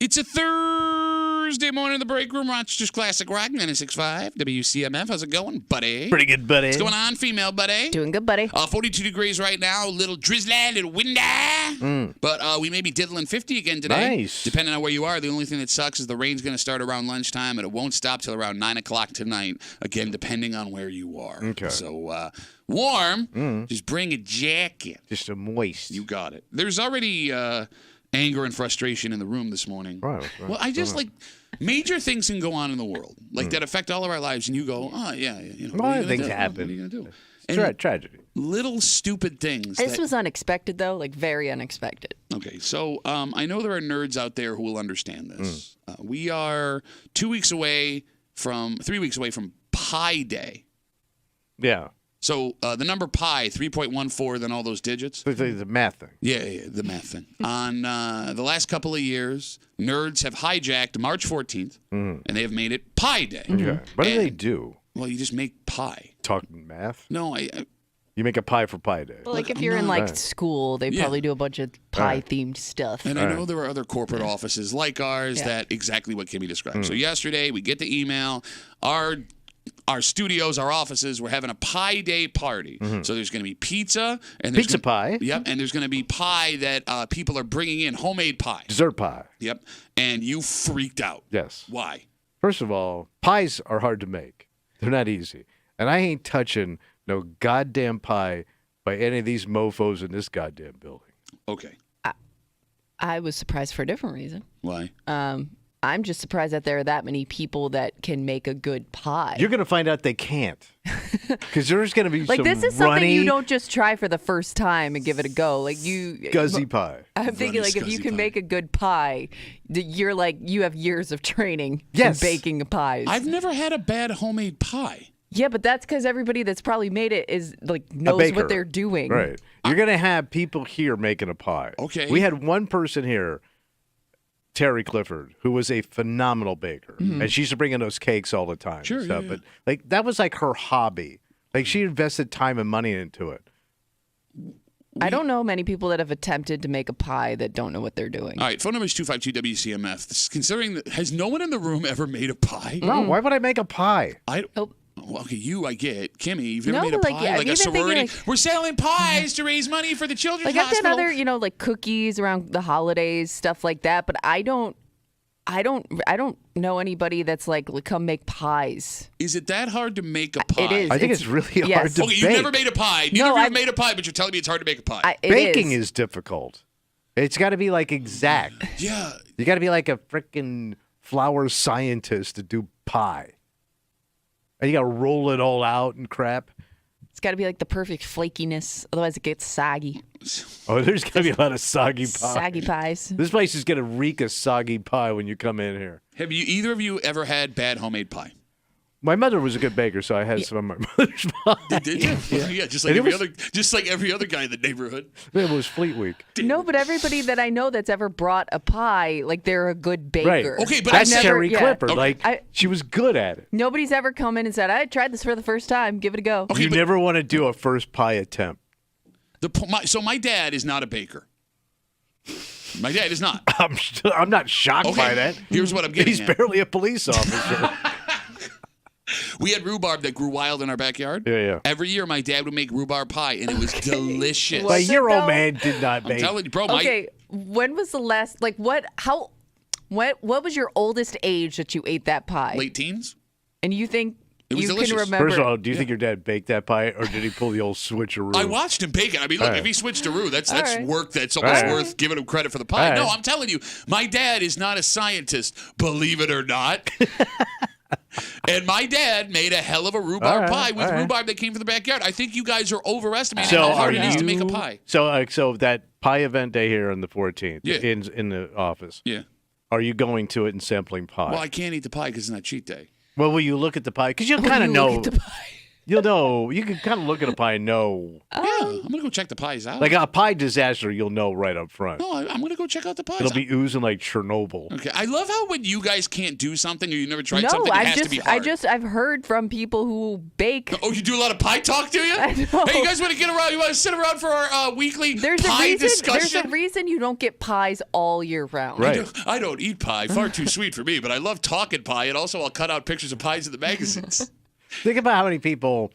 It's a Thursday morning in the break room. Rochester's Classic Rock, 96.5 WCMF. How's it going, buddy? Pretty good, buddy. What's going on, female buddy? Doing good, buddy. 42 degrees right now. A little drizzly, a little windy. But we may be diddling 50 again today. Nice. Depending on where you are. The only thing that sucks is the rain's going to start around lunchtime, and it won't stop till around 9 o'clock tonight. Again, depending on where you are. Okay. So warm. Just bring a jacket. Just a moist. You got it. There's already anger and frustration in the room this morning. Right. Well, I just major things can go on in the world that affect all of our lives, and you go, oh yeah, Things happen. What are you gonna do? It's tragedy. Little stupid things. This was unexpected, though, like very unexpected. Okay, so I know there are nerds out there who will understand this. We are 3 weeks away from Pi Day. Yeah. So the number pi, 3.14, then all those digits. The math thing. Yeah, the math thing. On the last couple of years, nerds have hijacked March 14th, and they have made it Pi Day. Okay. What do they do? Well, you just make pie. Talking math? No, You make a pie for Pi Day. Well, like if I'm you're in not- like school, they probably do a bunch of pie-themed stuff. and I know there are other corporate offices like ours that exactly what Kimmy described. So yesterday, we get the email. Our studios, our offices, we're having a Pi Day party. So there's going to be pizza. And there's Pizza pie? Yep, and there's going to be pie that people are bringing in, homemade pie. Dessert pie. Yep, and you freaked out. Yes. Why? First of all, pies are hard to make. They're not easy. And I ain't touching no goddamn pie by any of these mofos in this goddamn building. Okay. I was surprised for a different reason. Why? I'm just surprised that there are that many people that can make a good pie. You're going to find out they can't. Because there's going to be like some this is something runny, you don't just try for the first time and give it a go. Like guzzy pie. I'm thinking Runny, like if you scuzzy can pie. make a good pie, you're like you have years of training Yes. in baking pies. I've never had a bad homemade pie. Yeah, but that's because everybody that's probably made it is like knows baker. what they're doing. Right. You're going to have people here making a pie. Okay. We had one person here, Terry Clifford, who was a phenomenal baker. And she used to bring in those cakes all the time. Sure, and stuff. yeah. But like that was like her hobby. Like she invested time and money into it. I don't know many people that have attempted to make a pie that don't know what they're doing. All right, phone number is 252-WCMF. Considering that, has no one in the room ever made a pie? No, why would I make a pie? Nope. Well, okay, I get. Kimmy, you've never No, made a but, pie? like, yeah, like a even thinking, sorority? like- We're selling pies to raise money for the children's Like I've hospital. done other, like cookies around the holidays, stuff like that, but I don't know anybody that's like come make pies. Is it that hard to make a pie? It is. I think it's really yes. hard to Okay, bake. you've never made a pie. Neither No, of you have I've- made a pie, but you're telling me it's hard to make a pie. Baking is difficult. It's got to be like exact. Yeah. You got to be like a freaking flower scientist to do pie. And you got to roll it all out and crap. It's got to be like the perfect flakiness, otherwise it gets soggy. Oh, there's going to be a lot of soggy pie. Soggy pies. This place is going to reek of soggy pie when you come in here. Have you either of you ever had bad homemade pie? My mother was a good baker, so I had some of my mother's pie. Did you? Yeah, just like And it every other guy in the neighborhood. It was Fleet Week. No, but everybody that I know that's ever brought a pie, like they're a good baker. Right. Okay, but That's I've never- Terry yeah. Clifford. Okay. Like, she was good at it. Nobody's ever come in and said, I tried this for the first time. Give it a go. Okay, You but never want to do a first pie attempt. so my dad is not a baker. My dad is not. I'm not shocked by that. Here's what I'm getting He's at. barely a police officer. We had rhubarb that grew wild in our backyard. Yeah. Every year, my dad would make rhubarb pie, and it was delicious. But Was it your old though? man did not I'm make. telling you, bro. Okay, when was the last, like what was your oldest age that you ate that pie? My late teens. And you think It was you delicious. can remember? First of all, do you think your dad baked that pie, or did he pull the old switcheroo? I watched him bake it. I mean, look, All right. if he switched to roux, that's right. work that's almost All right. worth giving him credit for the pie. All No, right. I'm telling you, my dad is not a scientist, believe it or not. And my dad made a hell of a rhubarb All right, pie with all right. rhubarb that came from the backyard. I think you guys are overestimating So how hard are it is to you- make a pie. So that pie event day here on the 14th Yeah. in the office. Yeah. Are you going to it and sampling pie? Well, I can't eat the pie because it's not cheat day. Well, will you look at the pie? Because you When kind of you know. look at the pie. you'll know. You can kind of look at a pie and know. Yeah, I'm gonna go check the pies out. Like a pie disaster, you'll know right up front. no, I'm gonna go check out the pies. It'll be oozing like Chernobyl. Okay, I love how when you guys can't do something or you never tried something, it has to be hard. I've heard from people who bake. Oh, you do a lot of pie talk, do you? I know. Hey, you guys want to get around? You want to sit around for our weekly There's pie a reason. discussion? There's a reason you don't get pies all year round. Right. I don't eat pie. Far too sweet for me. But I love talking pie, and also I'll cut out pictures of pies in the magazines. Think about how many people,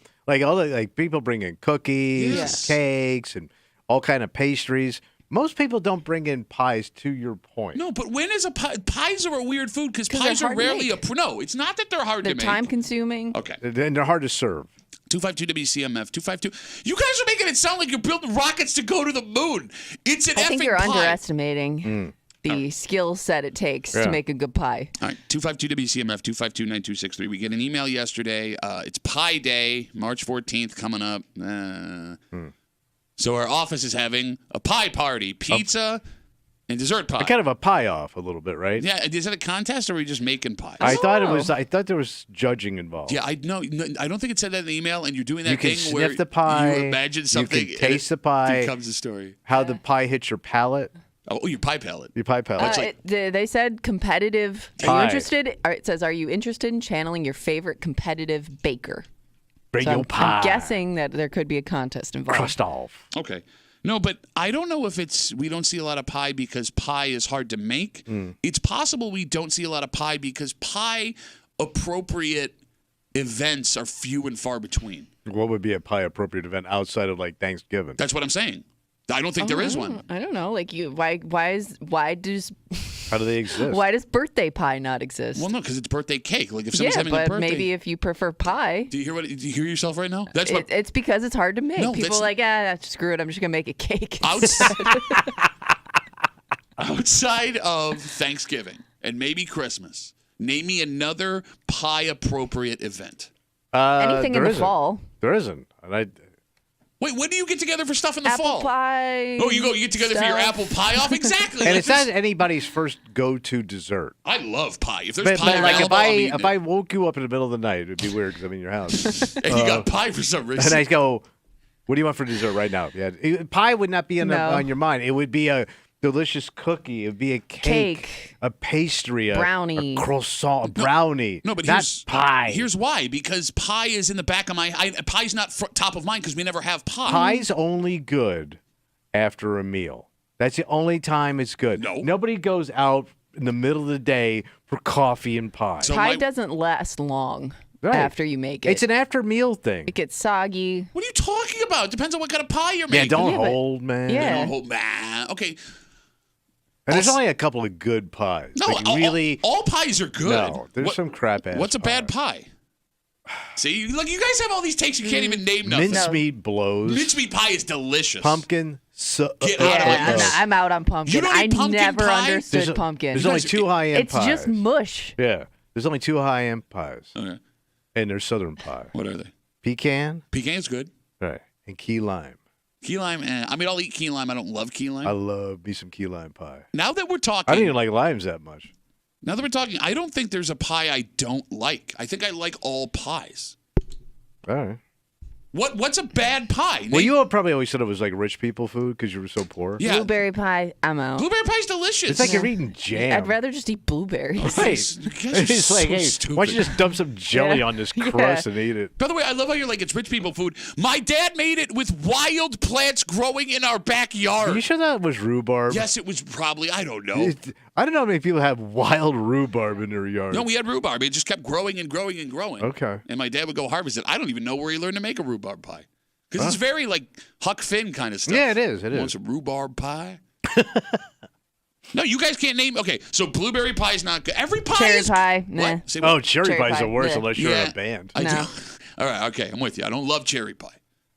people bring in cookies, Yes. and cakes, and all kind of pastries. Most people don't bring in pies. To your point, No, but when is a pie? Pies are a weird food because 'Cause they're pies are hard to rarely make. No, it's not that they're hard They're to make. time consuming. Okay. and they're hard to serve. 252 WCMF 252. You guys are making it sound like you're building rockets to go to the moon. It's an I effing think you're pie. underestimating the skill set it takes Yeah. to make a good pie. All right, 252 WCMF 252-9263. We get an email yesterday. It's Pie Day, March 14th coming up. So our office is having a pie party, pizza and dessert pie. Kind of a pie off a little bit, right? Yeah, is it a contest or are we just making pies? I thought it Oh. was. I thought there was judging involved. Yeah, I don't think it said that in the email, and you're doing that You can thing where sniff the pie. you imagine something. You can taste the and pie. It becomes a story. How the pie hits your palate. Oh, your pie palette. Your pie palate. They said competitive. Are Pie. you interested? It says, are you interested in channeling your favorite competitive baker? Bring So your I'm pie. guessing that there could be a contest involved. Crust off. Okay. No, but I don't know if we don't see a lot of pie because pie is hard to make. It's possible we don't see a lot of pie because pie appropriate events are few and far between. What would be a pie appropriate event outside of like Thanksgiving? That's what I'm saying. I don't think there is one. I don't know. Like why does How do they exist? why does birthday pie not exist? Well, no, because it's birthday cake. Like if somebody's yeah, having a but birthday. maybe if you prefer pie, Do you hear yourself right now? That's what it's because it's hard to make. No, People that's- are like, screw it. I'm just gonna make a cake. outside of Thanksgiving and maybe Christmas. Name me another pie appropriate event. Anything in there the isn't. fall. There isn't. And Wait, when do you get together for stuff in the Apple fall? pie. Oh, you get together for your stuff. apple pie off? Exactly. and Like it's this- not anybody's first go-to dessert. I love pie. If there's But, pie but like available, I'm eating if it. I woke you up in the middle of the night, it'd be weird because I'm in your house. and you got pie for some and reason. I go, "What do you want for dessert right now?" Yeah, pie would not be No. on your mind. It would be a delicious cookie. It would be a Cake. a pastry, Brownie. a croissant, a brownie. No, but not here's pie. Here's why: because pie is in the back of my. Pie's not top of mind because we never have pie. Pie's only good after a meal. That's the only time it's good. No. Nobody goes out in the middle of the day for coffee and pie. So Pie my- doesn't last long Right. after you make it. It's an after meal thing. It gets soggy. What are you talking about? Depends on what kind of pie you're Yeah, making. don't Yeah, but- hold, man. Yeah. Okay. And there's Also- only a couple of good pies. No, Like, all, really. all pies are good. No, there's What- some crap ass. What's a bad pie? See, look, you guys have all these takes. You can't even name nothing. Mincemeat blows. Mincemeat pie is delicious. Pumpkin. Get out of my Yeah, house. I'm out on pumpkin. You don't I eat pumpkin never pie? understood There's pumpkin. There's only guys- two high-end It's pies. just mush. Yeah. There's only two high-end pies. Okay. And there's southern pie. What are they? Pecan. Pecan's good. Right. And key lime. Key lime, I mean, I'll eat key lime. I don't love key lime. I love me some key lime pie. Now that we're I talking, don't even like limes that much. I don't think there's a pie I don't like. I think I like all pies. All right. What's a bad pie? Well, you probably always said it was like rich people food because you were so poor. Yeah. Blueberry pie, I'm out. Blueberry pie's delicious. It's like you're eating jam. I'd rather just eat blueberries. Guys, you guys are It's like, so hey, stupid. why don't you just dump some jelly Yeah. on this Yeah. crust and eat it? By the way, I love how you're like, it's rich people food. My dad made it with wild plants growing in our backyard. Are you sure that was rhubarb? Yes, it was probably, I don't know. I don't know how many people have wild rhubarb in their yard. No, we had rhubarb. It just kept growing and growing and growing. Okay. And my dad would go harvest it. I don't even know where he learned to make a rhubarb pie. Because it's very like Huck Finn kind of stuff. Yeah, it is. It Want is. some rhubarb pie? No, you guys can't name. Okay, so blueberry pie is not good. Every pie Cherry is pie, What? nah. Say what? Oh, cherry Cherry pie's the pie, worst yeah. unless you're in Yeah. a band. I No. do. All right, okay, I'm with you. I don't love cherry pie.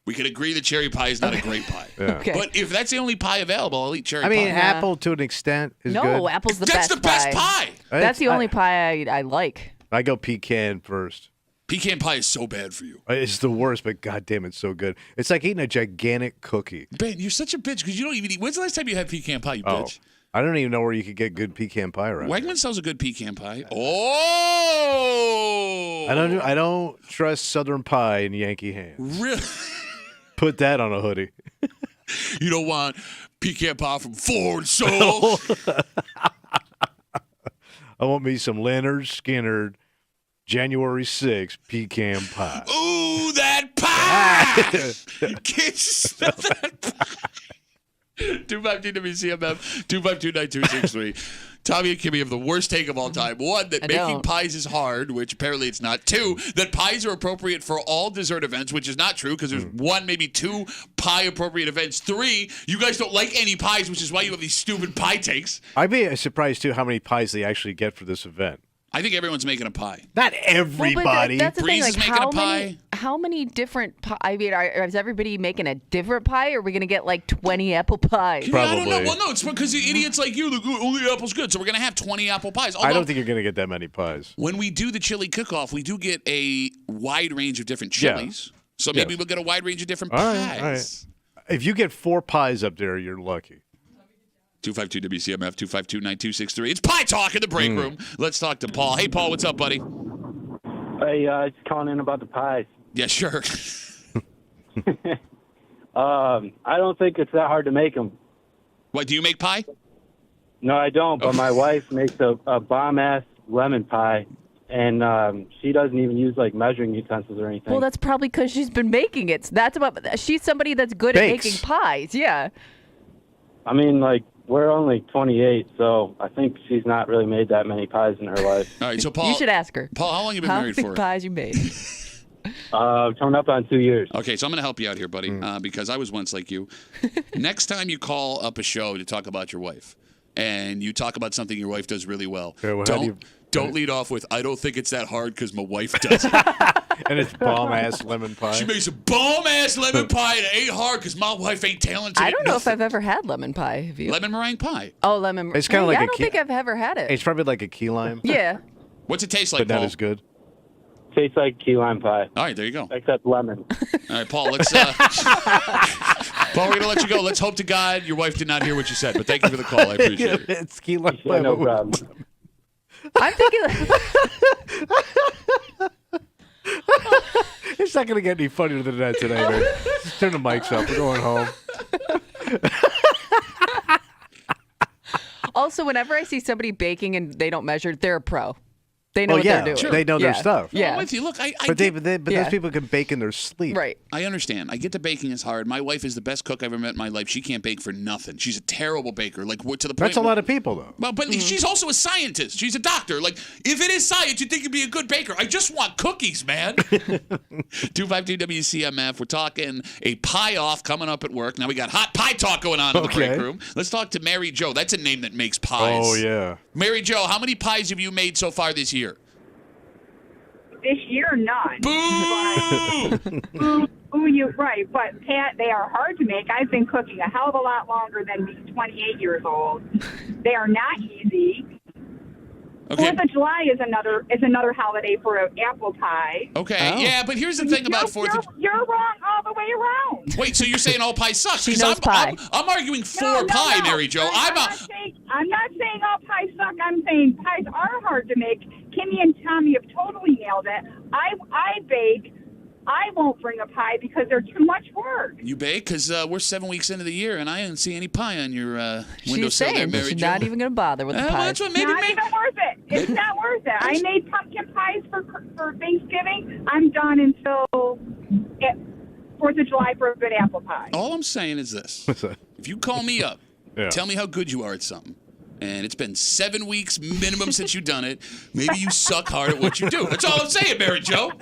We can agree that cherry pie is not a great pie. Yeah. Okay. But if that's the only pie available, I'll eat cherry I mean, pie. apple to an extent is No, good. apple's the That's best the best pie. That's the only pie I like. I go pecan first. Pecan pie is so bad for you. It's the worst, but goddamn, it's so good. It's like eating a gigantic cookie. Ben, you're such a bitch because you don't even eat. When's the last time you had pecan pie, you Oh. bitch? I don't even know where you could get good pecan pie around. Wegman sells a good pecan pie. Oh! I don't trust Southern pie in Yankee hands. Really? Put that on a hoodie. You don't want pecan pie from Ford Soul? I want me some Leonard Skinner January 6th pecan pie. Ooh, that pie! Can't you smell that pie? 252 WCMF, 252-9263. Tommy and Kimmy have the worst take of all time. One, that making pies is hard, which apparently it's not. Two, that pies are appropriate for all dessert events, which is not true because there's one, maybe two pie-appropriate events. Three, you guys don't like any pies, which is why you have these stupid pie takes. I'd be surprised, too, how many pies they actually get for this event. I think everyone's making a pie. Not everybody. Well, that's the Breeze thing. is Like, making a pie. How many different pie? I mean, is everybody making a different pie, or are we going to get like 20 apple pies? Yeah, I don't know. Probably. Well, no, it's because the idiots like you, only apple's good. So we're going to have 20 apple pies. I don't think you're going to get that many pies. When we do the chili cook-off, we do get a wide range of different chilies. So maybe we'll get a wide range of different pies. All right. If you get 4 pies up there, you're lucky. 252 WCMF, 252-9263. It's Pie Talk in the break room. Let's talk to Paul. Hey, Paul, what's up, buddy? Hey, just calling in about the pies. Yeah, sure. I don't think it's that hard to make them. What, do you make pie? No, I don't, but my wife makes a bomb-ass lemon pie, and she doesn't even use, like, measuring utensils or anything. Well, that's probably because she's been making it. She's somebody that's good at making pies. Yeah. I mean, like, we're only 28, so I think she's not really made that many pies in her life. All right, so Paul. You should ask her. Paul, how long have you been How married many for? pies you made? Coming up on 2 years. Okay, so I'm going to help you out here, buddy, because I was once like you. Next time you call up a show to talk about your wife, and you talk about something your wife does really well, Yeah, well, how do you- don't lead off with, I don't think it's that hard because my wife does it. And it's bomb-ass lemon pie. She makes a bomb-ass lemon pie and it ain't hard because my wife ain't talented. I don't know if I've ever had lemon pie. Have you? Lemon meringue pie. Oh, lemon. It's kinda like I a don't think I've ever had it. It's probably like a key lime, Yeah. What's it taste like, but not Paul? as good. Tastes like key lime pie, All right, there you go. except lemon. All right, Paul, let's Paul, we're going to let you go. Let's hope to God your wife did not hear what you said, but thank you for the call. I appreciate it. It's key lime Yeah, pie. no problem. I'm thinking. It's not going to get any funnier than that today, man. Just turn the mics up. We're going home. Also, whenever I see somebody baking and they don't measure, they're a pro. They know what yeah, they're doing. they know their Yeah. stuff. Yeah. I'm with you. Look, But get- those Yeah. people can bake in their sleep. Right. I understand. I get the baking is hard. My wife is the best cook I've ever met in my life. She can't bake for nothing. She's a terrible baker. Like, to the point. That's a lot of people, though. Well, but she's also a scientist. She's a doctor. Like, if it is science, you'd think you'd be a good baker. I just want cookies, man. 252 WCMF. We're talking a pie off coming up at work. Now we got hot pie talk going on in the break room. Let's talk to Mary Jo. That's a name that makes pies. Oh, yeah. Mary Jo, how many pies have you made so far this year? This year, none. Boo! Ooh, you're right. But, Pat, they are hard to make. I've been cooking a hell of a lot longer than being 28 years old. They are not easy. Okay. 4th of July is another holiday for an apple pie. Okay. Yeah, but here's the thing about 4th of You're wrong all the way around. Wait, so you're saying all pie sucks? She 'Cause knows pie. I'm arguing for No, pie, no. Mary Jo. I'm not saying all pies suck. I'm saying pies are hard to make. Kimmy and Tommy have totally nailed it. I bake. I won't bring a pie because they're too much work. You bake? Because we're 7 weeks into the year, and I didn't see any pie on your windowsill She's saying there, Mary she's Jo. not even going to bother with the Well, pies. that's what maybe. Not even worth it. It's not worth it. I made pumpkin pies for Thanksgiving. I'm done until 4th of July for a good apple pie. All I'm saying is this: if you call me up, tell me how good you are at something, and it's been 7 weeks minimum since you've done it, maybe you suck hard at what you do. That's all I'm saying, Mary Jo.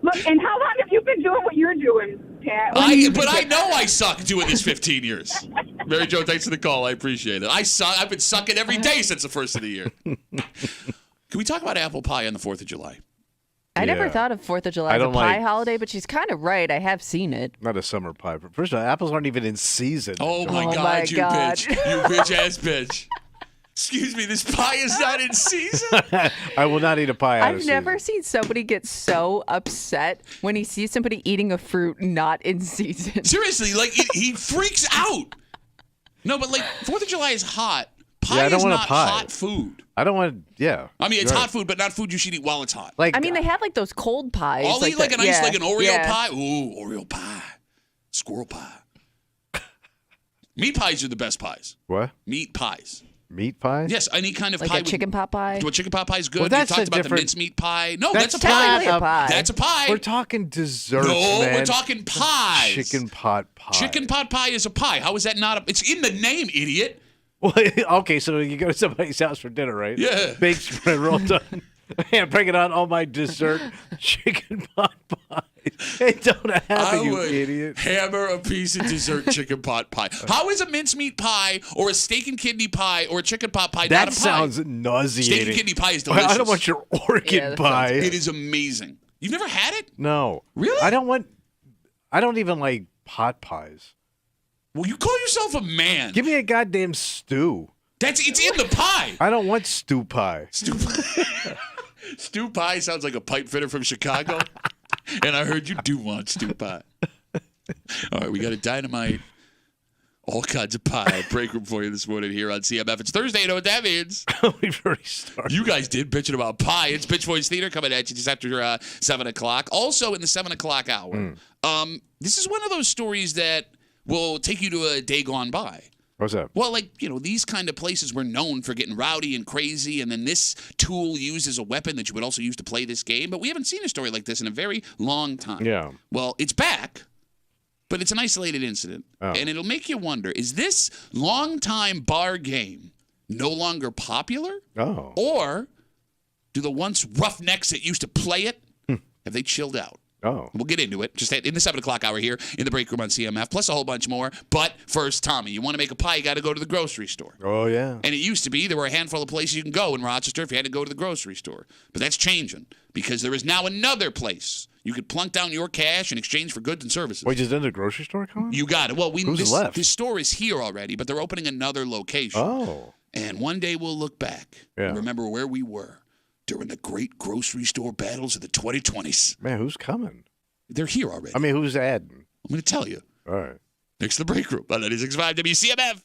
Look, and how long have you been doing what you're doing, Pat? But I know I suck doing this 15 years. Mary Jo, thanks for the call. I appreciate it. I suck. I've been sucking every day since the first of the year. Can we talk about apple pie on the 4th of July? I never Yeah. thought of 4th of July I as a don't pie like- holiday, but she's kind of right. I have seen it. Not a summer pie. First of all, apples aren't even in season. Oh my Oh God, my you God. bitch. You bitch ass bitch. Excuse me, this pie is not in season. I will not eat a pie out of I've season. never seen somebody get so upset when he sees somebody eating a fruit not in season. Seriously, like he freaks out. No, but like 4th of July is hot. Pie I don't is want a not pie. hot food. I don't want. Yeah. I mean, it's Right. hot food, but not food you should eat while it's hot. Like I mean, they have like those cold pies. I'll eat like the- an ice, yeah, like an Oreo yeah. pie. Ooh, Oreo pie, squirrel pie. Meat pies are the best pies. what? Meat pies. Meat pie? Yes, any kind of Like pie. a chicken pot pie. Well, chicken pot pie is good. Well, You that's talked a about the different- mincemeat pie. No, That's that's a pie. Technically a pie. That's a pie. We're talking desserts, No, man. we're talking pies. Chicken pot pie. Chicken pot pie is a pie. How is that not a? It's in the name, idiot. Well, okay, so you go to somebody's house for dinner, right? Yeah. Baked spread roll done. Yeah, bringing out all my dessert chicken pot pie. It don't happen, I you would idiot. hammer a piece of dessert chicken pot pie. How is a mincemeat pie or a steak and kidney pie or a chicken pot pie That not a pie? sounds nauseating. Steak and kidney pie is Well, delicious. I don't want your orchid Yeah, that pie. It is amazing. You've never had it? No. Really? I don't even like pot pies. Well, you call yourself a man. Give me a goddamn stew. It's in the pie. I don't want stew pie. Stew pie. Stew pie sounds like a pipe fitter from Chicago. And I heard you do want stew pie. All right, we got a dynamite, all kinds of pie break room for you this morning here on CMF. It's Thursday. You know what that means? We've already started. You guys did bitching about pie. It's Bitch Boys Theater coming at you just after 7 o'clock. Also in the 7 o'clock hour. This is one of those stories that will take you to a day gone by. What's up? Well, like, these kind of places were known for getting rowdy and crazy, and then this tool used as a weapon that you would also use to play this game. But we haven't seen a story like this in a very long time. Yeah. Well, it's back, but it's an isolated incident. Oh. And it'll make you wonder, is this longtime bar game no longer popular? Oh. Or do the once roughnecks that used to play it, have they chilled out? Oh. We'll get into it just in the 7 o'clock hour here in the break room on CMF, plus a whole bunch more. But first, Tommy, you want to make a pie, you got to go to the grocery store. Oh, yeah. And it used to be there were a handful of places you can go in Rochester if you had to go to the grocery store. But that's changing because there is now another place you could plunk down your cash in exchange for goods and services. Wait, just in the grocery store, Colin? You got it. Well, Who's left? this store is here already, but they're opening another location. Oh. And one day we'll look back and remember where we were during the great grocery store battles of the 2020s. Man, who's coming? They're here already. I mean, who's adding? I'm going to tell you. All right. Next to the break room on 96.5 WCMF.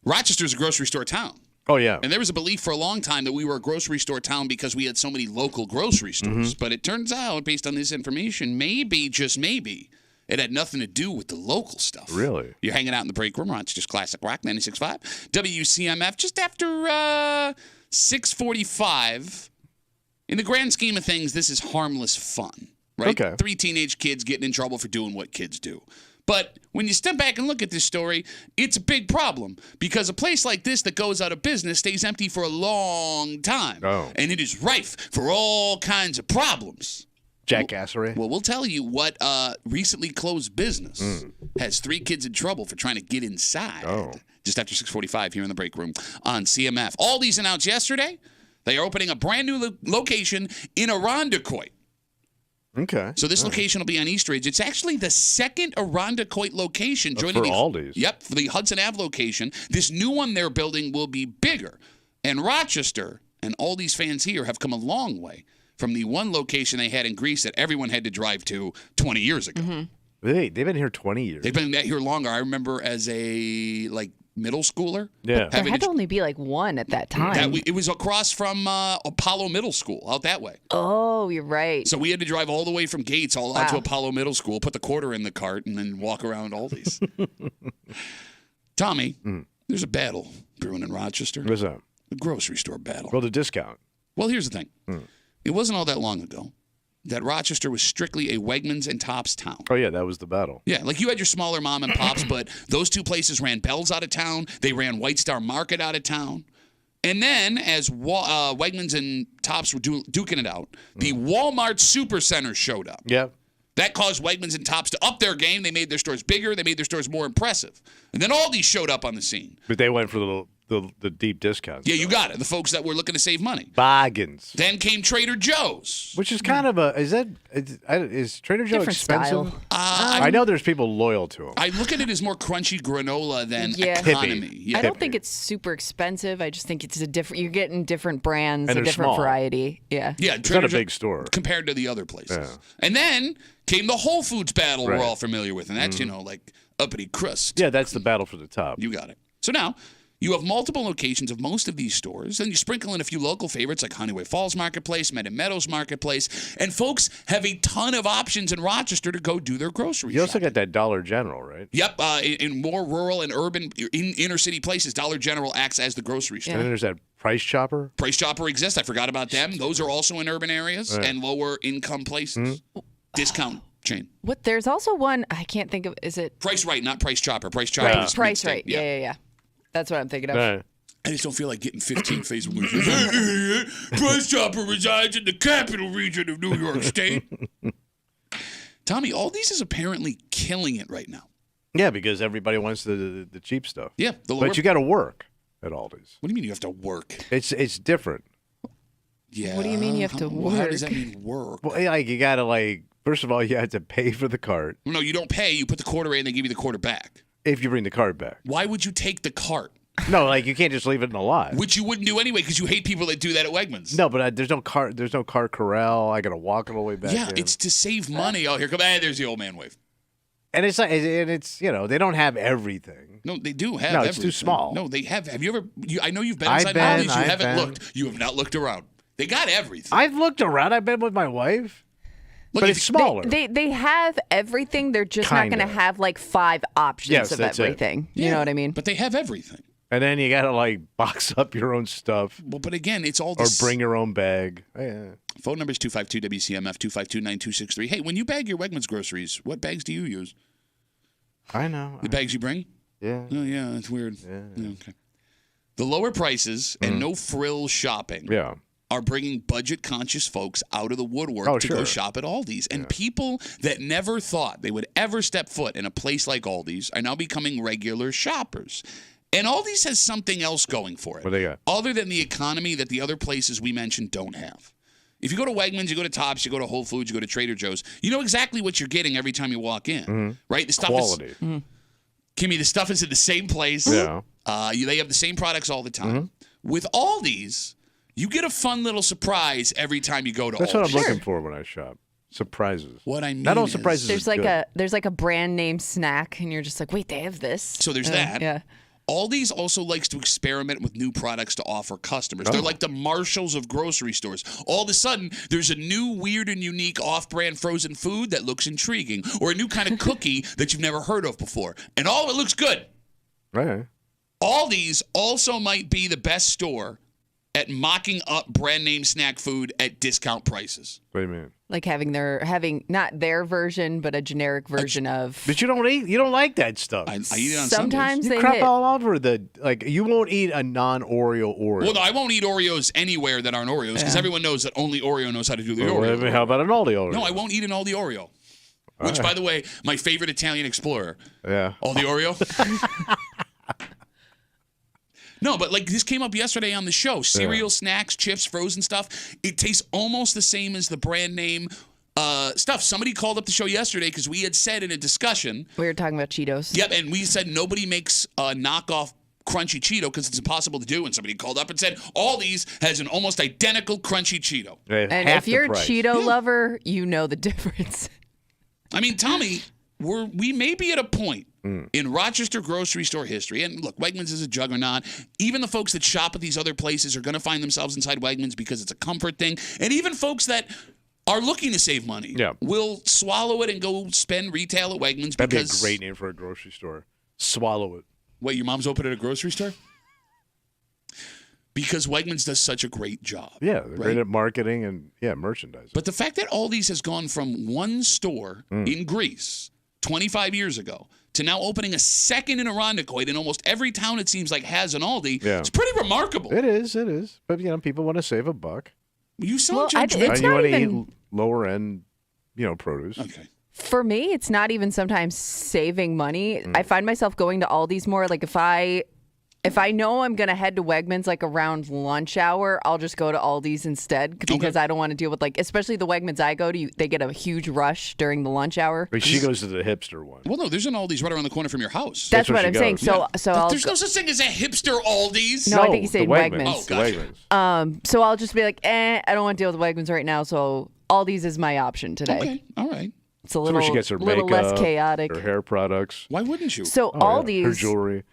Rochester's a grocery store town. Oh, yeah. And there was a belief for a long time that we were a grocery store town because we had so many local grocery stores. But it turns out, based on this information, maybe, just maybe, it had nothing to do with the local stuff. Really? You're hanging out in the break room. Rochester's Classic Rock 96.5. WCMF just after 6:45. In the grand scheme of things, this is harmless fun, right? Okay. 3 teenage kids getting in trouble for doing what kids do. But when you step back and look at this story, it's a big problem because a place like this that goes out of business stays empty for a long time. Oh. And it is rife for all kinds of problems. Jackassery. Well, we'll tell you what recently closed business has 3 kids in trouble for trying to get inside. Oh. Just after 6:45 here in the break room on CMF. Aldi's announced yesterday they are opening a brand new location in Irondequoit. Okay. So this location will be on East Ridge. It's actually the second Irondequoit location. Joining for Aldi's. Yep, for the Hudson Ave location. This new one they're building will be bigger. And Rochester and Aldi's fans here have come a long way from the one location they had in Greece that everyone had to drive to 20 years ago. They've been here 20 years. They've been here longer. I remember as a middle schooler. Yeah. There had to only be like one at that time. It was across from Apollo Middle School out that way. Oh, you're right. So we had to drive all the way from Gates all out to Wow. Apollo Middle School, put the quarter in the cart, and then walk around Aldi's. Tommy, there's a battle brewing in Rochester. What's that? A grocery store battle. Well, the discount. Well, here's the thing. It wasn't all that long ago that Rochester was strictly a Wegmans and Tops town. Oh, yeah, that was the battle. Yeah, like you had your smaller mom and pops, but those two places ran Bell's out of town. They ran White Star Market out of town. And then as Wegmans and Tops were duking it out, the Walmart Supercenter showed up. Yeah. That caused Wegmans and Tops to up their game. They made their stores bigger. They made their stores more impressive. And then Aldi showed up on the scene. But they went for the deep discounts. Yeah, you got it. The folks that were looking to save money. Bargains. Then came Trader Joe's. Which is kind of is Trader Joe Different expensive? style. I know there's people loyal to them. I look at it as more crunchy granola than Yeah. economy. Hippie. Yeah. I don't think it's super expensive. I just think it's a different. You're getting different brands, And a they're different small. variety. Yeah. Yeah, It's not a Joe- big store. compared to the other places. Yeah. And then came the Whole Foods battle Right. we're all familiar with, and that's like uppity crust. Yeah, that's the battle for the top. You got it. So now you have multiple locations of most of these stores, and you sprinkle in a few local favorites like Honeyway Falls Marketplace, Meadow Meadows Marketplace, and folks have a ton of options in Rochester to go do their grocery You also shopping. got that Dollar General, right? Yep, in more rural and urban, in inner city places, Dollar General acts as the grocery store. And then there's that Price Chopper. Price Chopper exists. I forgot about them. Those are also in urban areas and lower income places. Discount chain. What? There's also one I can't think of. Is it Price Right, not Price Chopper. Price Chopper. Yeah. is Price mixed in. Right? Yeah. That's what I'm thinking of. I just don't feel like getting 15 Facebook messages. Price Chopper resides in the capital region of New York State. Tommy, all these is apparently killing it right now. Yeah, because everybody wants the cheap stuff. Yeah. The lower, But you got to work at Aldi's. what do you mean you have to work? It's different. Yeah. What do you mean you have to How does work? that mean work? Well, like you got to first of all, you have to pay for the cart No, you don't pay. You put the quarter in, they give you the quarter back. if you bring the cart back. Why would you take the cart? No, you can't just leave it in the lot. Which you wouldn't do anyway because you hate people that do that at Wegmans. No, but there's no car corral. I got to walk all the way back. Yeah, in. it's to save money. Oh, here come. Hey, there's the old man wave. and it's like, and it's they don't have everything. No, they do have. No, it's too everything. small. No, they have. Have you ever? I know you've been I've inside been, Aldi's. You I've haven't been. looked. You have not looked around. They got everything. I've looked around. I've been with my wife, Look, but if it's you- smaller. They have everything. They're just not Kinda. going to have like 5 options Yes, of that's it. everything. Yeah, You know what I mean? But they have everything. and then you got to box up your own stuff Well, but again, it's all or this. bring your own bag. Yeah. Phone number is 252-WCMF, 252-9263. Hey, when you bag your Wegmans groceries, what bags do you use? I know. The bags you bring? Yeah. Oh, yeah, that's weird. Yeah, okay. The lower prices and no frill shopping Mm-hmm. Yeah. are bringing budget-conscious folks out of the woodwork Oh, to go sure. shop at Aldi's. And people that never thought they would ever step foot in a place like Aldi's are now becoming regular shoppers. And Aldi's has something else going for it. What they got? Other than the economy that the other places we mentioned don't have. If you go to Wegmans, you go to Tops, you go to Whole Foods, you go to Trader Joe's, you know exactly what you're getting every time you walk in, right? The stuff Quality. is Kimmy. The stuff is in the same place. Yeah. They have the same products all the time. With Aldi's, you get a fun little surprise every time you go to That's Aldi's. what I'm looking for when I shop. Surprises. What I mean Not all is- surprises. There's are like good. there's like a brand name snack, and you're just like, wait, they have this. So there's that. Yeah. Aldi's also likes to experiment with new products to offer customers. They're like the Marshalls of grocery stores. All of a sudden, there's a new weird and unique off-brand frozen food that looks intriguing, or a new kind of cookie that you've never heard of before. And all of it looks good. Right. Aldi's also might be the best store at mocking up brand name snack food at discount prices. What do you mean? Like having not their version, but a generic version of. But you don't like that stuff. I eat it on Sometimes Sundays. they You crap hit. all over you won't eat a non-Oreo Oreo. Well, no, I won't eat Oreos anywhere that aren't Oreos because everyone knows that only Oreo knows how to do the Oreo. Well, how about an Aldi Oreo? No, I won't eat an Aldi Oreo. Which, by the way, my favorite Italian explorer. Yeah. Aldi Oreo. No, but like this came up yesterday on the show. Cereal, snacks, chips, frozen stuff. It tastes almost the same as the brand name stuff. Somebody called up the show yesterday because we had said in a discussion. We were talking about Cheetos. Yep, and we said nobody makes a knockoff crunchy Cheeto because it's impossible to do. And somebody called up and said Aldi's has an almost identical crunchy Cheeto. And if you're a Cheeto lover, you know the difference. I mean, Tommy, we may be at a point in Rochester grocery store history, and look, Wegmans is a juggernaut. Even the folks that shop at these other places are going to find themselves inside Wegmans because it's a comfort thing. And even folks that are looking to save money will swallow it and go spend retail at Wegmans. That'd be a great name for a grocery store. Swallow it. Wait, your mom's open at a grocery store? Because Wegmans does such a great job. Yeah, they're great at marketing and merchandising. But the fact that Aldi's has gone from one store in Greece 25 years ago to now opening a second in Irondequoit in almost every town it seems like has an Aldi, it's pretty remarkable. It is. But, people want to save a buck. You sound It's you not want to even, eat lower end, produce. Okay. for me, it's not even sometimes saving money. I find myself going to Aldi's more. Like if I know I'm going to head to Wegmans like around lunch hour, I'll just go to Aldi's instead because I don't want to deal with especially the Wegmans I go to, they get a huge rush during the lunch hour. But she goes to the hipster one. Well, no, there's an Aldi's right around the corner from your house. That's what she I'm saying. goes. So I'll There's no such thing as a hipster Aldi's. No, I think he's saying the Wegmans. Oh, gotcha. So I'll just be like, I don't want to deal with Wegmans right now. So Aldi's is my option today. Okay, all right. It's a That's little, where she gets her little makeup, less chaotic. her hair products. Why wouldn't you? So Her Aldi's, jewelry.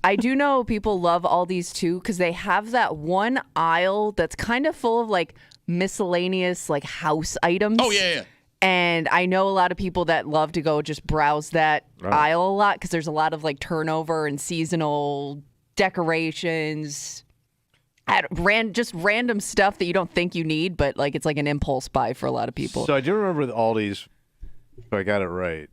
I do know people love Aldi's too because they have that one aisle that's kind of full of miscellaneous house items. Oh, yeah. And I know a lot of people that love to go just browse that aisle a lot because there's a lot of turnover and seasonal decorations. Just random stuff that you don't think you need, but it's like an impulse buy for a lot of people. So I do remember the Aldi's, if I got it right.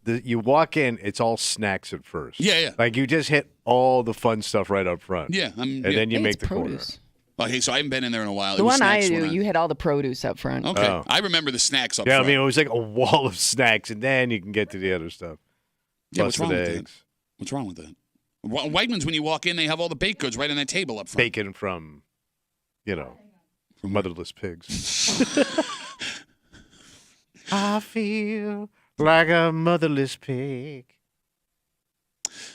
You walk in, it's all snacks at first. Yeah. You just hit all the fun stuff right up front. Yeah. And then you Hey, make it's the produce. corner. Okay, so I haven't been in there in a while. The It was one I snacks do, when you hit all the produce up front. Okay. Oh. I remember the snacks up Yeah, front. I mean, it was like a wall of snacks, and then you can get to the other stuff. Yeah, what's Busted wrong with that? eggs. What's wrong with that? Wegmans, when you walk in, they have all the baked goods right on that table up front. Bacon from motherless pigs. I feel like a motherless pig.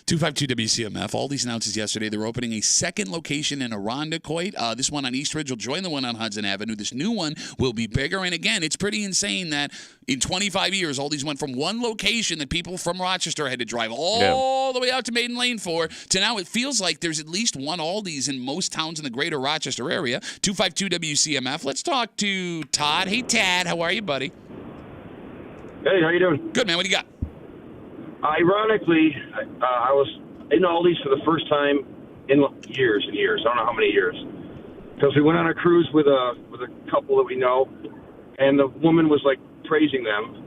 252 WCMF. Aldi's announces yesterday they're opening a second location in Irondequoit. This one on East Ridge will join the one on Hudson Avenue. This new one will be bigger. And again, it's pretty insane that in 25 years, Aldi's went from one location that people from Rochester had to drive all the way out to Maiden Lane for to now it feels like there's at least one Aldi's in most towns in the greater Rochester area. 252 WCMF. Let's talk to Todd. Hey, Tad. How are you, buddy? Hey, how you doing? Good, man. What do you got? Ironically, I was in Aldi's for the first time in years and years. I don't know how many years. Because we went on a cruise with a couple that we know, and the woman was praising them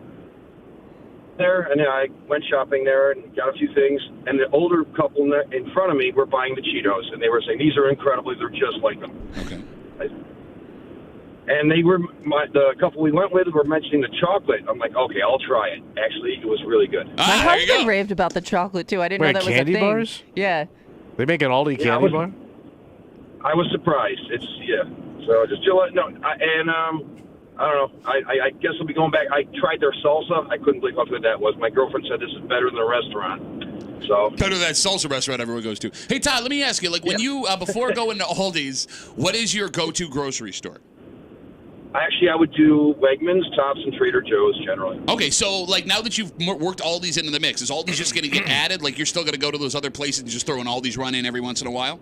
there, and I went shopping there and got a few things. And the older couple in front of me were buying the Cheetos, and they were saying these are incredible. They're just like them. Okay. And the couple we went with were mentioning the chocolate. I'm like, okay, I'll try it. Actually, it was really good. My there you go. husband raved about the chocolate too. I didn't know that was candy a thing. bars? Yeah. They make an Aldi Yeah, candy bar? I was surprised. So just I don't know. I guess I'll be going back. I tried their salsa. I couldn't believe how good that was. My girlfriend said this is better than the restaurant. So Better than that salsa restaurant everyone goes to. Hey, Todd, let me ask you, when you, before going to Aldi's, what is your go-to grocery store? Actually, I would do Wegmans, Tops, and Trader Joe's generally. Okay, so like now that you've worked all these into the mix, is all these just going to get added? Like you're still going to go to those other places and just throw an all these run in every once in a while?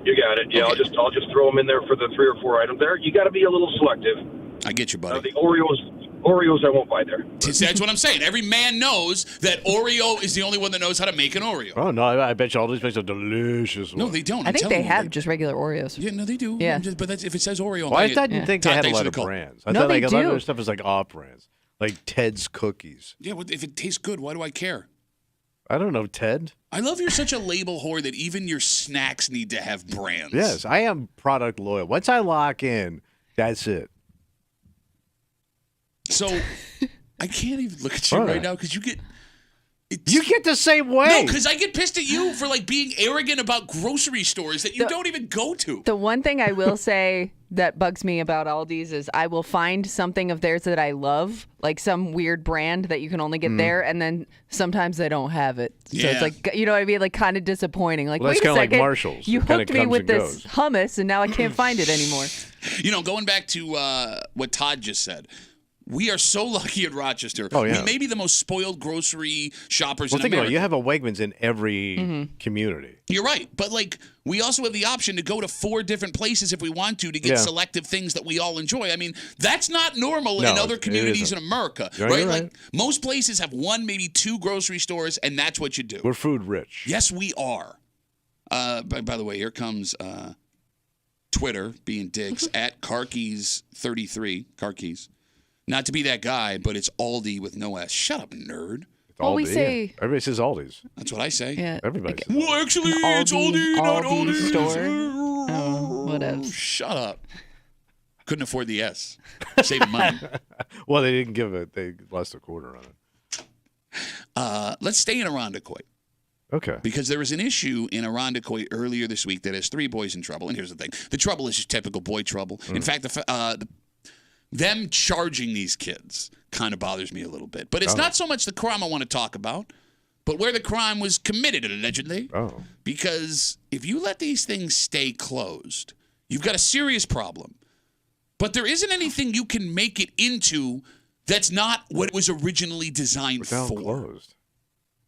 You got it. Yeah, Okay. I'll just throw them in there for the 3 or 4 items there. You got to be a little selective. I get you, buddy. The Oreos I won't buy there. That's what I'm saying. Every man knows that Oreo is the only one that knows how to make an Oreo. Oh, no, I bet you all these makes a delicious one. No, they don't. I I'm think telling they you, have just regular Oreos. Yeah, no, they do. Yeah. But that's, if it says Oreo, Well, I I'm didn't think they Todd, had a thanks lot for of the call. brands. I No, thought they like a lot of do. their stuff is like off brands. Like Ted's Cookies. Yeah, well, if it tastes good, why do I care? I don't know, Ted. I love you're such a label whore that even your snacks need to have brands. Yes, I am product loyal. Once I lock in, that's it. So I can't even look at you All right right. now because you get. You get the same way. No, because I get pissed at you for like being arrogant about grocery stores that you don't even go to. The one thing I will say that bugs me about Aldi's is I will find something of theirs that I love, like some weird brand that you can only get there, and then sometimes they don't have it. So Yeah. it's like, you know what I mean? Like kind of disappointing. Like, Well, that's wait a kinda like second, Marshalls. you It kinda hooked me comes with and this goes. hummus, and now I can't find it anymore. You know, going back to what Todd just said, we are so lucky in Rochester. Oh, yeah. We may be the most spoiled grocery shoppers Well, in think about America. it. You have a Wegmans in every community. You're right. But, like, we also have the option to go to 4 different places if we want to get Yeah. selective things that we all enjoy. I mean, that's not normal No, in other it communities in isn't. America, You're right? right. Like, most places have 1, maybe 2 grocery stores, and that's what you do. We're food rich. Yes, we are. By the way, here comes Twitter being dicks at Carkeys33. Carkeys. Not to be that guy, but it's Aldi with no S. Shut up, nerd. It's Well, we Aldi, say- yeah. Everybody says Aldi's. That's what I say. Yeah. Everybody Like, says Well, actually, An it's Aldi, not Aldi Aldi. store. Oh, whatevs. Shut up. Couldn't afford the S. Saving money. Well, they didn't give it. They lost a quarter on it. Let's stay in Irondequoit Okay. because there was an issue in Irondequoit earlier this week that has 3 boys in trouble. And here's the thing: the trouble is just typical boy trouble. In fact, them charging these kids kind of bothers me a little bit. But it's not so much the crime I want to talk about, but where the crime was committed allegedly. Oh. Because if you let these things stay closed, you've got a serious problem. But there isn't anything you can make it into that's not what it was originally designed Down for. closed.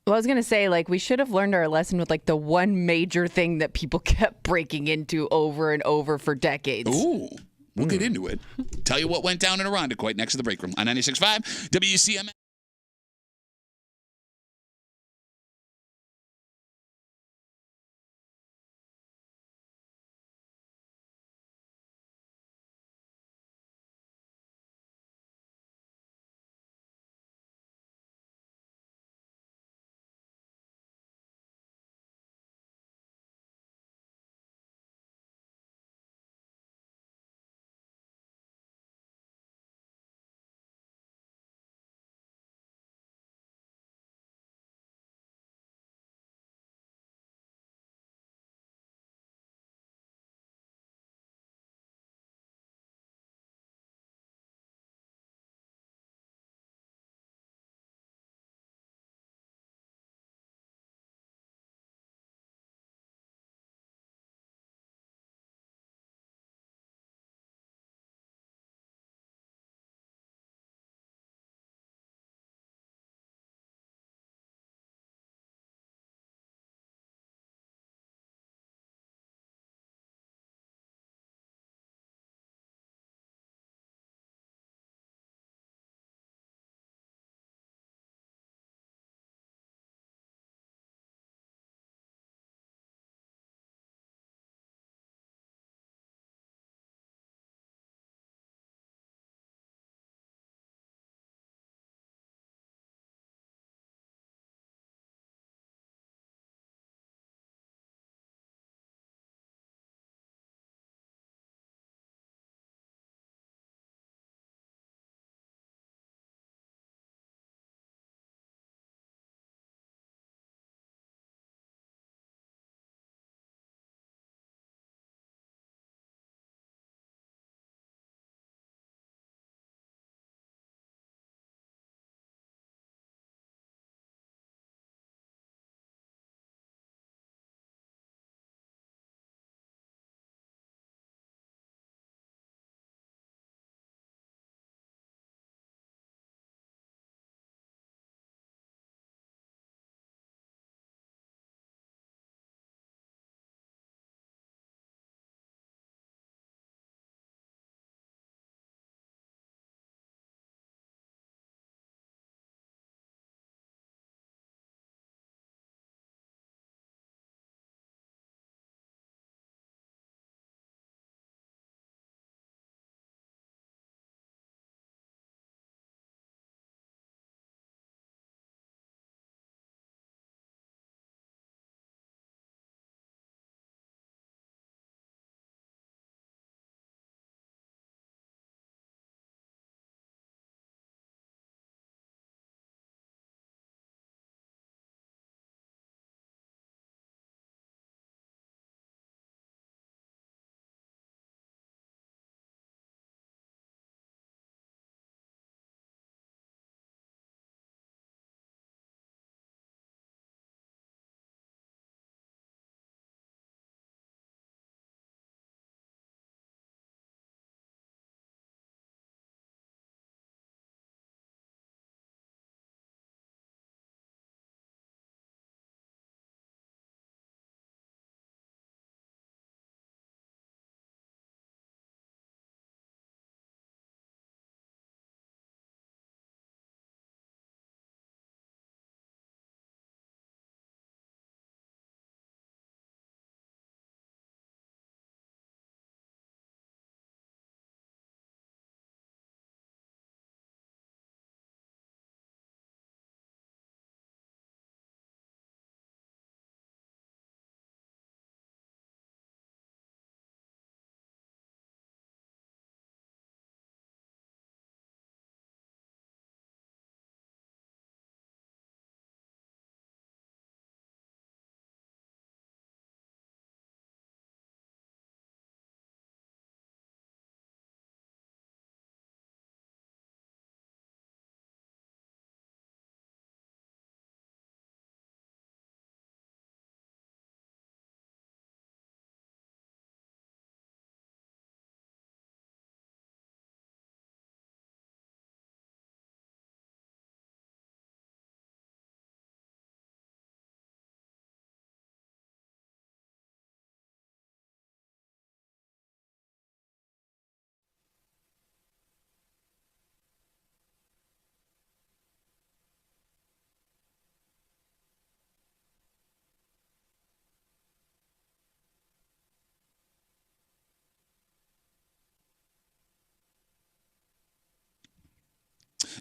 Well, I was going to say, like, we should have learned our lesson with, like, the one major thing that people kept breaking into over and over for decades. Ooh. We'll get into it. Tell you what went down in Irondequoit next to the break room on 96.5 WCMF.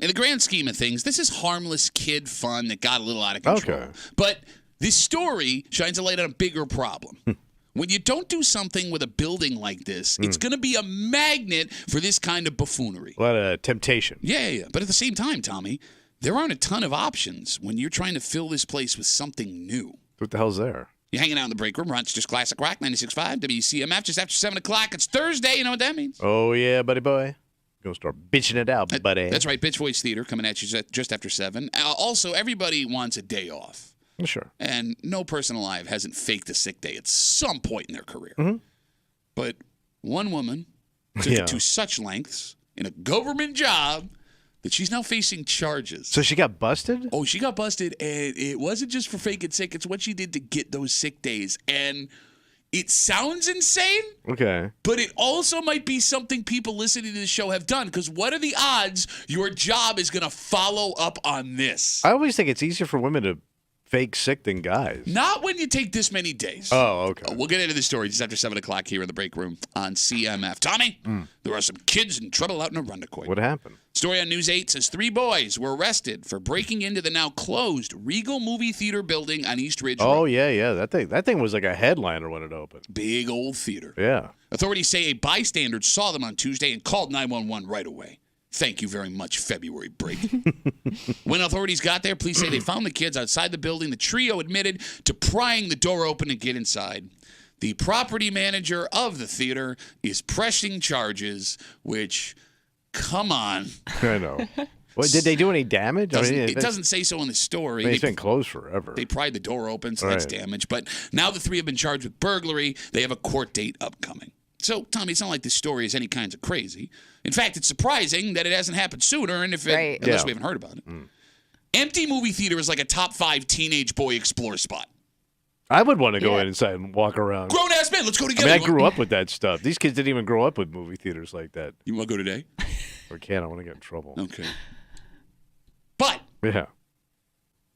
in the grand scheme of things, this is harmless kid fun that got a little out of control. Okay. But this story shines a light on a bigger problem. When you don't do something with a building like this, it's going to be a magnet for this kind of buffoonery. A lot of temptation. Yeah. But at the same time, Tommy, there aren't a ton of options when you're trying to fill this place with something new. What the hell's there? You're hanging out in the break room. Rochester's Classic Rock, 96.5 WCMF, just after 7 o'clock. It's Thursday. You know what that means? Oh, yeah, buddy boy. Gonna start bitching it out, buddy. That's right. Bitch Voice Theater coming at you just after 7. Also, everybody wants a day off. Sure. And no person alive hasn't faked a sick day at some point in their career. Mm-hmm. But one woman took it to such lengths in a government job that she's now facing charges. So she got busted? Oh, she got busted, and it wasn't just for faking sick. It's what she did to get those sick days. And it sounds insane, Okay. but it also might be something people listening to the show have done, because what are the odds your job is going to follow up on this? I always think it's easier for women to fake sick than guys. Not when you take this many days. Oh, okay. We'll get into the story just after 7 o'clock here in the break room on CMF. Tommy, there are some kids in trouble out in Arundecoit. What happened? Story on News 8 says 3 boys were arrested for breaking into the now closed Regal Movie Theater building on East Ridge Oh, Road. yeah. That thing was like a headliner when it opened. Big old theater. Yeah. Authorities say a bystander saw them on Tuesday and called 911 right away. Thank you very much, February break. When authorities got there, police say they found the kids outside the building. The trio admitted to prying the door open to get inside. The property manager of the theater is pressing charges, which, come on. I know. Well, did they do any damage? It doesn't say so in the story. It's been closed forever. They pried the door open, so that's damage. But now the 3 have been charged with burglary. They have a court date upcoming. So, Tommy, it's not like this story is any kinds of crazy. In fact, it's surprising that it hasn't happened sooner, and unless we haven't heard about it. Empty movie theater is like a top 5 teenage boy explore spot. I would want to go inside and walk around. Grown-ass men, let's go together. I grew up with that stuff. These kids didn't even grow up with movie theaters like that. You want to go today? Or can't. I want to get in trouble. Okay. But Yeah.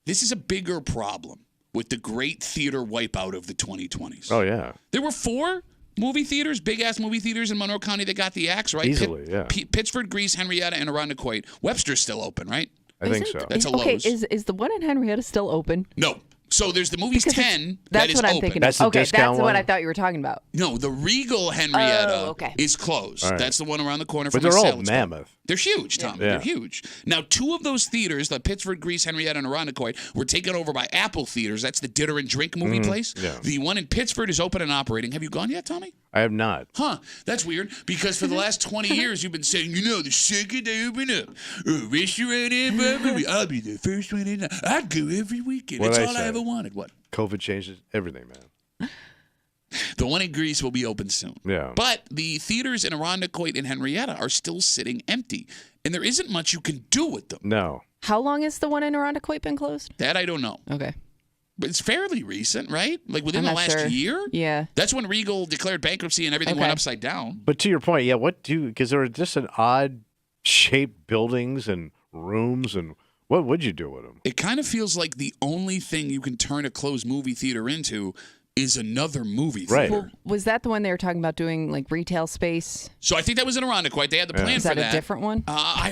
this is a bigger problem with the great theater wipeout of the 2020s. Oh, yeah. There were 4 movie theaters, big-ass movie theaters in Monroe County that got the axe, right? Easily, yeah. Pittsford, Greece, Henrietta, and Arundecoit. Webster's still open, right? I think so. That's a Lowe's. Okay, is the one in Henrietta still open? No. So there's the Movies 10 that That's is what I'm open. thinking That's of. the Okay, discount that's what one? I thought you were talking about. No, the Regal Henrietta okay. is closed. All right. That's the one around the corner But from they're the all Salad mammoth. They're huge, Tom. Yeah. They're huge. Now, 2 of those theaters, the Pittsford, Greece, Henrietta, and Arundecoit, were taken over by Apple Theaters. That's the dinner and drink movie place. Yeah. The one in Pittsford is open and operating. Have you gone yet, Tommy? I have not. Huh, that's weird, because for the last 20 years, you've been saying, the second they open up a restaurant in Burberry, I'll be the first one in. I'd go every weekend. What'd That's I all I say? ever wanted. What? COVID changes everything, man. The one in Greece will be open soon. Yeah. But the theaters in Arundecoit and Henrietta are still sitting empty, and there isn't much you can do with them. No. How long has the one in Arundecoit been closed? That I don't know. Okay. But it's fairly recent, right? Like within I'm the not last sure. year? Yeah. That's when Regal declared bankruptcy and everything went Okay. upside down. But to your point, yeah, because there were just an odd shaped buildings and rooms, and what would you do with them? It kind of feels like the only thing you can turn a closed movie theater into is another movie Right. theater. Well, was that the one they were talking about doing like retail space? So I think that was in Arundecoit. They had the plan Is for that that. a different one? I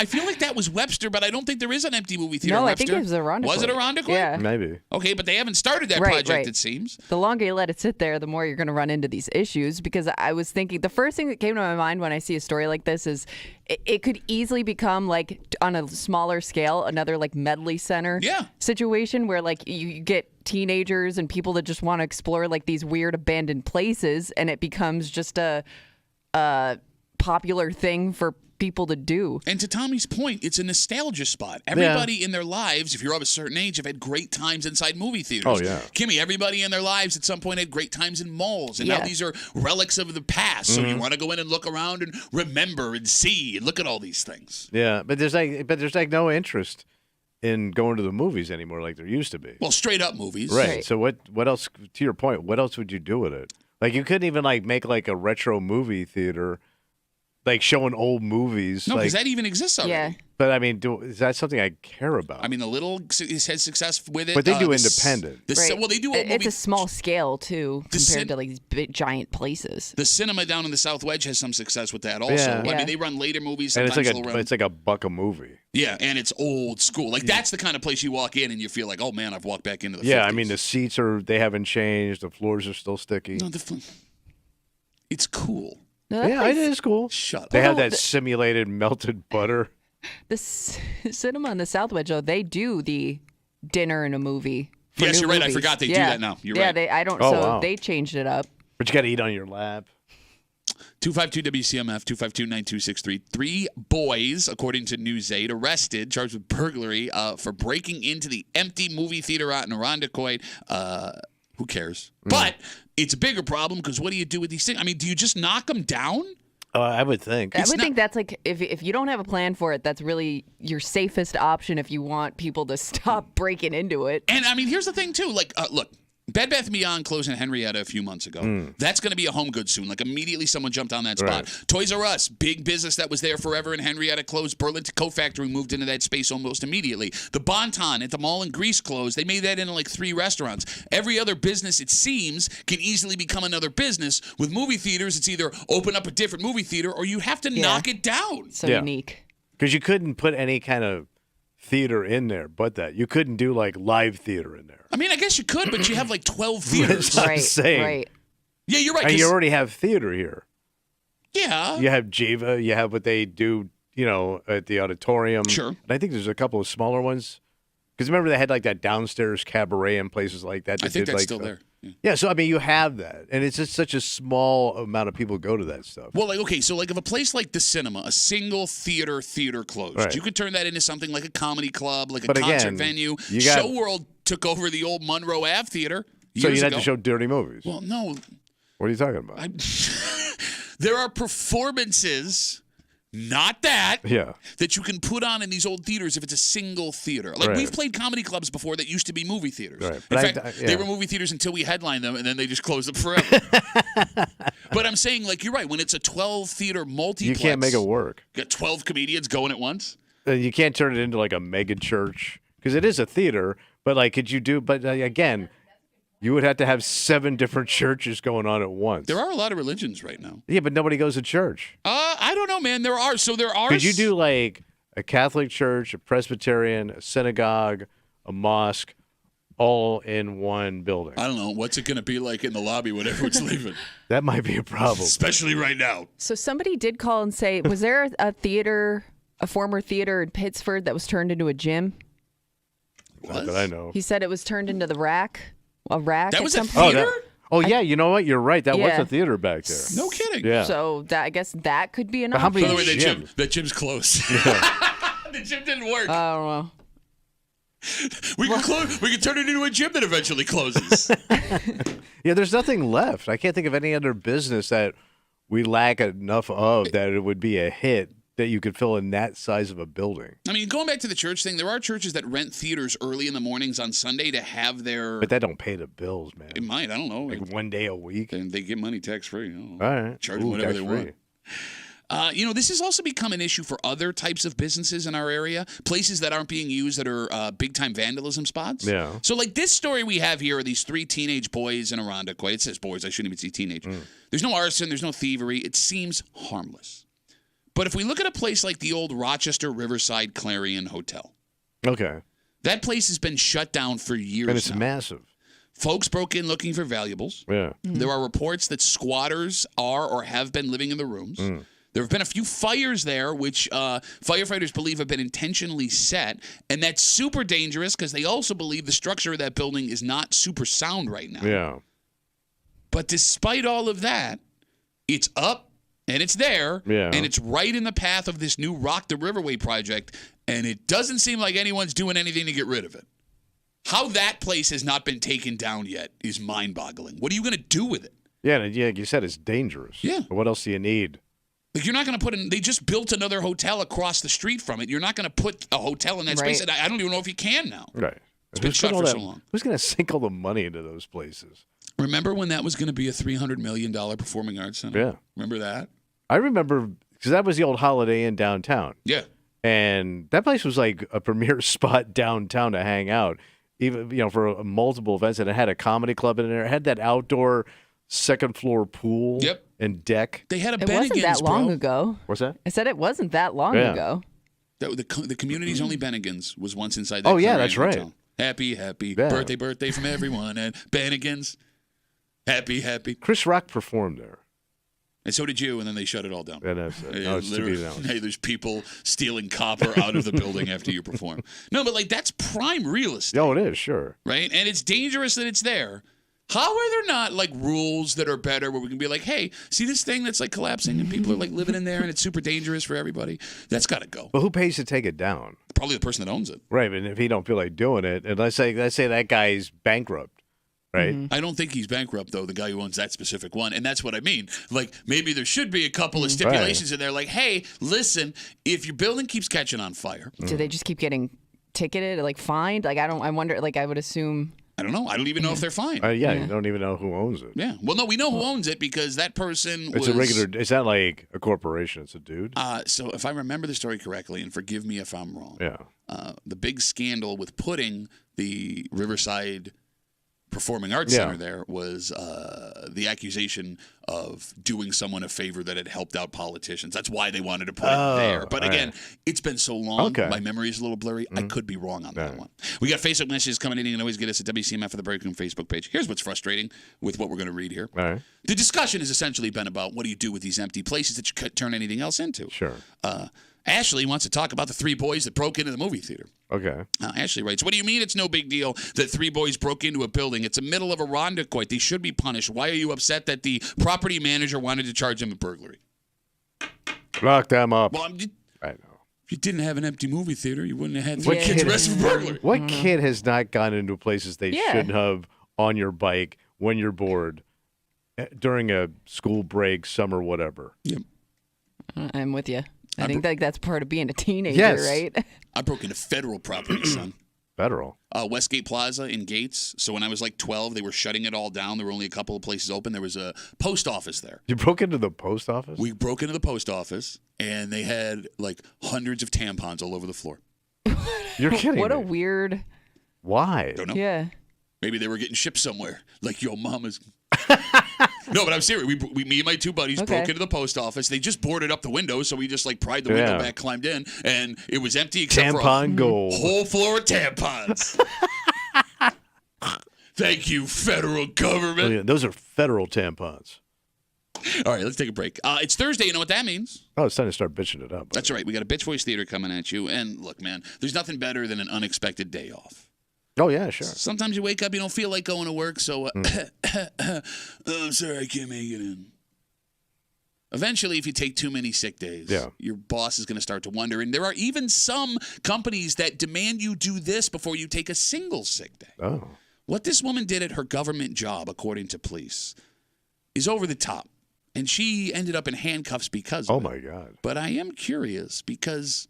feel like that was Webster, but I don't think there is an empty movie theater No, in I Webster. think it was Arundecoit. Was it Arundecoit? Yeah. Maybe. Okay, but they haven't started that Right, project, right. it seems. The longer you let it sit there, the more you're going to run into these issues, because I was thinking the first thing that came to my mind when I see a story like this is it could easily become like on a smaller scale, another like medley center situation where like you get teenagers and people that just want to explore like these weird abandoned places, and it becomes just a popular thing for people to do. And to Tommy's point, it's a nostalgia spot. Everybody in their lives, if you're of a certain age, have had great times inside movie theaters. Oh, yeah. Kimmy, everybody in their lives at some point had great times in malls. And now Yeah. these are relics of the past. So you want to go in and look around and remember and see and look at all these things. Yeah, but there's like no interest in going to the movies anymore like there used to be. Well, straight up movies. Right. So what else, to your point, what else would you do with it? Like you couldn't even like make like a retro movie theater like showing old movies. No, like, because that even exists already. Yeah. but I mean, is that something I care about? I mean, the Little has success with it. But they do the independent. Right. Well, they do. It's a small scale too compared to like these big giant places. The cinema down in the South Wedge has some success with that also. Yeah. I mean, they run later movies. and Sometimes it's like a buck a movie. Yeah, and it's old school. Like that's the kind of place you walk in and you feel like, oh man, I've walked back into the. Yeah, 50s. I mean the seats they haven't changed. The floors are still sticky. No, it's cool. No, that Yeah, place- it is cool. Shut They up. have that simulated melted butter. The cinema in the South Wedge, though, they do the dinner and a movie. For Yes, new you're right. I movies. forgot they do that now. You're yeah, right. I don't. Oh, so wow. they changed it up. But you got to eat on your lap. 252 WCMF 252-9263. 3 boys, according to News8, arrested, charged with burglary for breaking into the empty movie theater out in Irondequoit. Who cares? But it's a bigger problem because what do you do with these things? I mean, do you just knock them down? I would think. I would think that's like if you don't have a plan for it, that's really your safest option if you want people to stop breaking into it. And I mean, here's the thing too. Like, look, Bed Bath & Beyond closed in Henrietta a few months ago. That's going to be a home good soon. Like immediately, someone jumped on that spot. Right. Toys R Us, big business that was there forever in Henrietta, closed. Burlington Coat Factory moved into that space almost immediately. The Bon-Ton at the mall in Greece closed. They made that into like 3 restaurants. Every other business, it seems, can easily become another business. With movie theaters, it's either open up a different movie theater or you have to knock it down. So Yeah. unique. Because you couldn't put any kind of theater in there but that. You couldn't do like live theater in there. I mean, I guess you could, but you have like 12 theaters. That's what I'm Right. saying. Right. Yeah, you're right. And 'cause- you already have theater here. yeah. You have Jiva. You have what they do, at the auditorium. Sure. And I think there's a couple of smaller ones. Because remember they had like that downstairs cabaret and places like that. I think did, that's like, still there. Yeah. Yeah, so I mean you have that. And it's just such a small amount of people go to that stuff. Well, like, okay, so like if a place like the cinema, a single theater closed, Right. you could turn that into something like a comedy club, like a But concert again, venue. you got- Show World took over the old Monroe Ave Theater So years you'd have ago. to show dirty movies. Well, no, What are you talking about? there are performances, not that, Yeah. that you can put on in these old theaters if it's a single theater. Like Right. we've played comedy clubs before that used to be movie theaters. Right. In But fact, yeah. they were movie theaters until we headlined them, and then they just closed them forever. But I'm saying, like, you're right. When it's a 12-theater multiplex, You can't make it work. you got 12 comedians going at once. You can't turn it into like a mega church because it is a theater. But like, could you do? But again, you would have to have 7 different churches going on at once. There are a lot of religions right now. Yeah, but nobody goes to church. I don't know, man. There are. So there are. Could you do like a Catholic church, a Presbyterian, a synagogue, a mosque, all in one building? I don't know. What's it going to be like in the lobby when everyone's leaving? That might be a problem. Especially right now. So somebody did call and say, was there a former theater in Pittsford that was turned into a gym? Not that I know. He said it was turned into a rack That at was some a point. theater? Oh yeah, you know what? You're right. That was Yeah. a theater back there. No kidding. Yeah. So I guess that could be an But how option. many By the way, Gym. that gym's closed. The gym didn't work. I don't know. We could turn it into a gym that eventually closes. Yeah, there's nothing left. I can't think of any other business that we lack enough of that it would be a hit that you could fill in that size of a building. I mean, going back to the church thing, there are churches that rent theaters early in the mornings on Sunday to have their. But that don't pay the bills, man. It might. I don't know. Like one day a week. And they get money tax free. All right. Charge them whatever they tax-free. want. This has also become an issue for other types of businesses in our area, places that aren't being used that are big-time vandalism spots. Yeah. So, like this story we have here are these 3 teenage boys in Irondequoit. It says boys. I shouldn't even say teenage. There's no arson. There's no thievery. It seems harmless. But if we look at a place like the old Rochester Riverside Clarion Hotel, Okay. that place has been shut down for years And it's now. massive. Folks broke in looking for valuables. Yeah. There are reports that squatters are or have been living in the rooms. There have been a few fires there, which firefighters believe have been intentionally set. And that's super dangerous because they also believe the structure of that building is not super sound right now. Yeah. But despite all of that, it's up and it's there. Yeah. And it's right in the path of this new Rock the Riverway project. And it doesn't seem like anyone's doing anything to get rid of it. How that place has not been taken down yet is mind-boggling. What are you going to do with it? Yeah, and like you said, it's dangerous. Yeah. But what else do you need? Like, you're not going to put in. They just built another hotel across the street from it. You're not going to put a hotel in that space. Right. And I don't even know if you can now. Right. It's been Who's shut put all for that- so long. Who's going to sink all the money into those places? Remember when that was going to be a $300 million performing arts center? Yeah. Remember that? I remember because that was the old Holiday Inn downtown. Yeah. And that place was like a premier spot downtown to hang out, even for multiple events. And it had a comedy club in there. It had that outdoor second floor pool and deck. They had a It Bennigan's, wasn't that long bro. ago. What's that? I said it wasn't that long ago. The community's only Bennigan's was once inside that. Oh, yeah, Clarion that's right. Hotel. Happy Yeah. birthday from everyone and Bennigan's. Happy. Chris Rock performed there. And so did you, and then they shut it all down. And that's it. Yeah, No, it's to be literally. announced. Hey, there's people stealing copper out of the building after you perform. No, but that's prime real estate. Oh, it is, sure. Right? And it's dangerous that it's there. How are there not rules that are better where we can be like, hey, see this thing that's collapsing and people are living in there and it's super dangerous for everybody? That's got to go. But who pays to take it down? Probably the person that owns it. Right, and if he don't feel like doing it, and let's say that guy's bankrupt, right? I don't think he's bankrupt, though, the guy who owns that specific one. And that's what I mean. Maybe there should be a couple of stipulations in there. Hey, listen, if your building keeps catching on fire. Do they just keep getting ticketed, fined? I wonder, I would assume. I don't know. I don't even know if they're fine. You don't even know who owns it. Yeah. Well, no, we know who owns it because that person It's a regular. It's not like a corporation. It's a dude. So if I remember the story correctly, and forgive me if I'm wrong. Yeah. The big scandal with putting the Riverside Performing Arts Center there was the accusation of doing someone a favor that had helped out politicians. That's why they wanted to put it there. But again, it's been so long. My memory is a little blurry. I could be wrong on that one. We got Facebook messages coming in. You can always get us at WCMF for the Break Room Facebook page. Here's what's frustrating with what we're going to read here. All right. The discussion has essentially been about what do you do with these empty places that you could turn anything else into. Sure. Ashley wants to talk about the 3 boys that broke into the movie theater. Okay. Ashley writes, what do you mean it's no big deal that 3 boys broke into a building? It's the middle of a Rondequoit. They should be punished. Why are you upset that the property manager wanted to charge them a burglary? Lock them up. Well, I know. if you didn't have an empty movie theater, you wouldn't have had 3 kids arrested for burglary. What kid has not gone into places they shouldn't have on your bike when you're bored during a school break, summer, whatever? Yep. I'm with you. I think that's part of being a teenager, right? I broke into federal property, son. Federal? Westgate Plaza in Gates. So when I was 12, they were shutting it all down. There were only a couple of places open. There was a post office there. You broke into the post office? We broke into the post office, and they had hundreds of tampons all over the floor. You're kidding What me. a weird. Why? Don't know. Yeah. Maybe they were getting shipped somewhere. Your mama's. No, but I'm serious. Me and my 2 buddies broke into the post office. They just boarded up the window, so we just pried the window back, climbed in, and it was empty except for a gold. whole floor of tampons. Thank you, federal government. Oh, yeah, those are federal tampons. All right, let's take a break. It's Thursday. You know what that means? Oh, it's time to start bitching it up. That's right. We got a Bitch Voice Theater coming at you. And look, man, there's nothing better than an unexpected day off. Oh, yeah, sure. Sometimes you wake up, you don't feel like going to work, so I'm sorry, I can't make it in. Eventually, if you take too many sick days, your boss is going to start to wonder. And there are even some companies that demand you do this before you take a single sick day. Oh. What this woman did at her government job, according to police, is over the top. And she ended up in handcuffs because of it. Oh, my God. But I am curious because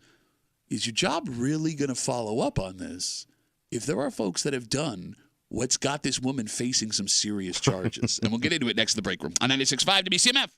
is your job really going to follow up on this if there are folks that have done what's got this woman facing some serious charges? And we'll get into it next in the break room on 96.5 WCMF.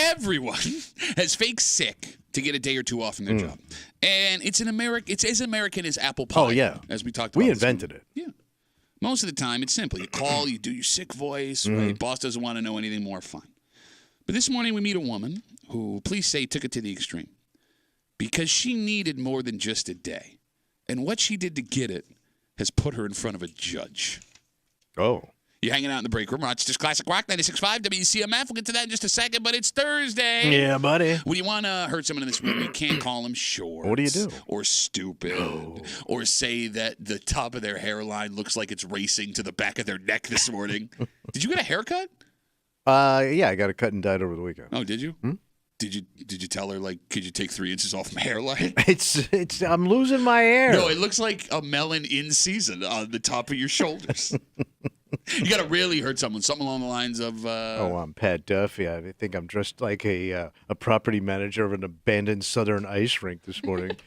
everyone has faked sick to get a day or two off from their job. And it's as American as apple pie. Oh, yeah. As we talked about. We invented it. Yeah. Most of the time, it's simple. You call, you do your sick voice, right? Boss doesn't want to know anything more, fine. But this morning, we meet a woman who, police say, took it to the extreme because she needed more than just a day. And what she did to get it has put her in front of a judge. Oh. You're hanging out in the break room. It's just Classic Rock 96.5 WCMF. We'll get to that in just a second, but it's Thursday. Yeah, buddy. When you want to hurt someone in this room, you can't call them short. What do you do? Or stupid. Or say that the top of their hairline looks like it's racing to the back of their neck this morning. Did you get a haircut? Yeah, I got it cut and dyed over the weekend. Oh, did you? Did you tell her, like, could you take 3 inches off my hairline? It's I'm losing my hair. No, it looks like a melon in season on the top of your shoulders. You got to really hurt someone. Something along the lines of... I'm Pat Duffy. I think I'm dressed like a property manager of an abandoned Southern ice rink this morning.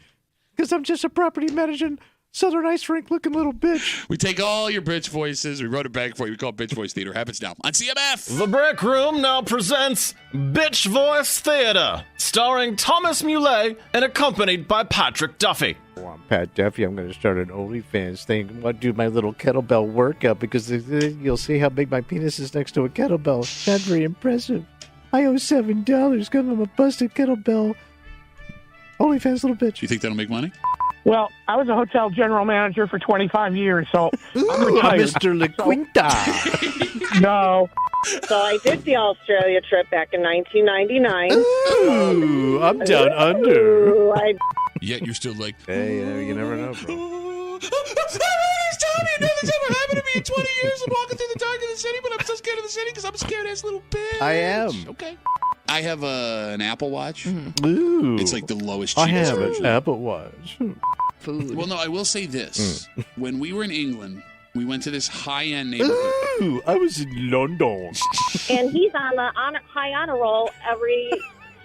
Because I'm just a property managing Southern ice rink looking little bitch. We take all your bitch voices. We wrote it back for you. We call it Bitch Voice Theater. Happens now on CMF. The Break Room now presents Bitch Voice Theater, starring Thomas Muley and accompanied by Patrick Duffy. I'm Pat Duffy. I'm going to start an OnlyFans thing. I'm going to do my little kettlebell workout because you'll see how big my penis is next to a kettlebell. Not very impressive. I owe $7 because I'm a busted kettlebell. OnlyFans little bitch. You think that'll make money? Well, I was a hotel general manager for 25 years, so I'm retired. Mr. La Quinta. No. So I did the Australia trip back in 1999. Ooh, I'm down under. Ooh, Yet you're still like... Hey, you never know, bro. Tommy, nothing's ever happened to me in 20 years. I'm walking through the dark of the city, but I'm so scared of the city because I'm scared as little bitch. I am. Okay. I have an Apple Watch. Ooh. It's like the lowest, I cheapest have version. an Apple Watch. Food. Well, no, I will say this. When we were in England, we went to this high-end neighborhood. Ooh, I was in London. and he's on the high honor roll every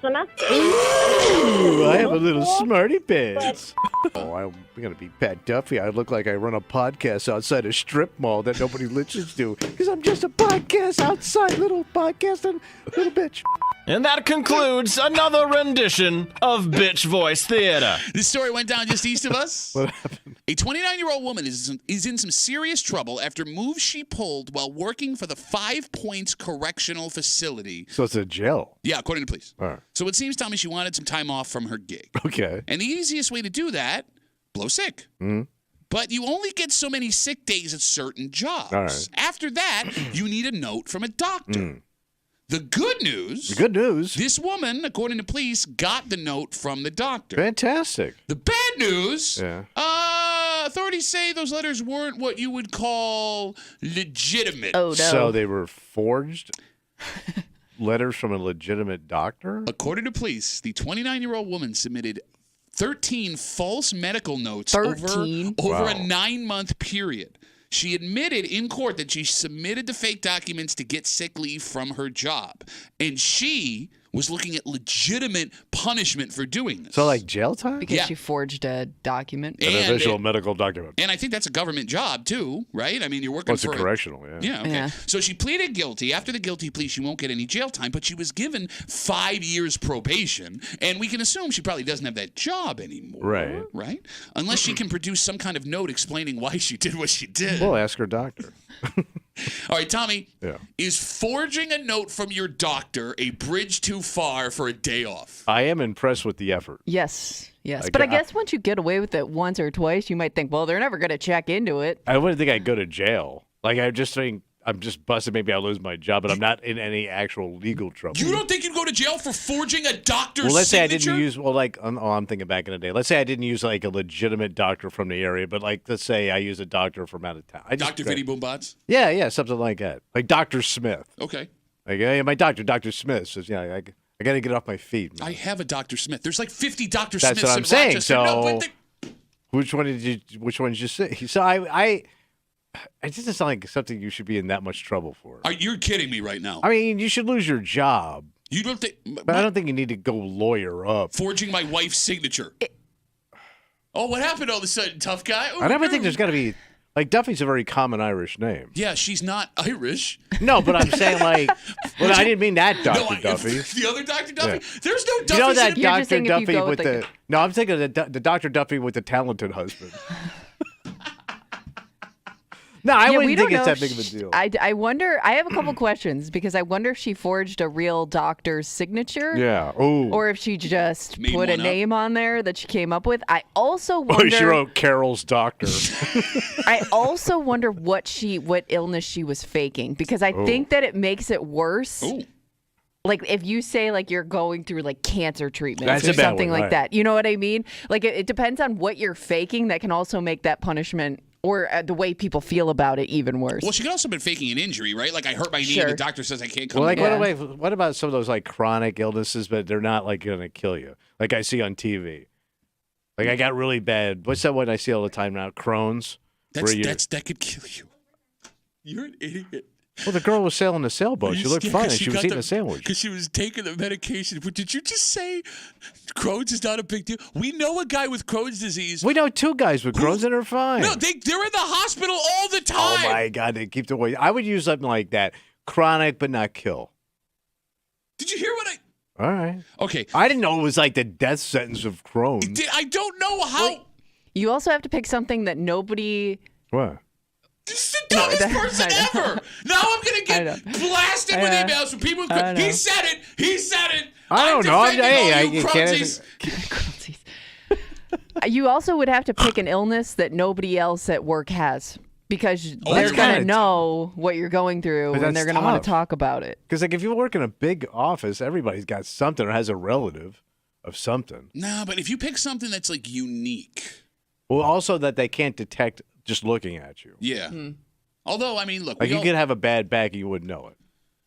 semester. Ooh, I have a little smarty pants. I'm going to be Pat Duffy. I look like I run a podcast outside a strip mall that nobody listens to because I'm just a podcast outside, little podcasting little bitch. And that concludes another rendition of Bitch Voice Theater. This story went down just east of us. What happened? A 29-year-old woman is in some serious trouble after moves she pulled while working for the 5 Points Correctional Facility. So it's a jail. Yeah, according to police. All right. So it seems, Tommy, she wanted some time off from her gig. Okay. And the easiest way to do that, blow sick. Mm-hmm. But you only get so many sick days at certain jobs. All right. After that, you need a note from a doctor. The good news, this woman, according to police, got the note from the doctor. Fantastic. The bad news, authorities say those letters weren't what you would call legitimate. Oh, no. So they were forged letters from a legitimate doctor? According to police, the 29-year-old woman submitted 13 false medical notes 13? over Wow. a 9-month period. She admitted in court that she submitted the fake documents to get sick leave from her job. And she was looking at legitimate punishment for doing this. So like jail time? Because Yeah. she forged a document. An official medical document. And I think that's a government job, too, right? I mean, you're working Well, it's for a correctional, yeah. Yeah, okay. Yeah. So she pleaded guilty. After the guilty plea, she won't get any jail time, but she was given 5 years probation, and we can assume she probably doesn't have that job anymore. Right. Right? Unless she can produce some kind of note explaining why she did what she did. We'll ask her doctor. All right, Tommy, Yeah. is forging a note from your doctor a bridge too far for a day off? I am impressed with the effort. Yes. But I guess once you get away with it once or twice, you might think, well, they're never going to check into it. I wouldn't think I'd go to jail. Like, I just think I'm just busted. Maybe I'll lose my job, but I'm not in any actual legal trouble. You don't think you'd go to jail for forging a doctor's Well, let's say I signature? didn't use, I'm thinking back in the day. Let's say I didn't use like a legitimate doctor from the area, but like, let's say I use a doctor from out of town. Dr. Vinny Boombots? Yeah, something like that. Like Dr. Smith. Okay. Like, hey, my doctor, Dr. Smith says, yeah, I got to get off my feet, man. I have a Dr. Smith. There's like 50 Dr. That's Smiths what I'm in saying. Rochester. So, No, but which one did you say? So I just sound like something you should be in that much trouble for. You're kidding me right now. I mean, you should lose your job, You don't think but I don't think you need to go lawyer up. forging my wife's signature? Oh, what happened all of a sudden, tough guy? I never think there's got to be. Like Duffy's a very common Irish name. Yeah, she's not Irish. No, but I'm saying like, well, I didn't mean that Dr. Duffy. The other Dr. Duffy? Yeah. There's no Duffy. You know that You're just Dr. saying if you Duffy go with with, like, the? No, I'm thinking of the Dr. Duffy with the talented husband. No, I Yeah, wouldn't we think don't it's know that if big of a she- deal. I wonder. I have a couple questions because I wonder if she forged a real doctor's signature. Yeah. Oh. Or if she just Made put a one up. name on there that she came up with. I also Or wonder. she wrote Carol's doctor. I also wonder what illness she was faking because I think that it makes it worse. Ooh. Like if you say like you're going through like cancer treatment That's or a bad something one, like right. that. You know what I mean? Like it depends on what you're faking that can also make that punishment or the way people feel about it even worse. Well, she could also have been faking an injury, right? Like I hurt my knee, Sure. and the doctor says I can't come. Well, like, in. what about some of those like chronic illnesses, but they're not like going to kill you, like I see on TV. Like I got really bad. What's that one I see all the time now? Crohn's. That could kill you. You're an idiot. Well, the girl was sailing a sailboat. She looked fine. She was eating a sandwich. Because she was taking the medication. But did you just say Crohn's is not a big deal? We know a guy with Crohn's disease. We know two guys with Crohn's and are fine. No, they're in the hospital all the time. Oh my God, they keep the way. I would use something like that, chronic but not kill. Did you hear what I? All right. Okay. I didn't know it was like the death sentence of Crohn's. I don't know how. You also have to pick something that nobody. What? This is the dumbest person ever. Now I'm going to get blasted with emails from people. He said it. He said it. I don't know. Hey, You also would have to pick an illness that nobody else at work has because they're that's going to kinda know what you're going through But and they're that's going to want tough. to talk about it. Because like if you work in a big office, everybody's got something or has a relative of something. No, but if you pick something that's like unique. Well, also that they can't detect just looking at you. Yeah. Although, I mean, look. Like we you all- could have a bad back and you wouldn't know it.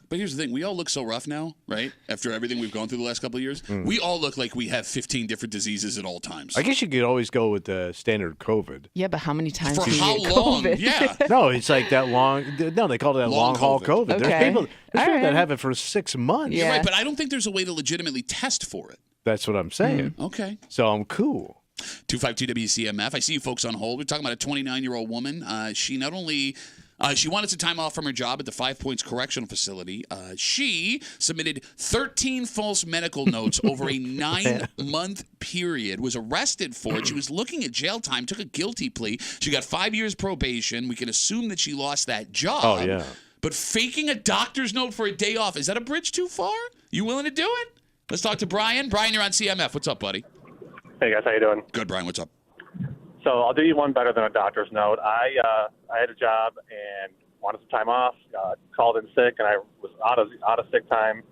But here's the thing. We all look so rough now, right? After everything we've gone through the last couple of years. We all look like we have 15 different diseases at all times. I guess you could always go with the standard COVID. Yeah, but how many times For do you how get long? COVID? Yeah. No, it's like that long. No, they call it that Long long haul COVID. COVID. Okay. There's people All that right. have it for 6 months. Yeah. You're right, but I don't think there's a way to legitimately test for it. That's what I'm saying. Okay. So I'm cool. 252 WCMF. I see you folks on hold. We're talking about a 29-year-old woman. She not only she wanted some time off from her job at the 5 Points Correctional Facility. She submitted 13 false medical notes over a 9-month period, was arrested for it. She was looking at jail time, took a guilty plea. She got 5 years probation. We can assume that she lost that job. Oh, yeah. But faking a doctor's note for a day off, is that a bridge too far? You willing to do it? Let's talk to Brian. Brian, you're on CMF. What's up, buddy? Hey guys, how you doing? Good, Brian. What's up? So I'll do you one better than a doctor's note. I had a job and wanted some time off. Called in sick, and I was out of sick time,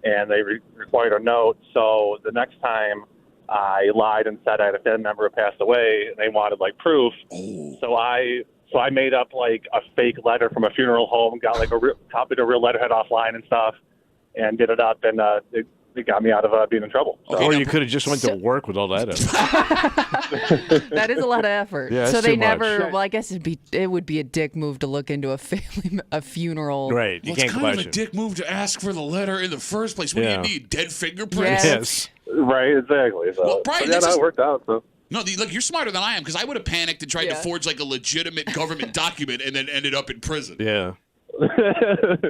and they required a note. So the next time, I lied and said I had a family member who passed away, and they wanted like proof. Oh. So I made up like a fake letter from a funeral home, got like copied a real letterhead offline and stuff, and did it up, and it got me out of being in trouble. So. Or you could have just went to work with all that. That is a lot of effort. Yeah, so that's they too much. never. Well, I guess it would be a dick move to look into a funeral. Right. You Well, can't it's kind of a question. dick move to ask for the letter in the first place. What Yeah. do you need? Dead fingerprints? Yes. Right, exactly. So, Well, Brian, but yeah, this no, is- it worked out. So. No, look, you're smarter than I am because I would have panicked and tried to forge like a legitimate government document and then ended up in prison. Yeah.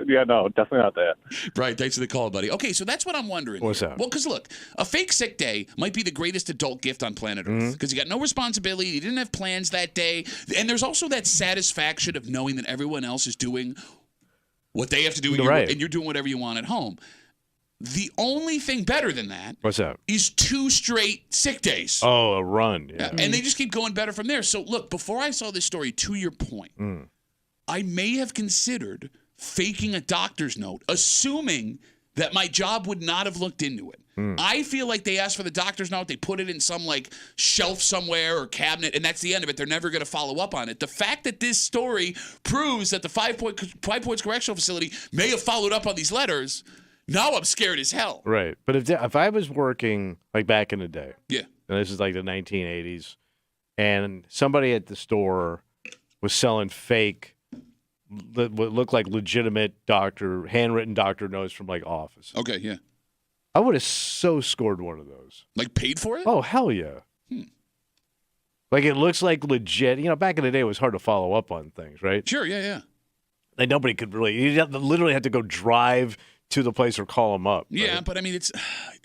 Yeah, no, definitely not that. Brian, thanks for the call, buddy. Okay, so that's what I'm wondering. What's here. that? Well, because look, a fake sick day might be the greatest adult gift on planet Earth because you got no responsibility, you didn't have plans that day, and there's also that satisfaction of knowing that everyone else is doing what they have to do and, Right. and you're doing whatever you want at home. The only thing better than that What's that? is 2 straight sick days. Oh, a run. Yeah. And they just keep going better from there. So, look, before I saw this story, to your point, I may have considered faking a doctor's note, assuming that my job would not have looked into it. I feel like they asked for the doctor's note, they put it in some like shelf somewhere or cabinet, and that's the end of it. They're never going to follow up on it. The fact that this story proves that the 5 Points Correctional Facility may have followed up on these letters, now I'm scared as hell. Right. But if I was working like back in the day, Yeah. and this is like the 1980s, and somebody at the store was selling fake, what looked like legitimate handwritten doctor notes from like office. Okay, yeah. I would have so scored one of those. Like paid for it? Oh, hell yeah. Like, it looks like legit. You know, back in the day, it was hard to follow up on things, right? Sure, yeah. Like, nobody could really. You literally had to go drive to the place or call them up. Yeah, right? but I mean,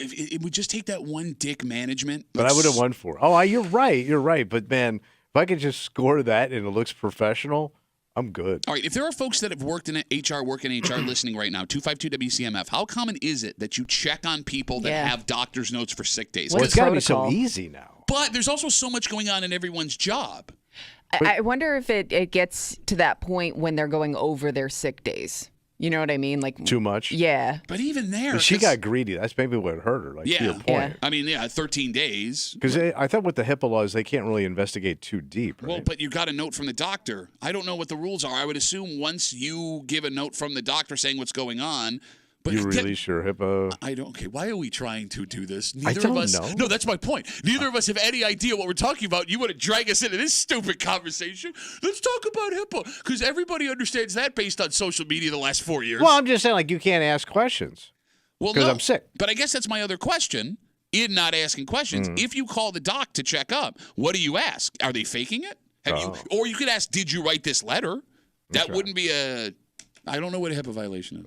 it would just take that one dick management. But I would have won for it. Oh, you're right. But, man, if I could just score that and it looks professional, I'm good. All right, if there are folks that have work in HR listening right now, 252-WCMF, how common is it that you check on people that have doctor's notes for sick days? Well, it's got to be so easy now. But there's also so much going on in everyone's job. I wonder if it gets to that point when they're going over their sick days. You know what I mean? Like too much? Yeah. But even there. She got greedy. That's maybe what hurt her, to your point. Yeah. I mean, 13 days. Because I thought with the HIPAA laws, they can't really investigate too deep, right? Well, but you got a note from the doctor. I don't know what the rules are. I would assume once you give a note from the doctor saying what's going on. But you release your HIPAA. I don't. Okay, why are we trying to do this? I don't know. No, that's my point. Neither of us have any idea what we're talking about. You want to drag us into this stupid conversation? Let's talk about HIPAA because everybody understands that based on social media the last 4 years. Well, I'm just saying, like, you can't ask questions. Well, because no, I'm sick. But I guess that's my other question. In not asking questions, if you call the doc to check up, what do you ask? Are they faking it? Or you could ask, did you write this letter? That wouldn't be a. I don't know what a HIPAA violation is.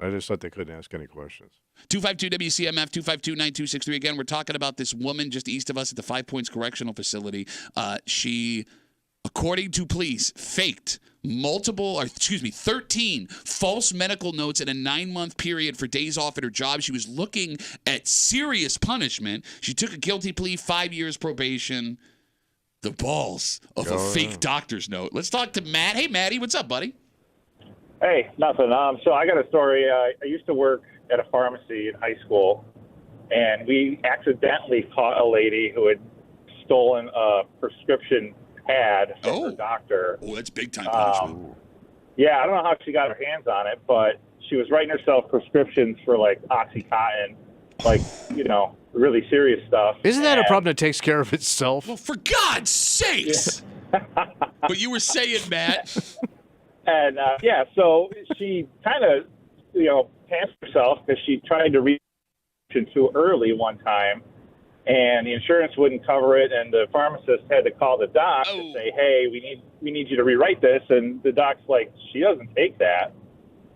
I just thought they couldn't ask any questions. 252-WCMF, 252-9263. Again, we're talking about this woman just east of us at the 5 Points Correctional Facility. She, according to police, faked 13 false medical notes in a 9-month period for days off at her job. She was looking at serious punishment. She took a guilty plea, 5 years probation. The balls of a fake doctor's note. Let's talk to Matt. Hey, Matty, what's up, buddy? Hey, nothing. So I got a story. I used to work at a pharmacy in high school, and we accidentally caught a lady who had stolen a prescription pad from her doctor. Oh, that's big time punishment. Yeah, I don't know how she got her hands on it, but she was writing herself prescriptions for, like, Oxycontin, like, really serious stuff. Isn't that a problem that takes care of itself? Well, for God's sakes! But you were saying, Matt. And, so she kind of, pants herself because she tried to reach too early one time, and the insurance wouldn't cover it, and the pharmacist had to call the doc to say, hey, we need you to rewrite this, and the doc's like, she doesn't take that.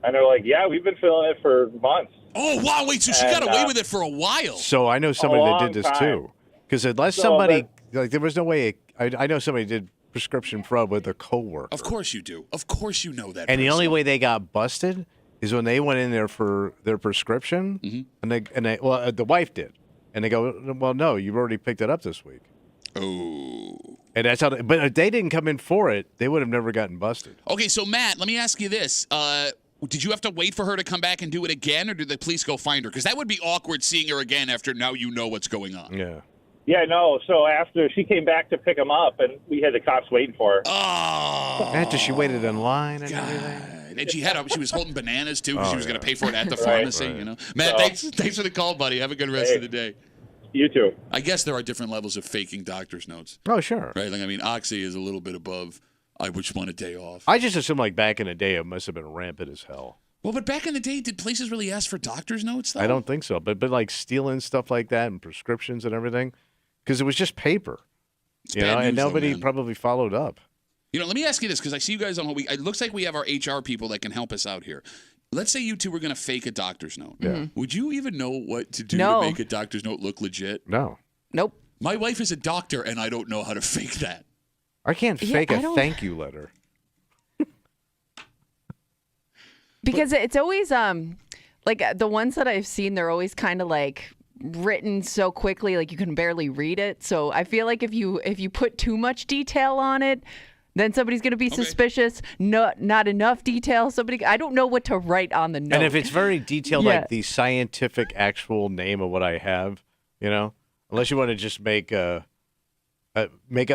And they're like, yeah, we've been filling it for months. Oh, wow, wait, so she got away with it for a while. So I know somebody that did this too. Because unless somebody, there was no way, I know somebody did prescription fraud with a coworker. Of course you do. Of course you know that. And the only way they got busted is when they went in there for their prescription, and the wife did, and they go, well, no, you've already picked it up this week. Oh. And that's how. But if they didn't come in for it, they would have never gotten busted. Okay, so Matt, let me ask you this. Did you have to wait for her to come back and do it again, or did the police go find her? Because that would be awkward seeing her again after now you know what's going on. Yeah. Yeah, no. So after she came back to pick him up, and we had the cops waiting for her. Oh. After she waited in line and everything. And she was holding bananas too because she was going to pay for it at the pharmacy. Right. You know, Matt, thanks for the call, buddy. Have a good rest of the day. You too. I guess there are different levels of faking doctor's notes. Oh, sure. Right. Like, I mean, Oxy is a little bit above. I just want a day off. I just assume like back in the day, it must have been rampant as hell. Well, but back in the day, did places really ask for doctor's notes, though? I don't think so. But like stealing stuff like that and prescriptions and everything, because it was just paper, and nobody probably followed up. Let me ask you this, because I see you guys on. It looks like we have our HR people that can help us out here. Let's say you two were going to fake a doctor's note. Yeah. Would you even know what to do to make a doctor's note look legit? No. Nope. My wife is a doctor, and I don't know how to fake that. I can't fake a thank you letter. Because it's always like the ones that I've seen, they're always kind of like written so quickly, like you can barely read it. So I feel like if you put too much detail on it, then somebody's going to be suspicious. Not enough detail. I don't know what to write on the note. And if it's very detailed, like the scientific actual name of what I have, unless you want to just make up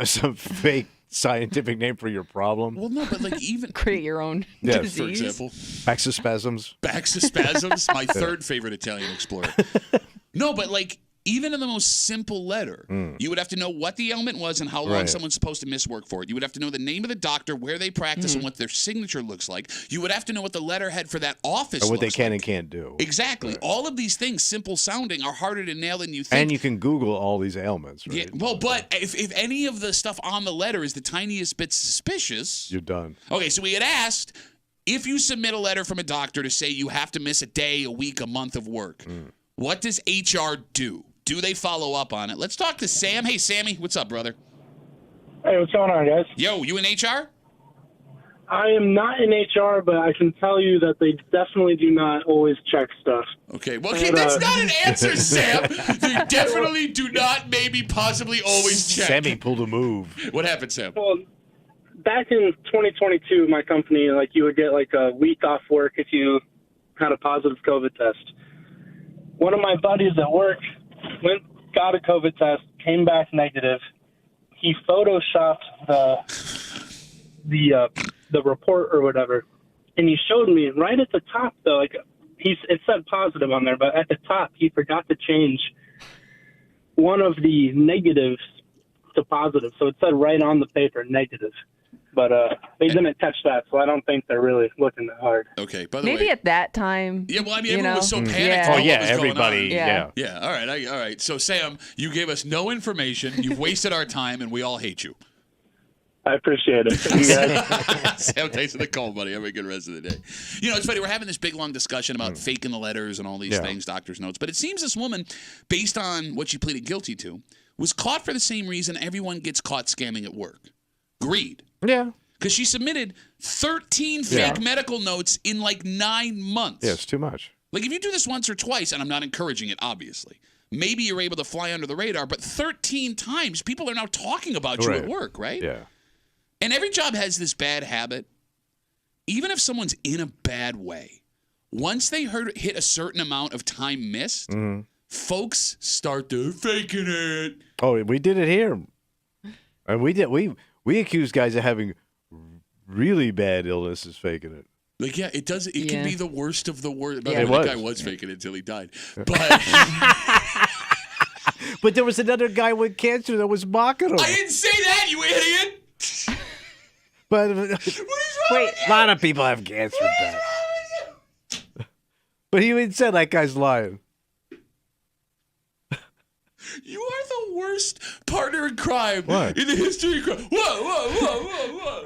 some fake scientific name for your problem. Well, no, but like even create your own disease. For example, Baxispasms. Baxispasms, my third favorite Italian explorer. No, but like even in the most simple letter, you would have to know what the ailment was and how long someone's supposed to miss work for it. You would have to know the name of the doctor, where they practice, and what their signature looks like. You would have to know what the letterhead for that office and what they looks can like. and can't do. Exactly. Right. All of these things, simple sounding, are harder to nail than you think. And you can Google all these ailments, right? Yeah, well, but if any of the stuff on the letter is the tiniest bit suspicious, you're done. Okay, so we had asked, if you submit a letter from a doctor to say you have to miss a day, a week, a month of work, what does HR do? Do they follow up on it? Let's talk to Sam. Hey, Sammy, what's up, brother? Hey, what's going on, guys? Yo, you in HR? I am not in HR, but I can tell you that they definitely do not always check stuff. Okay, well, that's not an answer, Sam. They definitely do not, maybe, possibly always check. Sammy pulled a move. What happened, Sam? Well, back in 2022, my company, you would get a week off work if you had a positive COVID test. One of my buddies at work got a COVID test, came back negative. He photoshopped the report or whatever, and he showed me right at the top though. It said positive on there, but at the top he forgot to change one of the negatives to positive, so it said right on the paper negative. But they didn't catch that, so I don't think they're really looking that hard. Okay, by the way. Maybe at that time. Yeah, well, I mean, everyone was so panicked. Yeah. About what was everybody. going on. Yeah. All right. All right. So, Sam, you gave us no information. You've wasted our time, and we all hate you. I appreciate it. Thank you guys. Sam, thanks for the call, buddy. Have a good rest of the day. You know, it's funny. We're having this big, long discussion about faking the letters and all these things, doctor's notes. But it seems this woman, based on what she pleaded guilty to, was caught for the same reason everyone gets caught scamming at work. Greed. Yeah. Because she submitted 13 fake medical notes in 9 months. Yeah, it's too much. If you do this once or twice, and I'm not encouraging it, obviously, maybe you're able to fly under the radar, but 13 times, people are now talking about you at work, right? Yeah. And every job has this bad habit. Even if someone's in a bad way, once they hit a certain amount of time missed, folks start to faking it. Oh, we did it here. And we accused guys of having really bad illnesses faking it. It does. It can be the worst of the worst. But It that was. guy was faking it until he died. But But there was another guy with cancer that was mocking him. I didn't say that, you idiot. But Wait, a lot of people have cancer. But he even said that guy's lying. You are the worst partner in crime in the history of crime. Whoa.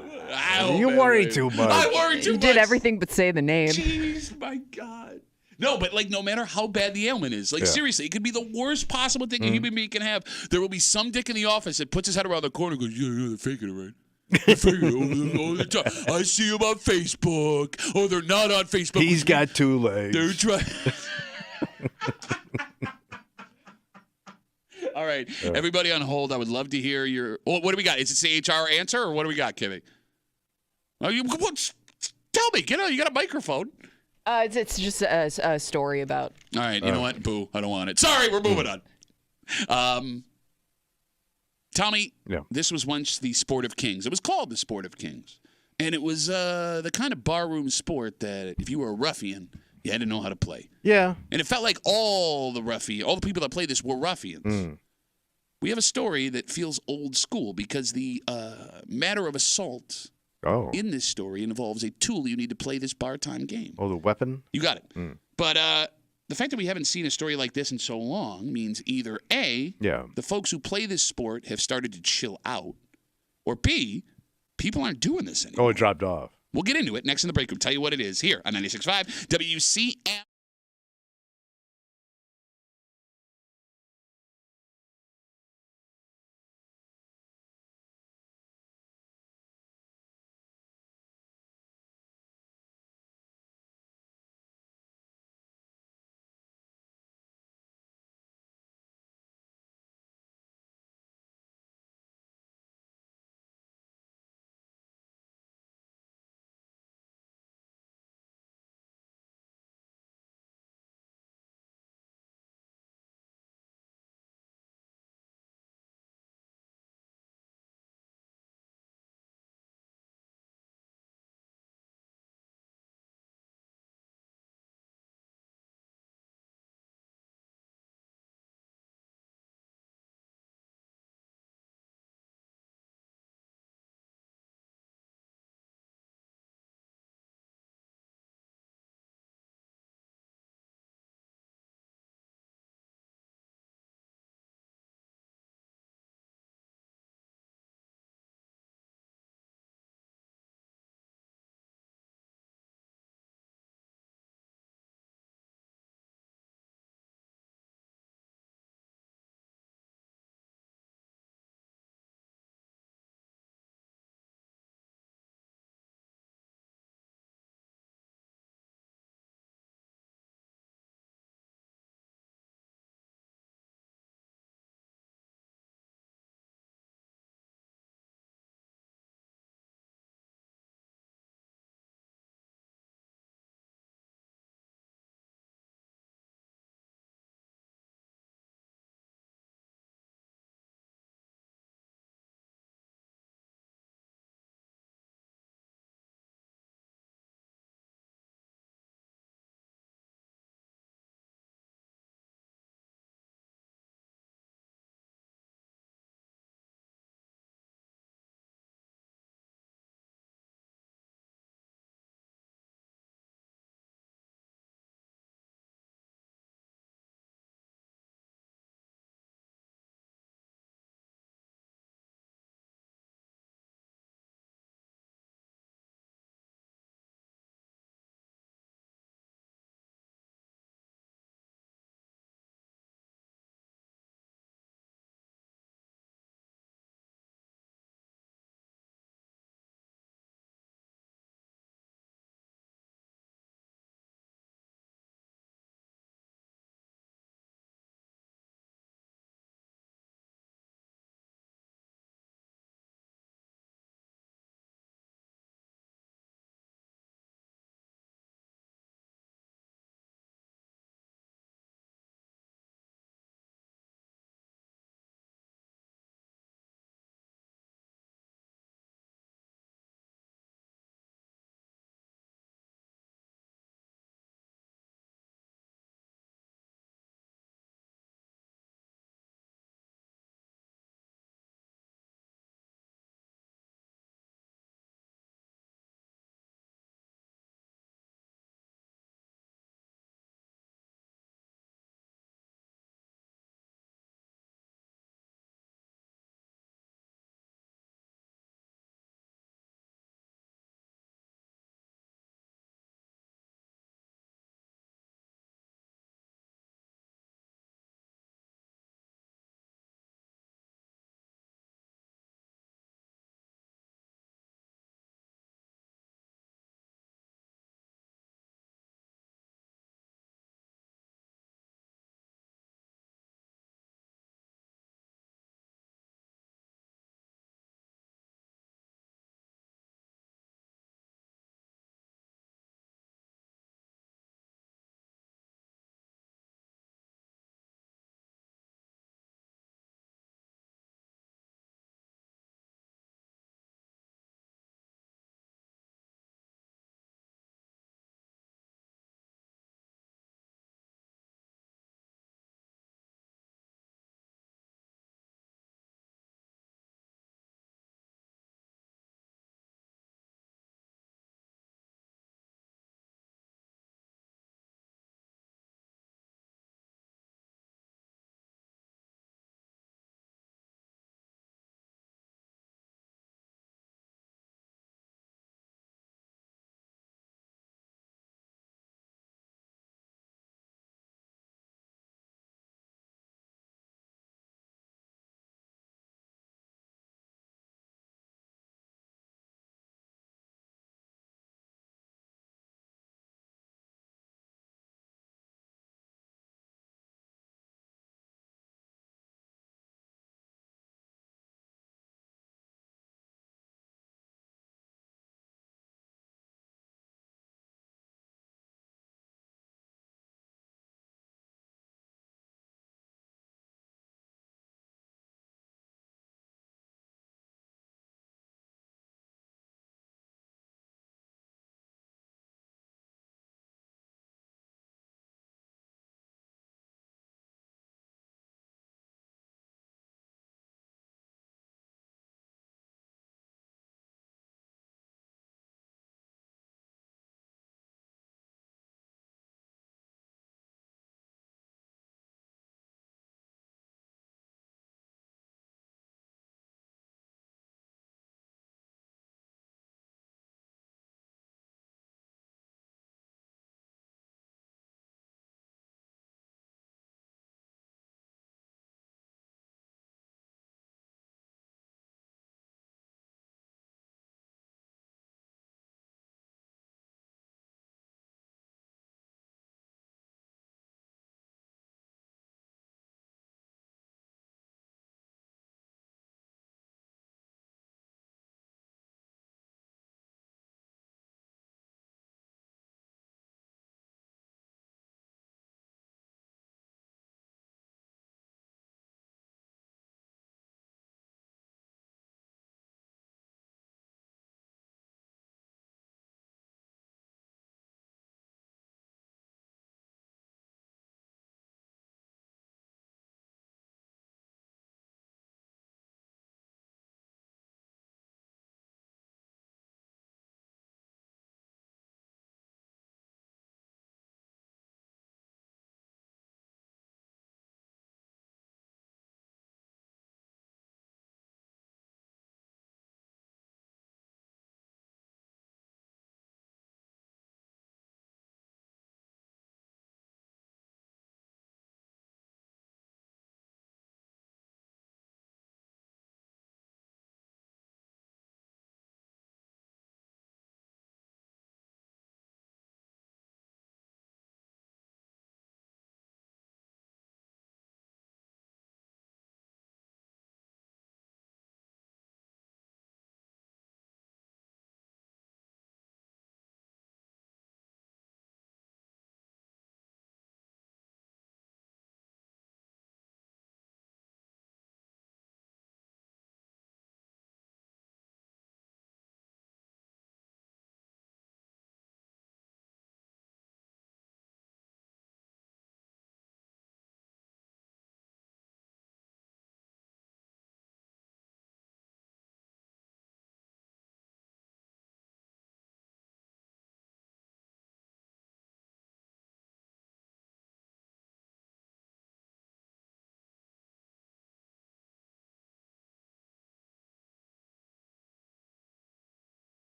You worry too much. I worry too you much. did everything but say the name. Jeez, my God. No, but no matter how bad the ailment is, seriously, it could be the worst possible thing a human being can have. There will be some dick in the office that puts his head around the corner and goes, yeah, they're faking it, right? They're faking it all the time. I see them on Facebook. Oh, they're not on Facebook. He's got 2 legs. They're trying. All right, everybody on hold. I would love to hear your. What do we got? Is it the HR answer, or what do we got, Kimmy? Oh, tell me. You got a microphone. It's just a story about. All right, you know what? Boo. I don't want it. Sorry, we're moving on. Tommy, this was once the Sport of Kings. It was called the Sport of Kings, and it was the kind of barroom sport that if you were a ruffian, you had to know how to play. Yeah. And it felt like all the people that played this were ruffians. We have a story that feels old school because the matter of assault in this story involves a tool you need to play this bar time game. Oh, the weapon? You got it. But the fact that we haven't seen a story like this in so long means either A, the folks who play this sport have started to chill out, or B, people aren't doing this anymore. Oh, it dropped off. We'll get into it next in the break. We'll tell you what it is here on 96.5 WCMF.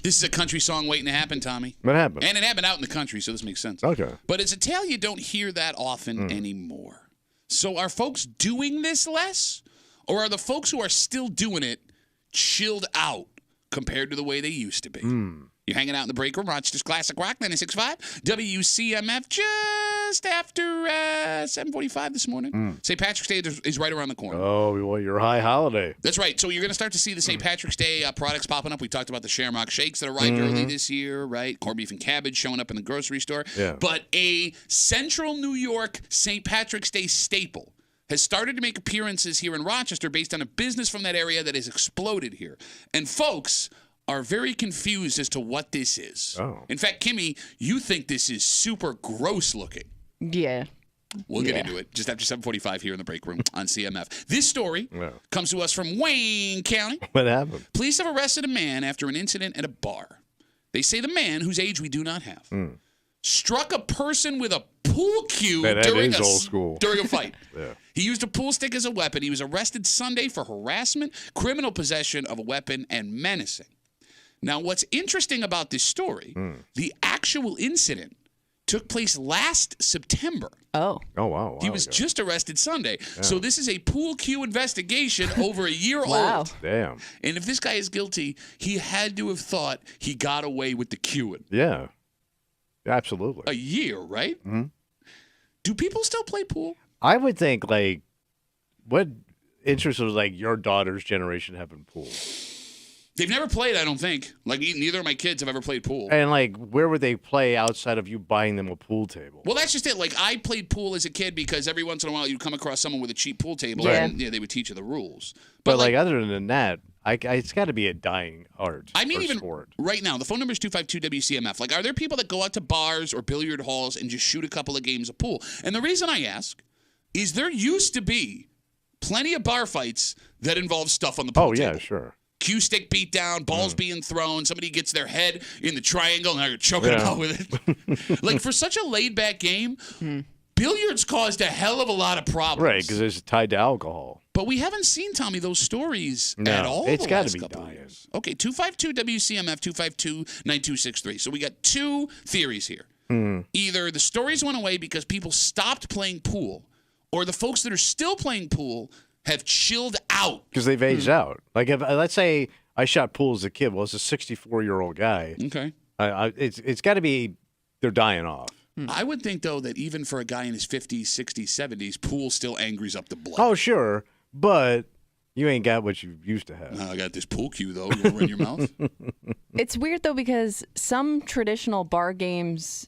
This is a country song waiting to happen, Tommy. What happened? And it happened out in the country, so this makes sense. Okay. But it's a tale you don't hear that often anymore. So are folks doing this less? Or are the folks who are still doing it chilled out compared to the way they used to be? You're hanging out in the break room, Rochester's Classic Rock, 96.5, WCMF, just after 7:45 this morning. St. Patrick's Day is right around the corner. Oh, well, your high holiday. That's right. So you're going to start to see the St. Patrick's Day products popping up. We talked about the Shamrock Shakes that arrived early this year, right? Corned beef and cabbage showing up in the grocery store. Yeah. But a Central New York St. Patrick's Day staple has started to make appearances here in Rochester based on a business from that area that has exploded here. And folks are very confused as to what this is. Oh. In fact, Kimmy, you think this is super gross looking. Yeah. We'll get into it just after 7:45 here in the break room on CMF. This story comes to us from Wayne County. What happened? Police have arrested a man after an incident at a bar. They say the man, whose age we do not have, struck a person with a pool cue during a fight. Yeah. He used a pool stick as a weapon. He was arrested Sunday for harassment, criminal possession of a weapon, and menacing. Now, what's interesting about this story, the actual incident took place last September. Oh. Oh, wow. He was just arrested Sunday. Yeah. So this is a pool cue investigation over a year old. Damn. And if this guy is guilty, he had to have thought he got away with the cueing. Yeah. Absolutely. A year, right? Mm-hmm. Do people still play pool? I would think, like, what interest was, like, your daughter's generation having pool? They've never played, I don't think. Like, neither of my kids have ever played pool. And, like, where would they play outside of you buying them a pool table? Well, that's just it. Like, I played pool as a kid because every once in a while you'd come across someone with a cheap pool table and they would teach you the rules. But like, other than that, it's got to be a dying art. I mean, even sport. Right now, the phone number is 252-WCMF. Like, are there people that go out to bars or billiard halls and just shoot a couple of games of pool? And the reason I ask is there used to be plenty of bar fights that involve stuff on the pool table. Oh, yeah, sure. Cue stick beat down, balls being thrown, somebody gets their head in the triangle and they're choking them out with it. Like, for such a laid-back game, billiards caused a hell of a lot of problems. Right, because it's tied to alcohol. But we haven't seen, Tommy, those stories at all. It's got to be dying. years. Okay, 252-WCMF, 252-9263. So we got two theories here. Either the stories went away because people stopped playing pool, or the folks that are still playing pool have chilled out. Because they've aged out. Like, if let's say I shot pool as a kid. Well, it's a 64-year-old guy. Okay. It's got to be they're dying off. I would think, though, that even for a guy in his 50s, 60s, 70s, pool still angers up the blood. Oh, sure. But you ain't got what you used to have. I got this pool cue, though. You want to run your mouth? It's weird, though, because some traditional bar games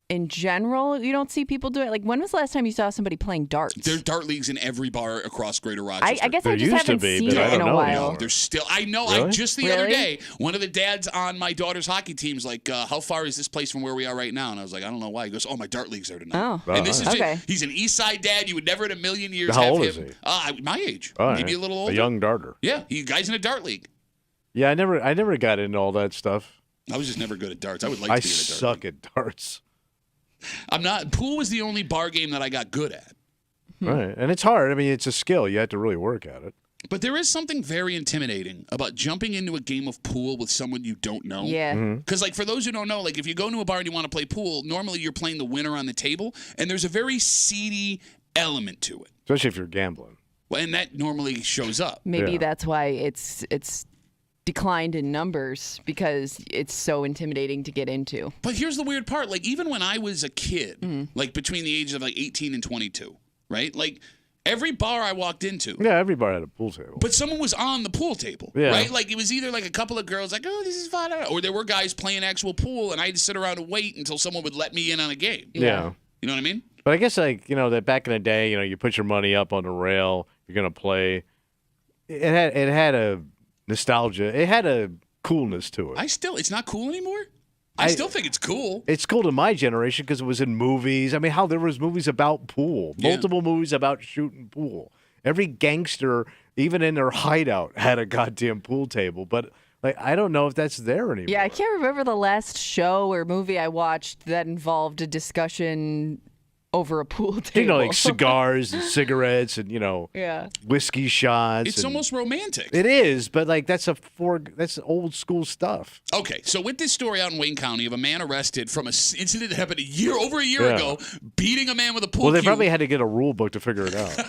in general, you don't see people do it. Like, when was the last time you saw somebody playing darts? There's dart leagues in every bar across Greater Rochester. I guess I just haven't seen it in a while. There's still, I know. Really? Just the other day, one of the dads on my daughter's hockey team's like, how far is this place from where we are right now? And I was like, I don't know why. He goes, oh, my dart league's there tonight. Oh, and this is okay. he's an East Side dad. You would never in a million years How have old him. is he? My age, maybe a little older. A young darter. Yeah, guy's in a dart league. Yeah, I never got into all that stuff. I was just never good at darts. I would like to be in a dart suck at darts. I'm not. Pool was the only bar game that I got good at. Right, and it's hard. I mean, it's a skill. You have to really work at it. But there is something very intimidating about jumping into a game of pool with someone you don't know. Yeah. Because, like, for those who don't know, like, if you go to a bar and you want to play pool, normally you're playing the winner on the table, and there's a very seedy element to it. Especially if you're gambling. Well, and that normally shows up. Maybe that's why it's declined in numbers, because it's so intimidating to get into. But here's the weird part. Like, even when I was a kid, like between the ages of like 18 and 22, right? Like, every bar I walked into. Yeah, every bar had a pool table. But someone was on the pool table, right? Like, it was either like a couple of girls like, oh, this is fun. Or there were guys playing actual pool, and I had to sit around and wait until someone would let me in on a game. Yeah. You know what I mean? But I guess, like, that back in the day, you put your money up on the rail, you're going to play. It had a nostalgia. It had a coolness to it. It's not cool anymore? I still think it's cool. It's cool to my generation because it was in movies. I mean, there was movies about pool, multiple movies about shooting pool. Every gangster, even in their hideout, had a goddamn pool table. But, like, I don't know if that's there anymore. Yeah, I can't remember the last show or movie I watched that involved a discussion over a pool table. Like cigars and cigarettes and, yeah, whiskey shots. It's almost romantic. It is, but like that's old school stuff. Okay, so with this story out in Wayne County of a man arrested from an incident that happened over a year ago, beating a man with a pool cue. Well, they probably had to get a rule book to figure it out.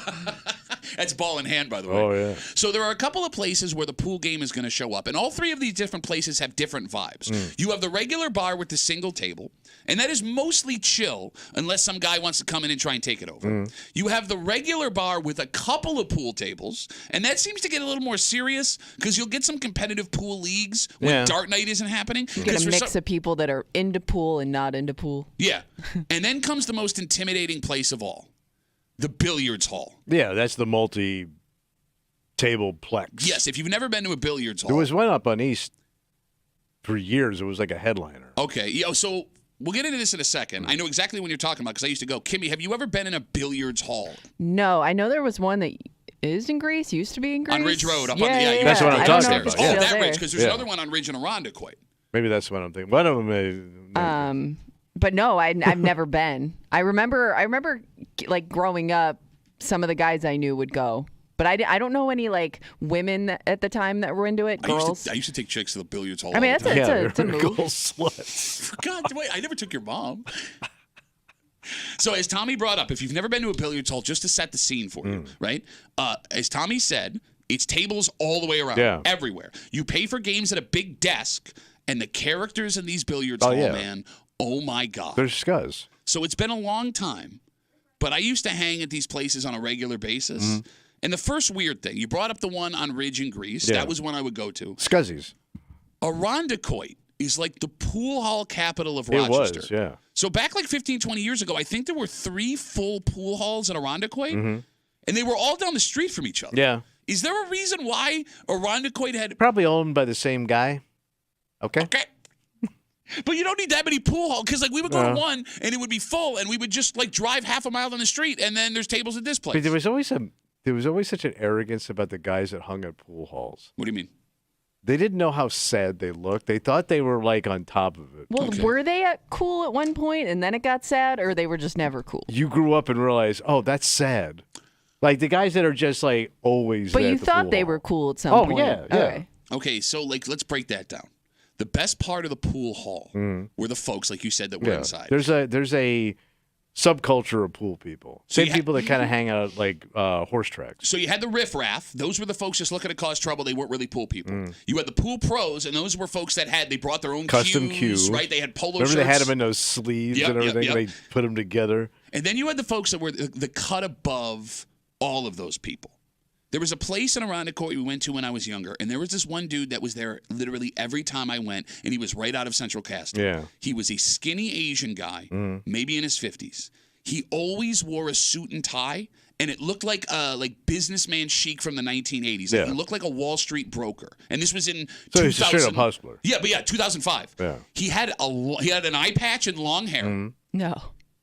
That's ball in hand, by the way. Oh, yeah. So there are a couple of places where the pool game is going to show up, and all three of these different places have different vibes. You have the regular bar with the single table, and that is mostly chill unless some guy wants to come in and try and take it over. You have the regular bar with a couple of pool tables, and that seems to get a little more serious because you'll get some competitive pool leagues when dart night isn't happening. You get a mix of people that are into pool and not into pool. Yeah. And then comes the most intimidating place of all. The billiards hall. Yeah, that's the multi-table plex. Yes, if you've never been to a billiards hall. There was one up on East for years. It was like a headliner. Okay, so we'll get into this in a second. I know exactly what you're talking about because I used to go. Kimmy, have you ever been in a billiards hall? No, I know there was one that is in Greece, used to be in Greece. On Ridge Road. That's what I'm talking about. Oh, that Ridge, because there's another one on Ridge and Irondequoit. Maybe that's what I'm thinking. One of them But no, I've never been. I remember like growing up, some of the guys I knew would go. But I don't know any like women at the time that were into it. Girls. I used to take chicks to the billiards hall. I mean, it's a move. Sluts. God, wait! I never took your mom. So as Tommy brought up, if you've never been to a billiards hall, just to set the scene for you, right? As Tommy said, it's tables all the way around, everywhere. You pay for games at a big desk, and the characters in these billiards hall, man. Oh, my God. They're scuzz. So it's been a long time, but I used to hang at these places on a regular basis. And the first weird thing, you brought up the one on Ridge in Greece. Yeah. That was one I would go to. Scuzzies. Irondequoit is like the pool hall capital of Rochester. It was, yeah. So back like 15, 20 years ago, I think there were 3 full pool halls at Irondequoit, and they were all down the street from each other. Yeah. Is there a reason why Irondequoit had... Probably owned by the same guy. Okay. But you don't need that many pool halls because, like, we would go to one and it would be full, and we would just like drive half a mile down the street, and then there's tables at this place. But there was always such an arrogance about the guys that hung at pool halls. What do you mean? They didn't know how sad they looked. They thought they were like on top of it. Well, were they cool at one point and then it got sad, or they were just never cool? You grew up and realized, oh, that's sad. Like the guys that are just like always. But there you at the thought pool they hall. were cool at some point. Oh yeah. Okay, so like let's break that down. The best part of the pool hall were the folks, like you said, that were inside. There's a subculture of pool people. Same people that kind of hang out at like horse tracks. So you had the riffraff. Those were the folks just looking to cause trouble. They weren't really pool people. You had the pool pros, and those were folks that they brought their own custom cues, right? They had polo shirts. Remember they had them in those sleeves and everything? They put them together. And then you had the folks that were the cut above all of those people. There was a place in Irondequoit we went to when I was younger, and there was this one dude that was there literally every time I went, and he was right out of Central Casting. Yeah. He was a skinny Asian guy, maybe in his 50s. He always wore a suit and tie, and it looked like businessman chic from the 1980s. Like, he looked like a Wall Street broker. And this was in 2000. He's a straight-up hustler. Yeah, but 2005. Yeah. He had an eye patch and long hair. No.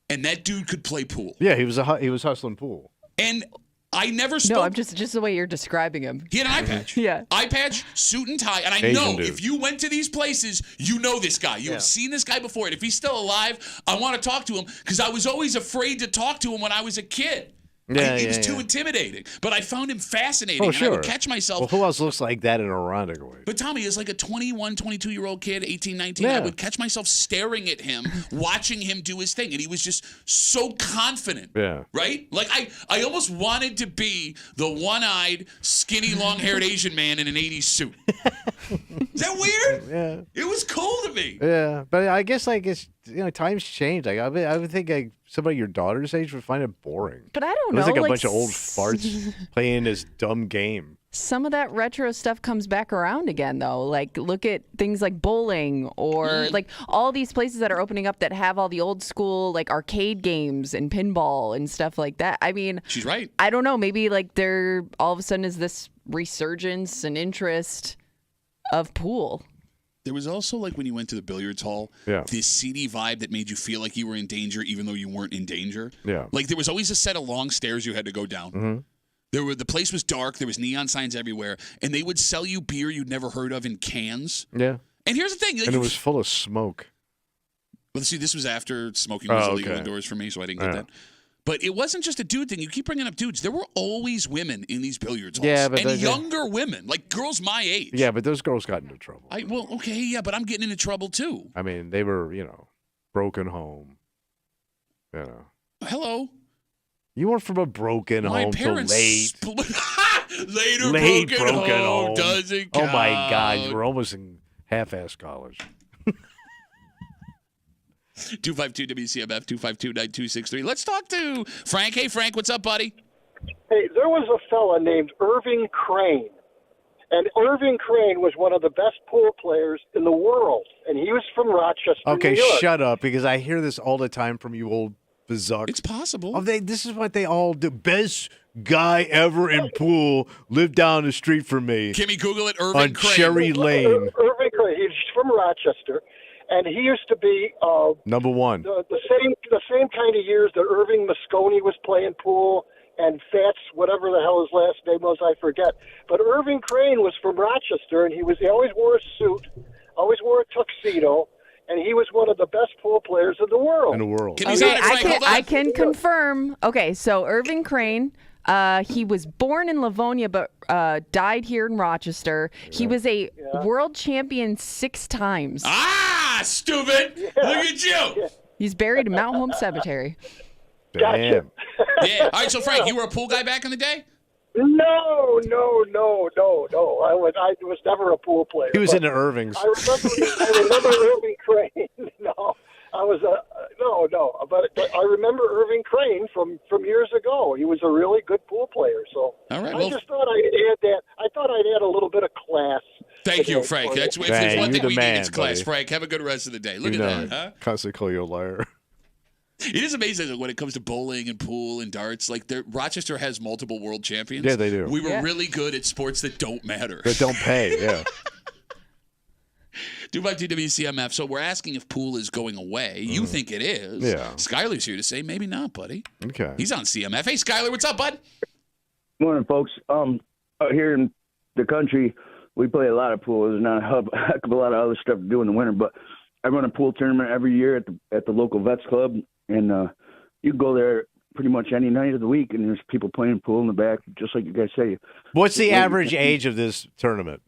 And that dude could play pool. Yeah, he was hustling pool. And I never spoke. No, I'm just the way you're describing him. He had an eye patch. Yeah. Eye patch, suit and tie. And I know if you went to these places, you know this guy. You have seen this guy before. And if he's still alive, I want to talk to him because I was always afraid to talk to him when I was a kid. It was too intimidating. But I found him fascinating. Oh, and I would catch myself. Well, who else looks like that in Irondequoit? But Tommy is like a 21, 22-year-old kid, 18, 19. I would catch myself staring at him, watching him do his thing. And he was just so confident. Yeah. Right? Like, I almost wanted to be the one-eyed, skinny, long-haired Asian man in an 80s suit. Is that weird? Yeah. It was cool to me. Yeah. But I guess, like, it's, times change. Like, I would think, like, somebody your daughter's age would find it boring. But I don't know. It was like a bunch of old farts playing this dumb game. Some of that retro stuff comes back around again, though. Like, look at things like bowling or like all these places that are opening up that have all the old school like arcade games and pinball and stuff like that. I mean, she's right. I don't know. Maybe like there all of a sudden is this resurgence and interest of pool. There was also, like, when you went to the billiards hall, this seedy vibe that made you feel like you were in danger even though you weren't in danger. Yeah. Like, there was always a set of long stairs you had to go down. The place was dark. There was neon signs everywhere. And they would sell you beer you'd never heard of in cans. Yeah. And here's the thing. Like, and it was full of smoke. Well, see, this was after smoking was illegal okay. indoors for me, so I didn't get that. But it wasn't just a dude thing. You keep bringing up dudes. There were always women in these billiards halls. Yeah, but and younger women, like girls my age. Yeah, but those girls got into trouble. But I'm getting into trouble too. I mean, they were, broken home. Hello. You weren't from a broken home till late. Later late broken home. Doesn't count. Oh, my God. You were almost in half-ass college. 252 WCMF 252-9263. Let's talk to Frank. Hey, Frank, what's up, buddy? Hey, there was a fella named Irving Crane, and Irving Crane was one of the best pool players in the world, and he was from Rochester, Okay, New York. shut up, because I hear this all the time from you old bazooks. It's possible. This is what they all do. Best guy ever in pool lived down the street from me. Can we Google it? Irving on Crane. Cherry Lane. Irving Crane, he's from Rochester, and he used to be Number one. the same kind of years that Irving Moscone was playing pool, and Fats, whatever the hell his last name was, I forget. But Irving Crane was from Rochester, and he always wore a suit, always wore a tuxedo, and he was one of the best pool players in the world. Okay, I can confirm. Okay, so Irving Crane, he was born in Livonia but died here in Rochester. He was a world champion 6 times. Ah, stupid! Look at you. He's buried in Mount Holmes Cemetery. Damn. Yeah. All right, so Frank, you were a pool guy back in the day? No. I was never a pool player. He was into Irving's. I remember Irving Crane. No, I was no. But I remember Irving Crane from years ago. He was a really good pool player. So all right, I just thought I'd add that. I thought I'd add a little bit of class. Thank you, Frank. That's if there's one thing we need, it's class. Buddy. Frank, have a good rest of the day. Look at that, huh? Constantly call you a liar. It is amazing that when it comes to bowling and pool and darts, like Rochester has multiple world champions. Yeah, they do. We were really good at sports that don't matter. That don't pay, yeah. 252 WCMF. So we're asking if pool is going away. You think it is. Yeah. Skyler's here to say maybe not, buddy. Okay. He's on CMF. Hey, Skyler, what's up, bud? Morning, folks. Out here in the country, we play a lot of pool. There's not a heck of a lot of other stuff to do in the winter, but I run a pool tournament every year at the local vets club, and you can go there pretty much any night of the week, and there's people playing pool in the back, just like you guys say. What's the average age of this tournament?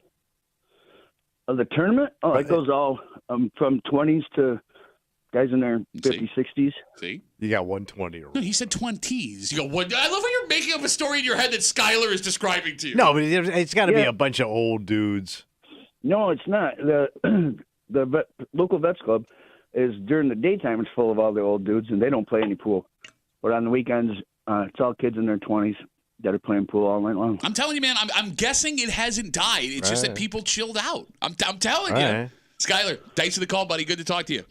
Of the tournament? Oh, it goes all from 20s to guys in their 50s, 60s. See? You got 120-year-old. No, he said 20s. You go, what? I love how you're making up a story in your head that Skyler is describing to you. No, but it's got to be a bunch of old dudes. No, it's not. The local vets club is during the daytime. It's full of all the old dudes, and they don't play any pool. But on the weekends, it's all kids in their 20s that are playing pool all night long. I'm telling you, man. I'm guessing it hasn't died. It's just that people chilled out. I'm telling you, right. Skyler. Thanks for the call, buddy. Good to talk to you.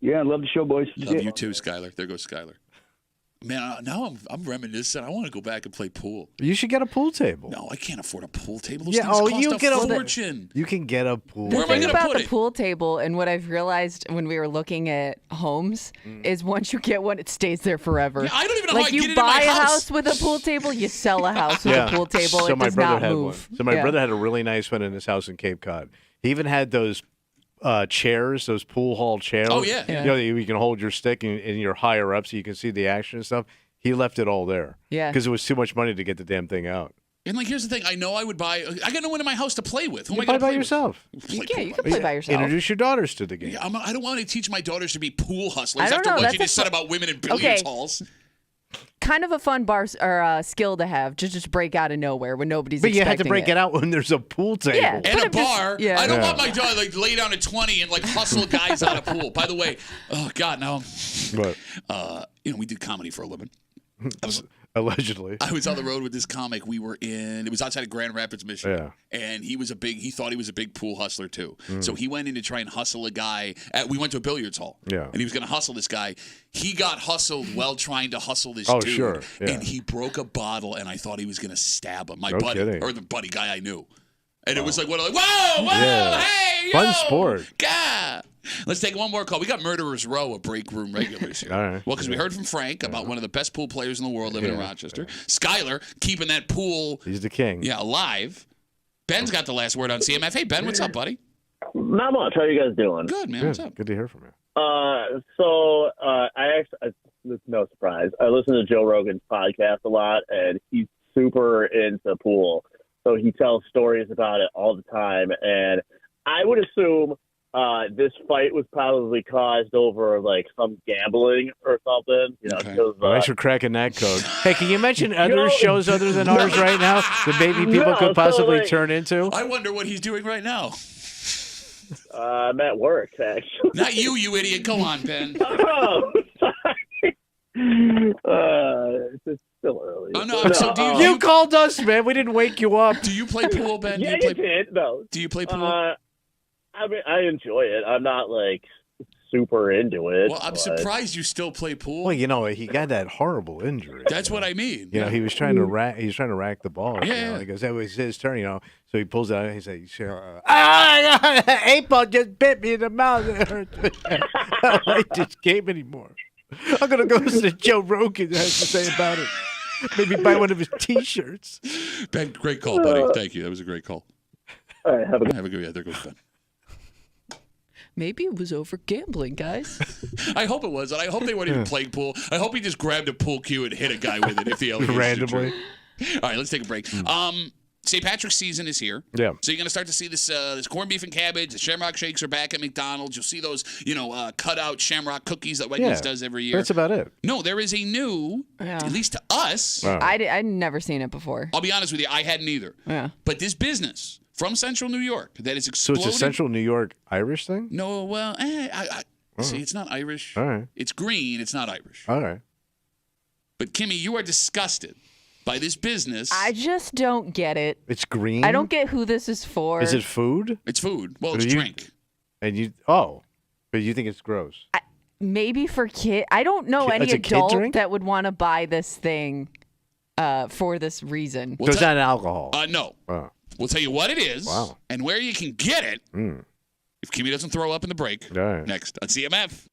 Yeah, I love the show, boys. Love you too, Skyler. There goes Skyler. Man, now I'm reminiscent. I want to go back and play pool. You should get a pool table. No, I can't afford a pool table. Those Yeah, things cost you a get fortune. You can get a pool. The Where am I thing gonna about put the it? pool table and what I've realized when we were looking at homes is once you get one, it stays there forever. Yeah, I don't even know like how I you get it in buy my a house. house with a pool table, you sell a house with a pool table. So it my does brother not had move. one. So my Yeah. brother had a really nice one in his house in Cape Cod. He even had those chairs, those pool hall chairs. Oh, yeah. You know, you can hold your stick and you're higher up so you can see the action and stuff. He left it all there. Yeah. Because it was too much money to get the damn thing out. And like, here's the thing. I know I would buy. I got no one in my house to play with. Who am I You going play to by yourself. Yeah, you can play by yourself. Introduce your daughters to the game. Yeah, I don't want to teach my daughters to be pool hustlers I don't after know, what that's you a just said about women in billiards halls. Kind of a fun skill to have, just break out of nowhere when nobody's But you expecting have to break it out when there's a pool table. Yeah. And a Put 'em just- bar. yeah. I don't Yeah. want my daughter like lay down at 20 and like hustle guys out of pool. By the way, oh God, no. What? We did comedy for a living. Allegedly. I was on the road with this comic. It was outside of Grand Rapids, Michigan. Yeah. And he thought he was a big pool hustler too. So he went in to try and hustle a guy. We went to a billiards hall. Yeah. And he was going to hustle this guy. He got hustled while trying to hustle this Oh, dude. sure. Yeah. And he broke a bottle, and I thought he was going to stab him. My No buddy, kidding. or the buddy guy I knew. And it was like, whoa, Yeah. hey, Fun yo, sport. God. Let's take one more call. We got Murderers Row of break room regulars here. All right. Well, because we heard from Frank about one of the best pool players in the world living in Rochester. Skyler keeping that pool, He's the king. alive. Ben's got the last word on CMF. Hey, Ben, what's up, buddy? Not much. How you guys doing? Good, man. Good. What's up? Good to hear from you. it's no surprise. I listen to Joe Rogan's podcast a lot, and he's super into pool. So he tells stories about it all the time. And I would assume this fight was probably caused over like some gambling or something. You know, Thanks for cracking that code. Hey, can you mention other shows other than ours right now that maybe people could possibly turn into? I wonder what he's doing right now. I'm at work, actually. Not you, you idiot. Go on, Ben. Oh, sorry. It's still early. Oh, no. So you called us, man. We didn't wake you up. Do you play pool, Ben? Yeah, do you you did. No. Do you play pool? I mean, I enjoy it. I'm not like super into it. Well, I'm surprised you still play pool. Well, you know, he got that horrible injury. That's what I mean. You know, he was trying to rack. He was trying to rack the ball. Yeah, You know? yeah. He goes, that was his turn. You know, so he pulls it out. And he says, "8 ball just bit me in the mouth. It hurts. I don't like this game anymore. I'm gonna go listen to Joe Rogan has to say about it. Maybe buy one of his T-shirts." Ben, great call, buddy. Thank you. That was a great call. All right, have a good. Yeah, there goes Ben. Maybe it was over gambling, guys. I hope it was, and I hope they weren't even playing pool. I hope he just grabbed a pool cue and hit a guy with it if the allegations are randomly. true. All right, let's take a break. St. Patrick's season is here. Yeah. So you're going to start to see this corned beef and cabbage. The Shamrock Shakes are back at McDonald's. You'll see those, cut out Shamrock cookies that Wegmans does every year. That's about it. No, there is a new, at least to us. I'd never seen it before. I'll be honest with you, I hadn't either. Yeah. But this business from Central New York that is So exploding. it's a Central New York Irish thing? No, well, see, it's not Irish. All right. It's green. It's not Irish. All right. But Kimmy, you are disgusted by this business. I just don't get it. It's green? I don't get who this is for. Is it food? It's food. Well, it's you, drink. And but you think it's gross? Maybe for kids. I don't know It's any a kid adult drink? that would want to buy this thing for this reason. So it's not alcohol? No. Oh. We'll tell you what it is Wow. and where you can get it if Kimmy doesn't throw up in the break. All right. Next on CMF.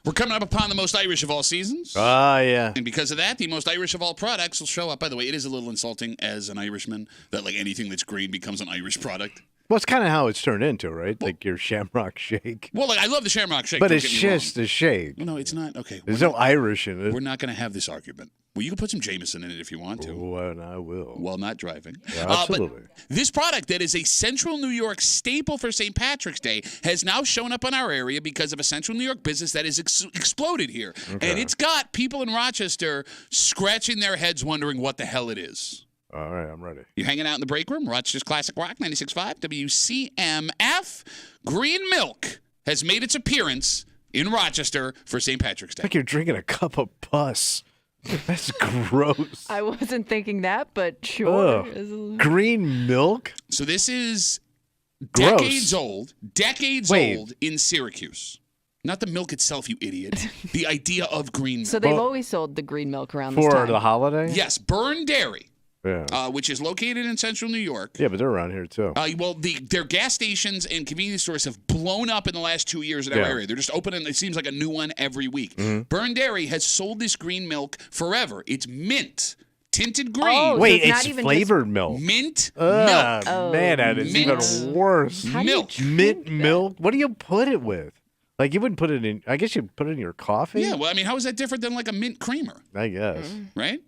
We're coming up upon the most Irish of all seasons. Ah, yeah. And because of that, the most Irish of all products will show up. By the way, it is a little insulting as an Irishman that like anything that's green becomes an Irish product. Well, it's kind of how it's turned into, right? Like your Shamrock Shake. Well, like, I love the Shamrock Shake. But don't it's get me just wrong. a shake. No, it's not. Okay. There's no Irish in it. We're not going to have this argument. Well, you can put some Jameson in it if you want to. Oh, and I will. While not driving. Yeah, absolutely. But this product that is a Central New York staple for St. Patrick's Day has now shown up in our area because of a Central New York business that has exploded here. Okay. And it's got people in Rochester scratching their heads wondering what the hell it is. All right, I'm ready. You're hanging out in the break room, Rochester's Classic Rock 96.5 WCMF. Green milk has made its appearance in Rochester for St. Patrick's Day. It's like you're drinking a cup of pus. That's gross. I wasn't thinking that, but sure. Ugh. Green milk? So this is Gross. decades old in Syracuse. Not the milk itself, you idiot. The idea of green milk. So they've always sold the green milk around this For time. the holiday? Yes, Burn Dairy. Yeah. Which is located in Central New York. Yeah, but they're around here too. Well, their gas stations and convenience stores have blown up in the last 2 years in our area. They're just opening, it seems like a new one every week. Burn Dairy has sold this green milk forever. It's mint, tinted green. Oh, Wait, so it's flavored milk. Mint milk. Man, that is even worse. Milk. Mint milk? What do you put it with? Like, you wouldn't put it in, I guess you'd put it in your coffee? Yeah, well, I mean, how is that different than like a mint creamer? I guess. Right?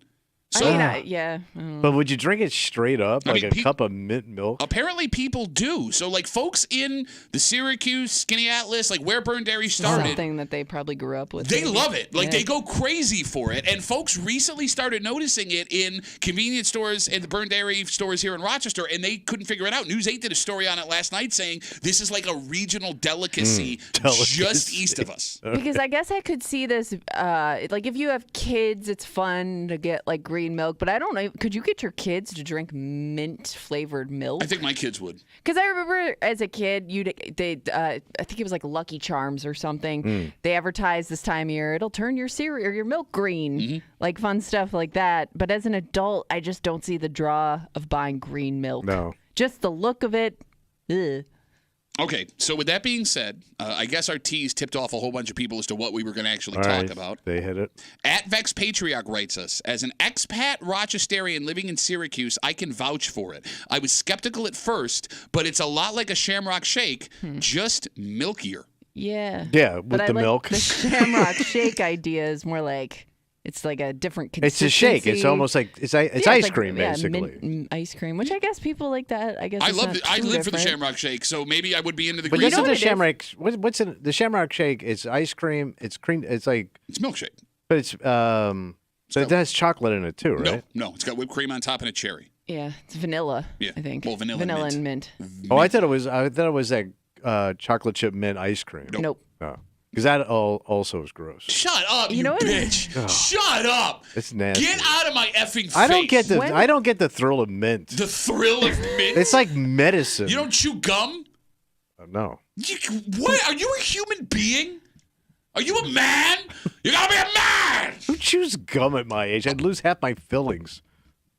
I mean, yeah. But would you drink it straight up, like a cup of mint milk? Apparently people do. So, like, folks in the Syracuse, Skinny Atlas, like where Burn Dairy started, Something that they probably grew up with. they maybe. love it. Like, Yeah. they go crazy for it. And folks recently started noticing it in convenience stores and the Burn Dairy stores here in Rochester, and they couldn't figure it out. News 8 did a story on it last night saying this is like a regional delicacy just east of us. Because I guess I could see this, like if you have kids, it's fun to get like green milk. But I don't know, could you get your kids to drink mint flavored milk? I think my kids would. Because I remember as a kid, I think it was like Lucky Charms or something. They advertised this time of year, it'll turn your cereal or your milk green, like fun stuff like that. But as an adult, I just don't see the draw of buying green milk. No. Just the look of it. Ugh. Okay, so with that being said, I guess our tease tipped off a whole bunch of people as to what we were going to actually talk about. They hit it. At Vex Patriarch writes us, as an expat Rochesterian living in Syracuse, I can vouch for it. I was skeptical at first, but it's a lot like a Shamrock Shake, just milkier. Yeah. Yeah, But with I the like milk. The Shamrock Shake idea is more like it's like a different It's consistency. a shake. It's almost like it's ice like, cream, basically. Mint ice cream, which I guess people like that. I guess I it's love not it. I too live for the different. Shamrock Shake, so maybe I would be into the But green. that's what the Shamrock. What's in the Shamrock Shake? It's ice cream. It's cream. It's like It's milkshake. But it's so it has chocolate in it too, right? No, it's got whipped cream on top and a cherry. Yeah, it's vanilla. Yeah, I think. well, vanilla and mint. Oh, I thought it was that chocolate chip mint ice cream. Nope. Oh, because that also is gross. Shut up, you know what? bitch! Oh. Shut up! It's nasty. Get out of my effing face! I don't get the thrill of mint. The thrill of mint. It's like medicine. You don't chew gum? No. What? Are you a human being? Are you a man? You gotta be a man! Who chews gum at my age? I'd lose half my fillings.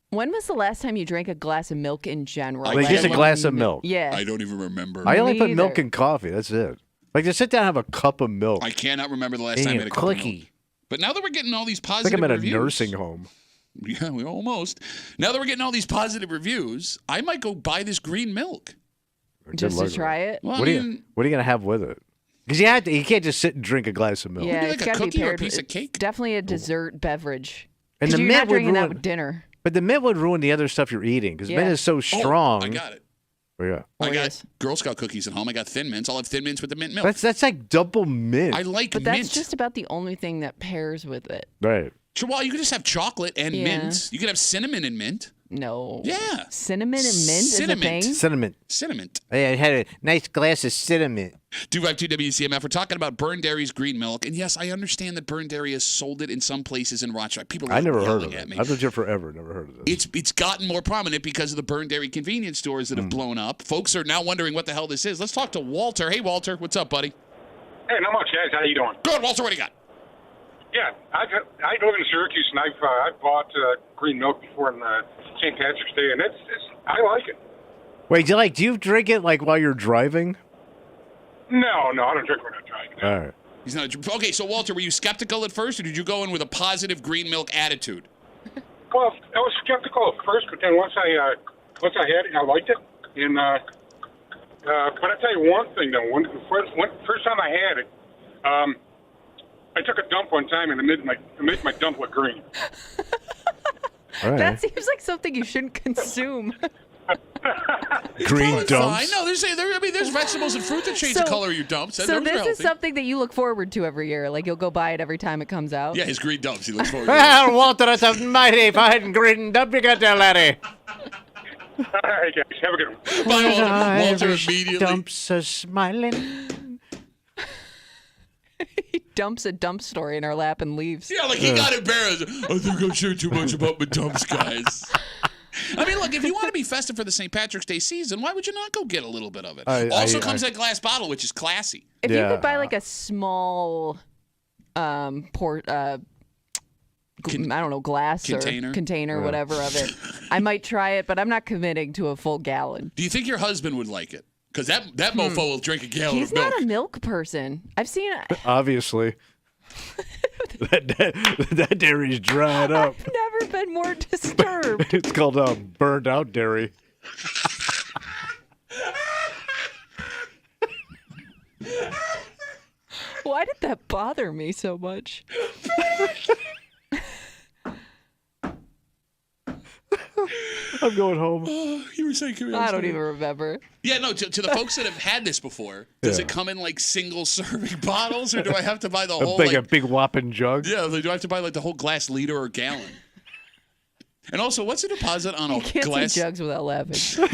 When was the last time you drank a glass of milk in general? Like just a glass of milk. Yeah. I don't even remember. I only Me put milk either. in coffee. That's it. Like to sit down and have a cup of milk. I cannot remember the last And time I a had a cup of milk. cookie. But now that we're getting all these It's positive like I'm at a reviews, nursing home. Yeah, we almost. Now that we're getting all these positive reviews, I might go buy this green milk. Just to try it? Well, What I are mean, you gonna have with it? Because you can't just sit and drink a glass of milk. Yeah, like it's a got to be cookie or a paired. piece of It's cake? definitely a dessert beverage. And 'Cause the you're mint not would drinking that ruin- with dinner. But the mint would ruin the other stuff you're eating because mint Yeah. is so strong. I got it. Oh, yeah. I got Girl Scout cookies at home. I got Thin Mints. I'll have Thin Mints with the mint milk. That's like double mint. I like But mint. that's just about the only thing that pairs with it. Right. Sure, well, you could just have chocolate and Yeah. mint. You could have cinnamon and mint. No. Yeah. Cinnamon and mint Cinnamon. is a thing? Cinnamon. Cinnamon. I had a nice glass of cinnamon. 252 WCMF. We're talking about Burn Dairy's green milk. And yes, I understand that Burn Dairy has sold it in some places in Rochester. People are I never heard yelling of at it. me. I've lived here forever. Never heard of this. It's gotten more prominent because of the Burn Dairy convenience stores that have blown up. Folks are now wondering what the hell this is. Let's talk to Walter. Hey, Walter. What's up, buddy? Hey, not much, guys. How you doing? Good, Walter. What do you got? Yeah, I live in Syracuse, and I've bought green milk before on St. Patrick's Day, and I like it. Wait, do you drink it like while you're driving? No, I don't drink when I'm driving. All right. He's not okay, so Walter, were you skeptical at first, or did you go in with a positive green milk attitude? Well, I was skeptical at first, but then once I had it, I liked it. And but I tell you one thing though, first time I had it, I took a dump one time and it made my dump look green. All right. That seems like something you shouldn't consume. Green dumps. Fine. No, there's vegetables and fruit that change the color of your dumps. So this is something that you look forward to every year. Like you'll go buy it every time it comes out. Yeah, his green dumps. He looks forward to. Well, Walter, that's a mighty fine green dump you got there, laddie. All right, guys, have a good one. Bye, Walter immediately dumps are smiling. He dumps a dump story in our lap and leaves. Yeah, like he got embarrassed. I think I'm sharing too much about my dumps, guys. I mean, look, if you want to be festive for the St. Patrick's Day season, why would you not go get a little bit of it? Also comes in a glass bottle, which is classy. If you could buy like a small I don't know, glass container, whatever of it, I might try it, but I'm not committing to a full gallon. Do you think your husband would like it? Because that mofo will drink a gallon He's of milk. not a milk person. I've seen it. Obviously. that dairy's dried up. I've never been more disturbed. It's called burned out dairy. Why did that bother me so much? I'm going home. You were saying, I don't even remember. Yeah, no, to the folks that have had this before, does it come in like single serving bottles, or do I have to buy the whole a big whopping jug? Yeah, do I have to buy like the whole glass liter or gallon? And also, what's the deposit on a Can't glass? see jugs without laughing.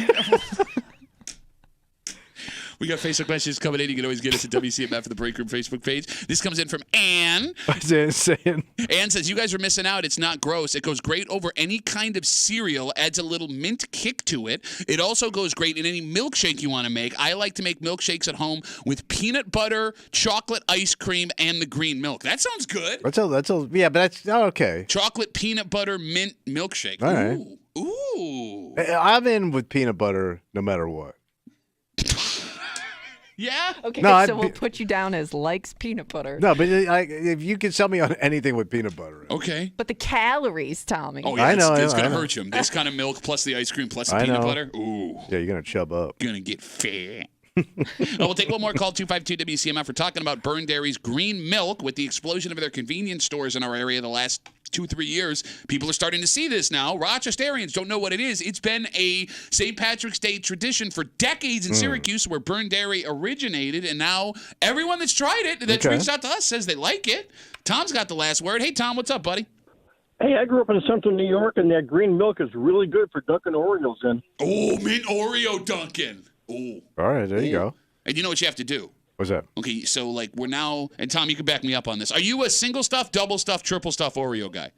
We got Facebook messages coming in. You can always get us at WCMF for the Break Room Facebook page. This comes in from Ann. What's Ann saying? Ann says, you guys are missing out. It's not gross. It goes great over any kind of cereal. Adds a little mint kick to it. It also goes great in any milkshake you want to make. I like to make milkshakes at home with peanut butter, chocolate ice cream, and the green milk. That sounds good. Yeah, but that's okay. Chocolate, peanut butter, mint milkshake. All right. Ooh. I'm in with peanut butter no matter what. Yeah? Okay, No, so we'll put you down as likes peanut butter. No, but if you can sell me on anything with peanut butter. Okay. But the calories, Tommy. Oh, yeah, it's going to hurt you. This kind of milk plus the ice cream plus the peanut butter. Ooh. Yeah, you're going to chub up. Going to get fat. We'll take one more call, 252-WCMF. We're talking about Burn Dairy's green milk. With the explosion of their convenience stores in our area the last 2-3 years, people are starting to see this now. Rochesterians don't know what it is. It's been a St. Patrick's Day tradition for decades in Syracuse, where Burn Dairy originated, and now everyone that's tried it, that's reached out to us, says they like it. Tom's got the last word. Hey, Tom, what's up, buddy? Hey, I grew up in central New York, and that green milk is really good for dunking Oreos in. Oh, mint Oreo dunking. Oh. All right, there you go. And you know what you have to do? What's that? Okay, so like we're now, and Tom, you can back me up on this. Are you a single stuff, double stuff, triple stuff Oreo guy?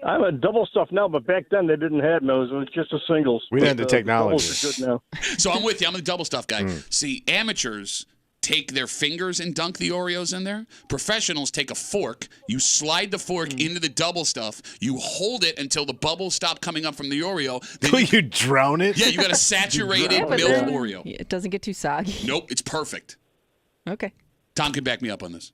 I'm a double stuff now, but back then they didn't have those. It was just a singles. We didn't have the technology. Doubles are good now. So I'm with you. I'm the double stuff guy. See, amateurs take their fingers and dunk the Oreos in there. Professionals take a fork. You slide the fork into the double stuff. You hold it until the bubbles stop coming up from the Oreo. Then you drown it? Yeah, you got a saturated milk Oreo. It doesn't get too soggy. Nope, it's perfect. Okay. Tom can back me up on this.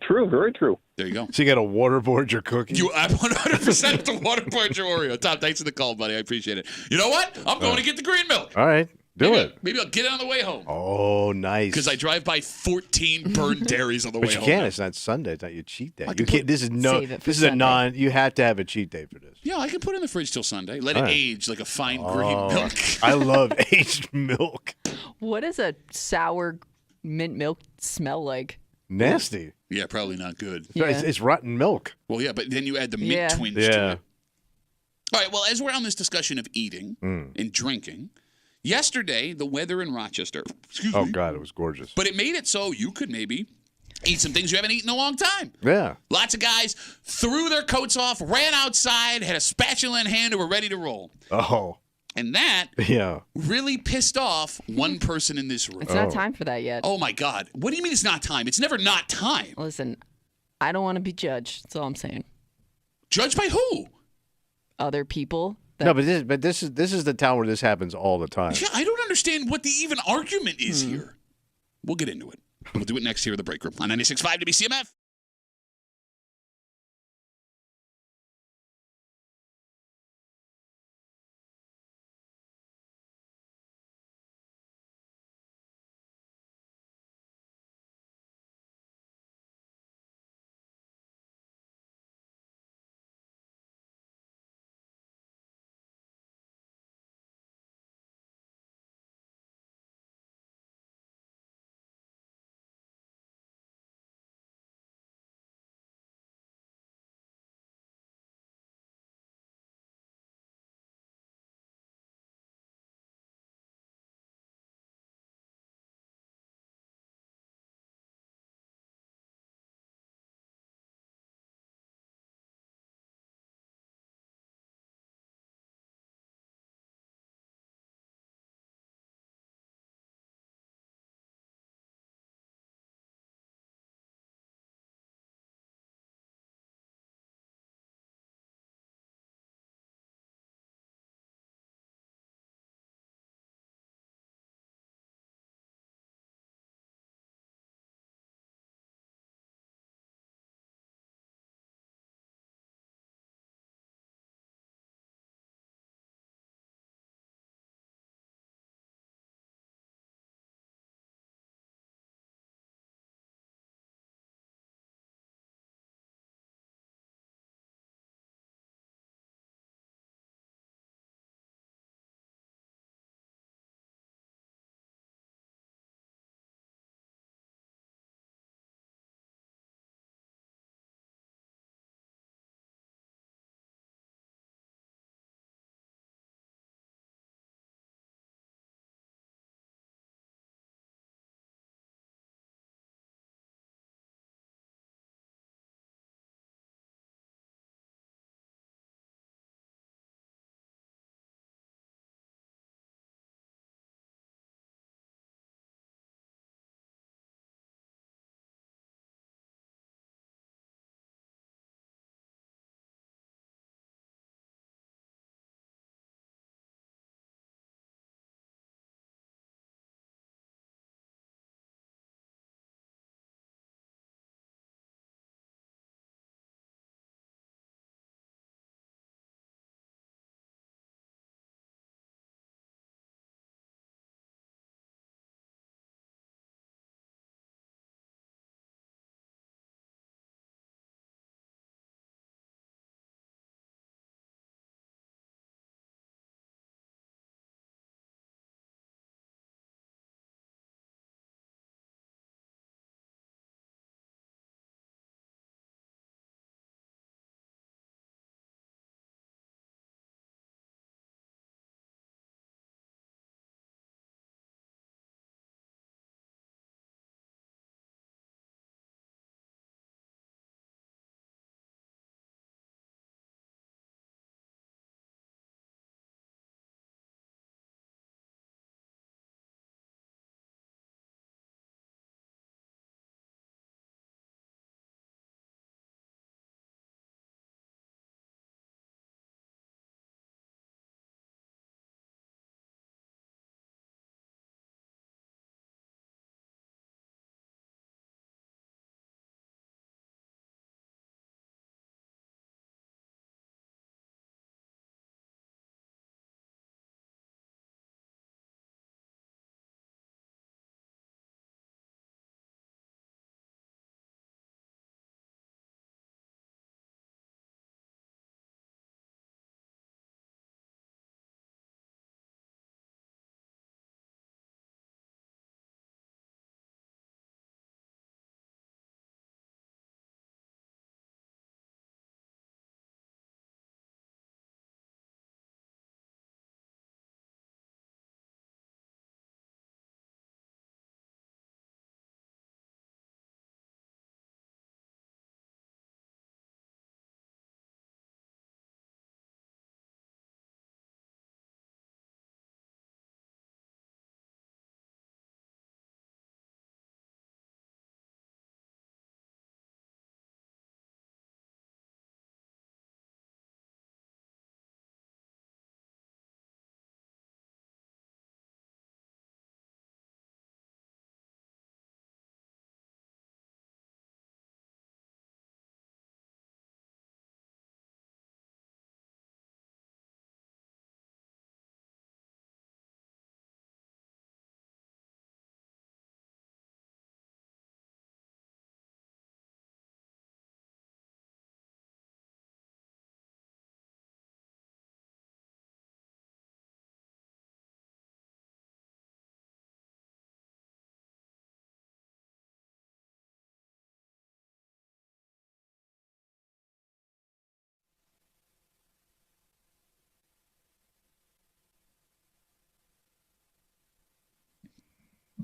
True, very true. There you go. So you got to waterboard your cookie? I'm 100% have to waterboard your Oreo. Tom, thanks for the call, buddy. I appreciate it. You know what? I'm going to get the green milk. All right. Do it. Maybe I'll get it on the way home. Oh, nice. Because I drive by 14 burned dairies on the way home. But you can't. It's not Sunday. It's not your cheat day. You can can't. This is a non. You have to have a cheat day for this. Yeah, I can put it in the fridge till Sunday. Let it age like a fine green milk. I love aged milk. What does a sour mint milk smell like? Nasty. Yeah, probably not good. Yeah. It's rotten milk. Well, yeah, but then you add the mint twinge to it. All right, well, as we're on this discussion of eating and drinking, yesterday the weather in Rochester, oh, God, it was gorgeous. But it made it so you could maybe eat some things you haven't eaten in a long time. Yeah. Lots of guys threw their coats off, ran outside, had a spatula in hand, and were ready to roll. Oh. And that really pissed off one person in this room. It's not time for that yet. Oh, my God. What do you mean it's not time? It's never not time. Listen, I don't want to be judged. That's all I'm saying. Judged by who? Other people. No, but this is the town where this happens all the time. Yeah, I don't understand what the even argument is here. We'll get into it. We'll do it next here in the break room on 96.5 WCMF.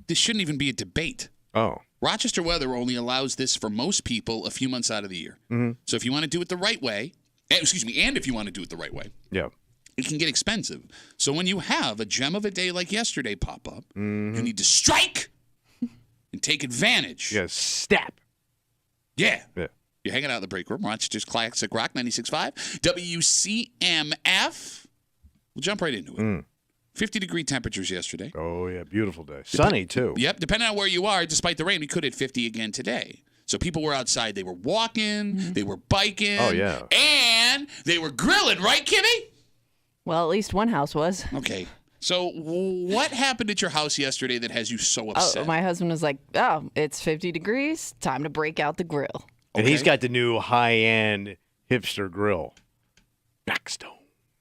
this shouldn't even be a debate. Oh. Rochester weather only allows this for most people a few months out of the year. Mm-hmm. So if you want to do it the right way, and if you want to do it the right way, yeah, it can get expensive. So when you have a gem of a day like yesterday pop up, you need to strike and take advantage. Yeah, step. Yeah. You're hanging out in the break room. Rochester's Classic Rock 96.5. WCMF. We'll jump right into it. 50-degree temperatures yesterday. Oh, yeah. Beautiful day. Sunny, too. Yep. Depending on where you are, despite the rain, we could hit 50 again today. So people were outside. They were walking. They were biking. Oh, yeah. And they were grilling, right, Kimmy? Well, at least one house was. Okay. So what happened at your house yesterday that has you so upset? Oh, my husband was like, oh, it's 50 degrees. Time to break out the grill. And he's got the new high-end hipster grill. Blackstone.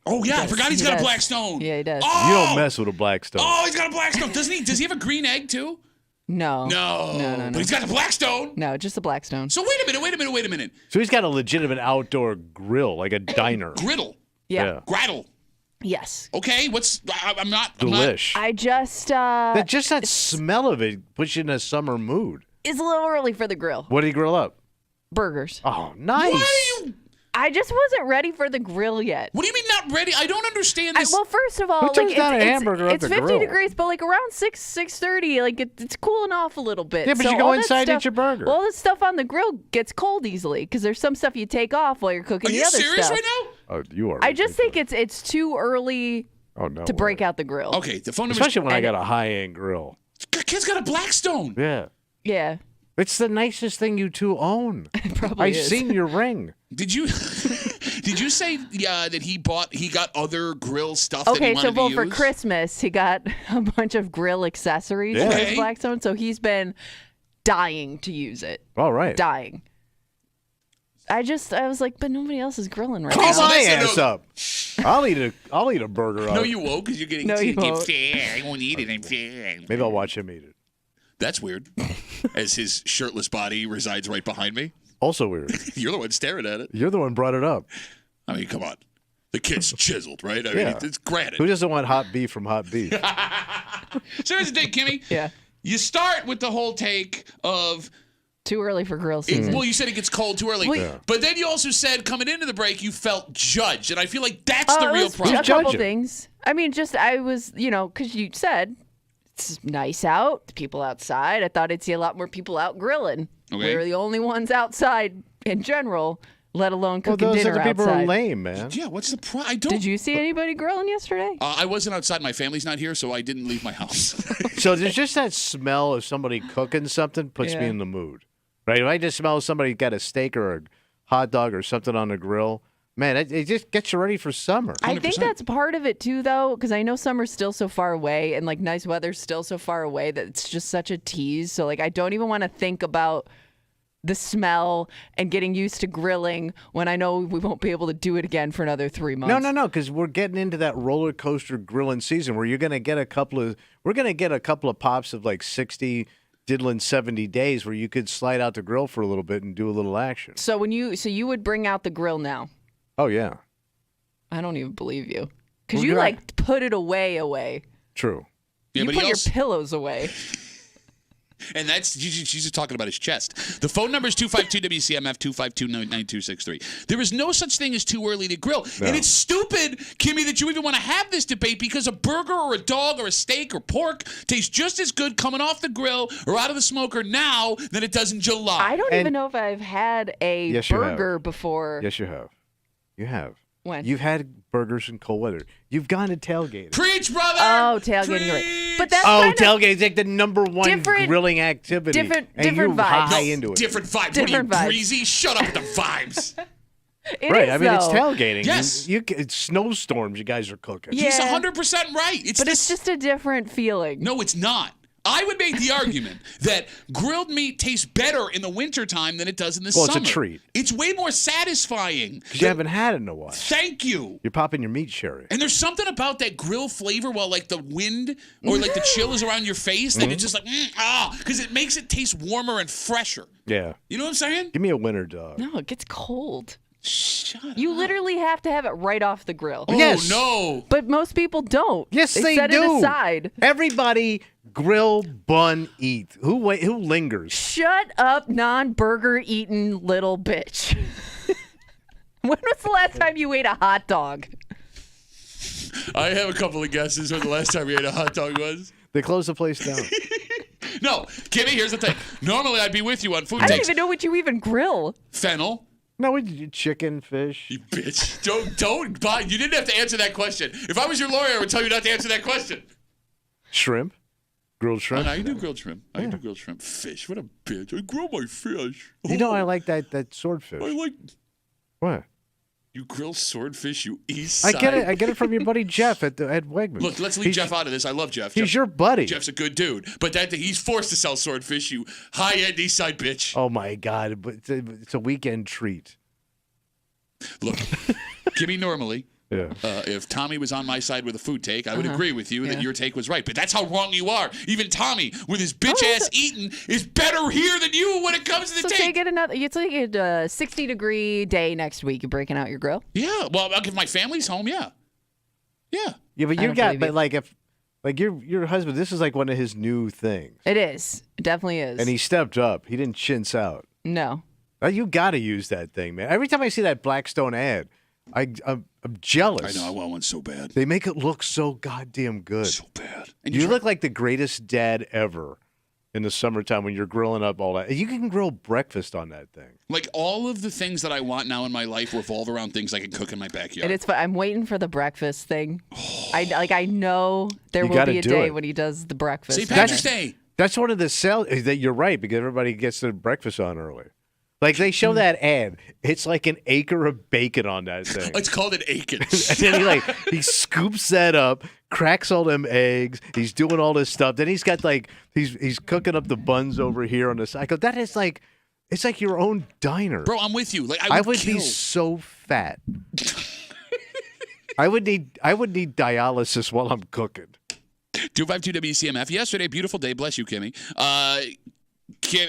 Oh, yeah. I forgot he's got a Blackstone. Yeah, he does. Oh! You don't mess with a Blackstone. Oh, he's got a Blackstone. Doesn't he? Does he have a green egg, too? No. No. But he's got a Blackstone. No, just a Blackstone. So wait a minute. So he's got a legitimate outdoor grill, like a diner. Griddle. Yeah. Graddle. Yes. Okay, I'm not. Delish. I just... that smell of it puts you in a summer mood. It's a little early for the grill. What do you grill up? Burgers. Oh, nice. Why are you... I just wasn't ready for the grill yet. What do you mean not ready? I don't understand this. Well, first of all, Who turns down a hamburger it's at the 50 grill? degrees, but like around 6:30, like it's cooling off a little bit. Yeah, but so you go all that inside and stuff, eat your burger. All the stuff on the grill gets cold easily because there's some stuff you take off while you're cooking Are the you other serious stuff. right now? Oh, you are. I just think it's too early to break out the grill. Okay, the phone number. Especially when I got a high-end grill. Kid's got a Blackstone. Yeah. Yeah. It's the nicest thing you two own. Probably I've seen your ring. Did you say that he got other grill stuff that he Okay, wanted so to for use? Christmas, he got a bunch of grill accessories for his Blackstone, so he's been dying to use it. All right. Dying. I was like, but nobody else is grilling right Call now. my ass up. I'll eat a burger. No, you won't, because you're getting No, you won't. fat. I won't eat it. I'm fat. Maybe I'll watch him eat it. That's weird. As his shirtless body resides right behind me. Also weird. You're the one staring at it. You're the one brought it up. I mean, come on. The kid's chiseled, right? I mean, it's granted. Who doesn't want hot beef from hot beef? So here's the thing, Kimmy. Yeah. You start with the whole take of... Too early for grill season. Well, you said it gets cold too early. Yeah. But then you also said coming into the break you felt judged. And I feel like that's the real problem. A couple things. I mean, I was, because you said it's nice out, people outside. I thought I'd see a lot more people out grilling. Okay. We're the only ones outside in general, let alone cooking those dinner other people outside. are lame, man. Yeah, what's the problem? I don't. Did you see anybody grilling yesterday? I wasn't outside. My family's not here, so I didn't leave my house. So there's just that smell of somebody cooking something puts me in the mood. Right? If I just smell somebody got a steak or a hot dog or something on the grill, man, it just gets you ready for summer. 100%. I think that's part of it too, though, because I know summer's still so far away and like nice weather's still so far away that it's just such a tease. So like I don't even want to think about the smell and getting used to grilling when I know we won't be able to do it again for another 3 months. No, because we're getting into that roller coaster grilling season where you're going to get a couple of pops of like 60, diddling 70 days where you could slide out the grill for a little bit and do a little action. So you would bring out the grill now? Oh yeah. I don't even believe you because Well, you you're like put it away. True. Yeah, You but put he your also- pillows away. And she's just talking about his chest. The phone number is 252-WCMF, 252-9263. There is no such thing as too early to grill. No. And it's stupid, Kimmy, that you even want to have this debate because a burger or a dog or a steak or pork tastes just as good coming off the grill or out of the smoker now than it does in July. I don't even know if I've had a Yes, you have. burger before. Yes, you have. You have. When? You've had burgers in cold weather. You've gone to tailgating. Preach, brother! Oh, tailgating. You're right. But that's Oh, kind of tailgating's like the number one different- grilling activity. different and you're vibes. high No, into it. different vibes. Different what are you, vibes. breezy? Shut up with the vibes. It Right, is, I mean, it's though. tailgating. Yes. It's snowstorms you guys are cooking. Yeah. He's 100% right. But it's just a different feeling. No, it's not. I would make the argument that grilled meat tastes better in the wintertime than it does in the Well, summer. it's a treat. It's way more satisfying. Because you haven't had it in a while. Thank you. You're popping your meat sherry. And there's something about that grill flavor while like the wind or like the chill is around your face that it's just like, because it makes it taste warmer and fresher. Yeah. You know what I'm saying? Give me a winter dog. No, it gets cold. Shut up. You literally have to have it right off the grill. Oh, Yes. no. But most people don't. Yes, they set do. it aside. Everybody grill, bun, eat. Who lingers? Shut up, non-burger eating little bitch. When was the last time you ate a hot dog? I have a couple of guesses when the last time you ate a hot dog was. They closed the place down. No, Kimmy, here's the thing. Normally, I'd be with you on food I don't takes. even know what you even grill. Fennel. No, we did chicken, fish. You bitch. Don't buy. You didn't have to answer that question. If I was your lawyer, I would tell you not to answer that question. Shrimp. Grilled shrimp. I do grilled shrimp. I do grilled shrimp. Fish. What a bitch. I grill my fish. You know, I like that swordfish. I like. What? You grill swordfish, you east I side. get it. I get it from your buddy Jeff at Wegmans. Look, let's leave Jeff out of this. I love Jeff. He's your buddy. Jeff's a good dude, but he's forced to sell swordfish. You high-end east side bitch. Oh my God! But it's a weekend treat. Look, Kimmy, normally, Yeah. if Tommy was on my side with a food take, I would agree with you that your take was right. But that's how wrong you are. Even Tommy, with his bitch-ass eating, is better here than you when it comes to the take. Take it another. You take it a 60-degree day next week. You're breaking out your grill. Yeah. Well, if my family's home, yeah. Yeah. Yeah, but your husband, this is like one of his new things. It is. It definitely is. And he stepped up. He didn't chintz out. No. You got to use that thing, man. Every time I see that Blackstone ad, I'm jealous. I know. I want one so bad. They make it look so goddamn good. So bad. And You look like the greatest dad ever in the summertime when you're grilling up all that. You can grill breakfast on that thing. Like, all of the things that I want now in my life revolve around things I can cook in my backyard. And it's fun. I'm waiting for the breakfast thing. I know there You will gotta be a do day it. when he does the breakfast. St. Patrick's Day. That's one of the sales. That you're right, because everybody gets their breakfast on early. Like, they show that ad. It's like an acre of bacon on that thing. It's called an acre. And then he scoops that up, cracks all them eggs. He's doing all this stuff. Then he's got he's cooking up the buns over here on the side. I go, that is like, it's like your own diner. Bro, I'm with you. Like, I would be so fat. I would need dialysis while I'm cooking. 252 WCMF. Yesterday, beautiful day. Bless you, Kimmy.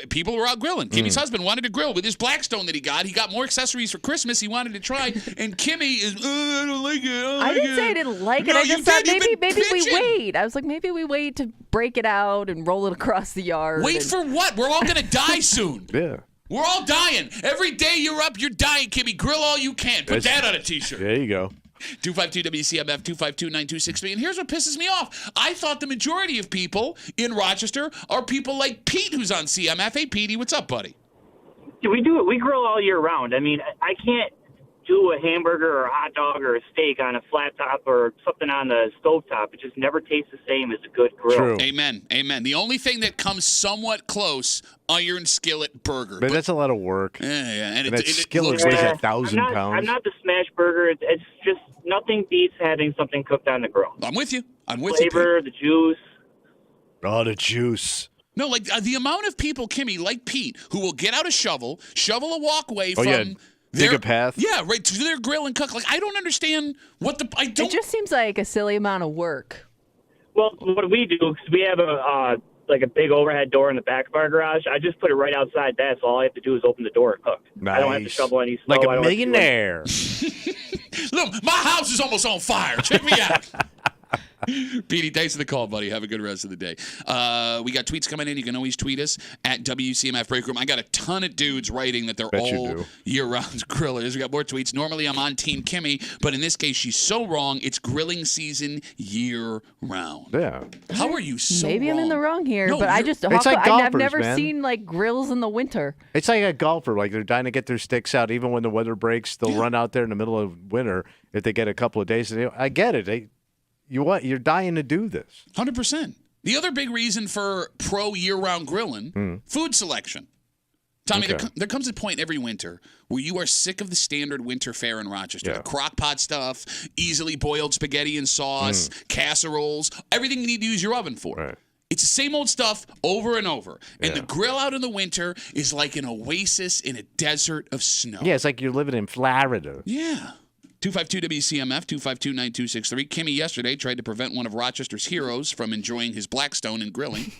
People were out grilling. Kimmy's husband wanted to grill with his Blackstone that he got. He got more accessories for Christmas. He wanted to try. And Kimmy is, I don't like it. I didn't say I didn't like it. No, I you just thought did. You've maybe been we bitching. wait. I was like, maybe we wait to break it out and roll it across the yard. Wait for what? We're all going to die soon. Yeah. We're all dying. Every day you're up, you're dying, Kimmy. Grill all you can. Put that on a T-shirt. There you go. 252 WCMF 252-9263. And here's what pisses me off. I thought the majority of people in Rochester are people like Pete, who's on CMF. Hey, Petey, what's up, buddy? We do it. We grill all year round. I mean, I can't do a hamburger or a hot dog or a steak on a flat top or something on the stovetop. It just never tastes the same as a good grill. True. Amen. Amen. The only thing that comes somewhat close, iron skillet burger. But that's a lot of work. Yeah. And that skillet weighs 1,000 pounds. I'm not the smash burger. It's just nothing beats having something cooked on the grill. I'm with you. I'm with Flavor, you, the juice. Oh, the juice. No, like the amount of people, Kimmy, like Pete, who will get out a shovel a walkway from... Yeah. Dig a path. Yeah, right to their grill and cook. Like, I don't understand what the... It just seems like a silly amount of work. Well, what we do, because we have a big overhead door in the back of our garage, I just put it right outside that, so all I have to do is open the door and cook. Nice. I don't have to shovel any snow. Like I a don't have to do millionaire. Look, my house is almost on fire. Check me out. Petey, thanks for the call, buddy. Have a good rest of the day. We got tweets coming in. You can always tweet us at WCMF Break Room. I got a ton of dudes writing that they're all year-round grillers. We got more tweets. Normally, I'm on Team Kimmy, but in this case, she's so wrong. It's grilling season year-round. Yeah. How are you so Maybe wrong? I'm in the wrong here, No, but I you're- just It's like I've golfers, never man. seen like grills in the winter. It's like a golfer. Like, they're dying to get their sticks out. Even when the weather breaks, they'll run out there in the middle of winter if they get a couple of days. I get it. You're dying to do this. 100%. The other big reason for pro year-round grilling, food selection. Tommy, Okay. there comes a point every winter where you are sick of the standard winter fare in Rochester. Yeah. Crock pot stuff, easily boiled spaghetti and sauce, casseroles, everything you need to use your oven for. Right. It's the same old stuff over and over. And the grill out in the winter is like an oasis in a desert of snow. Yeah, it's like you're living in Florida. Yeah. 252 WCMF 252-9263. Kimmy yesterday tried to prevent one of Rochester's heroes from enjoying his Blackstone and grilling.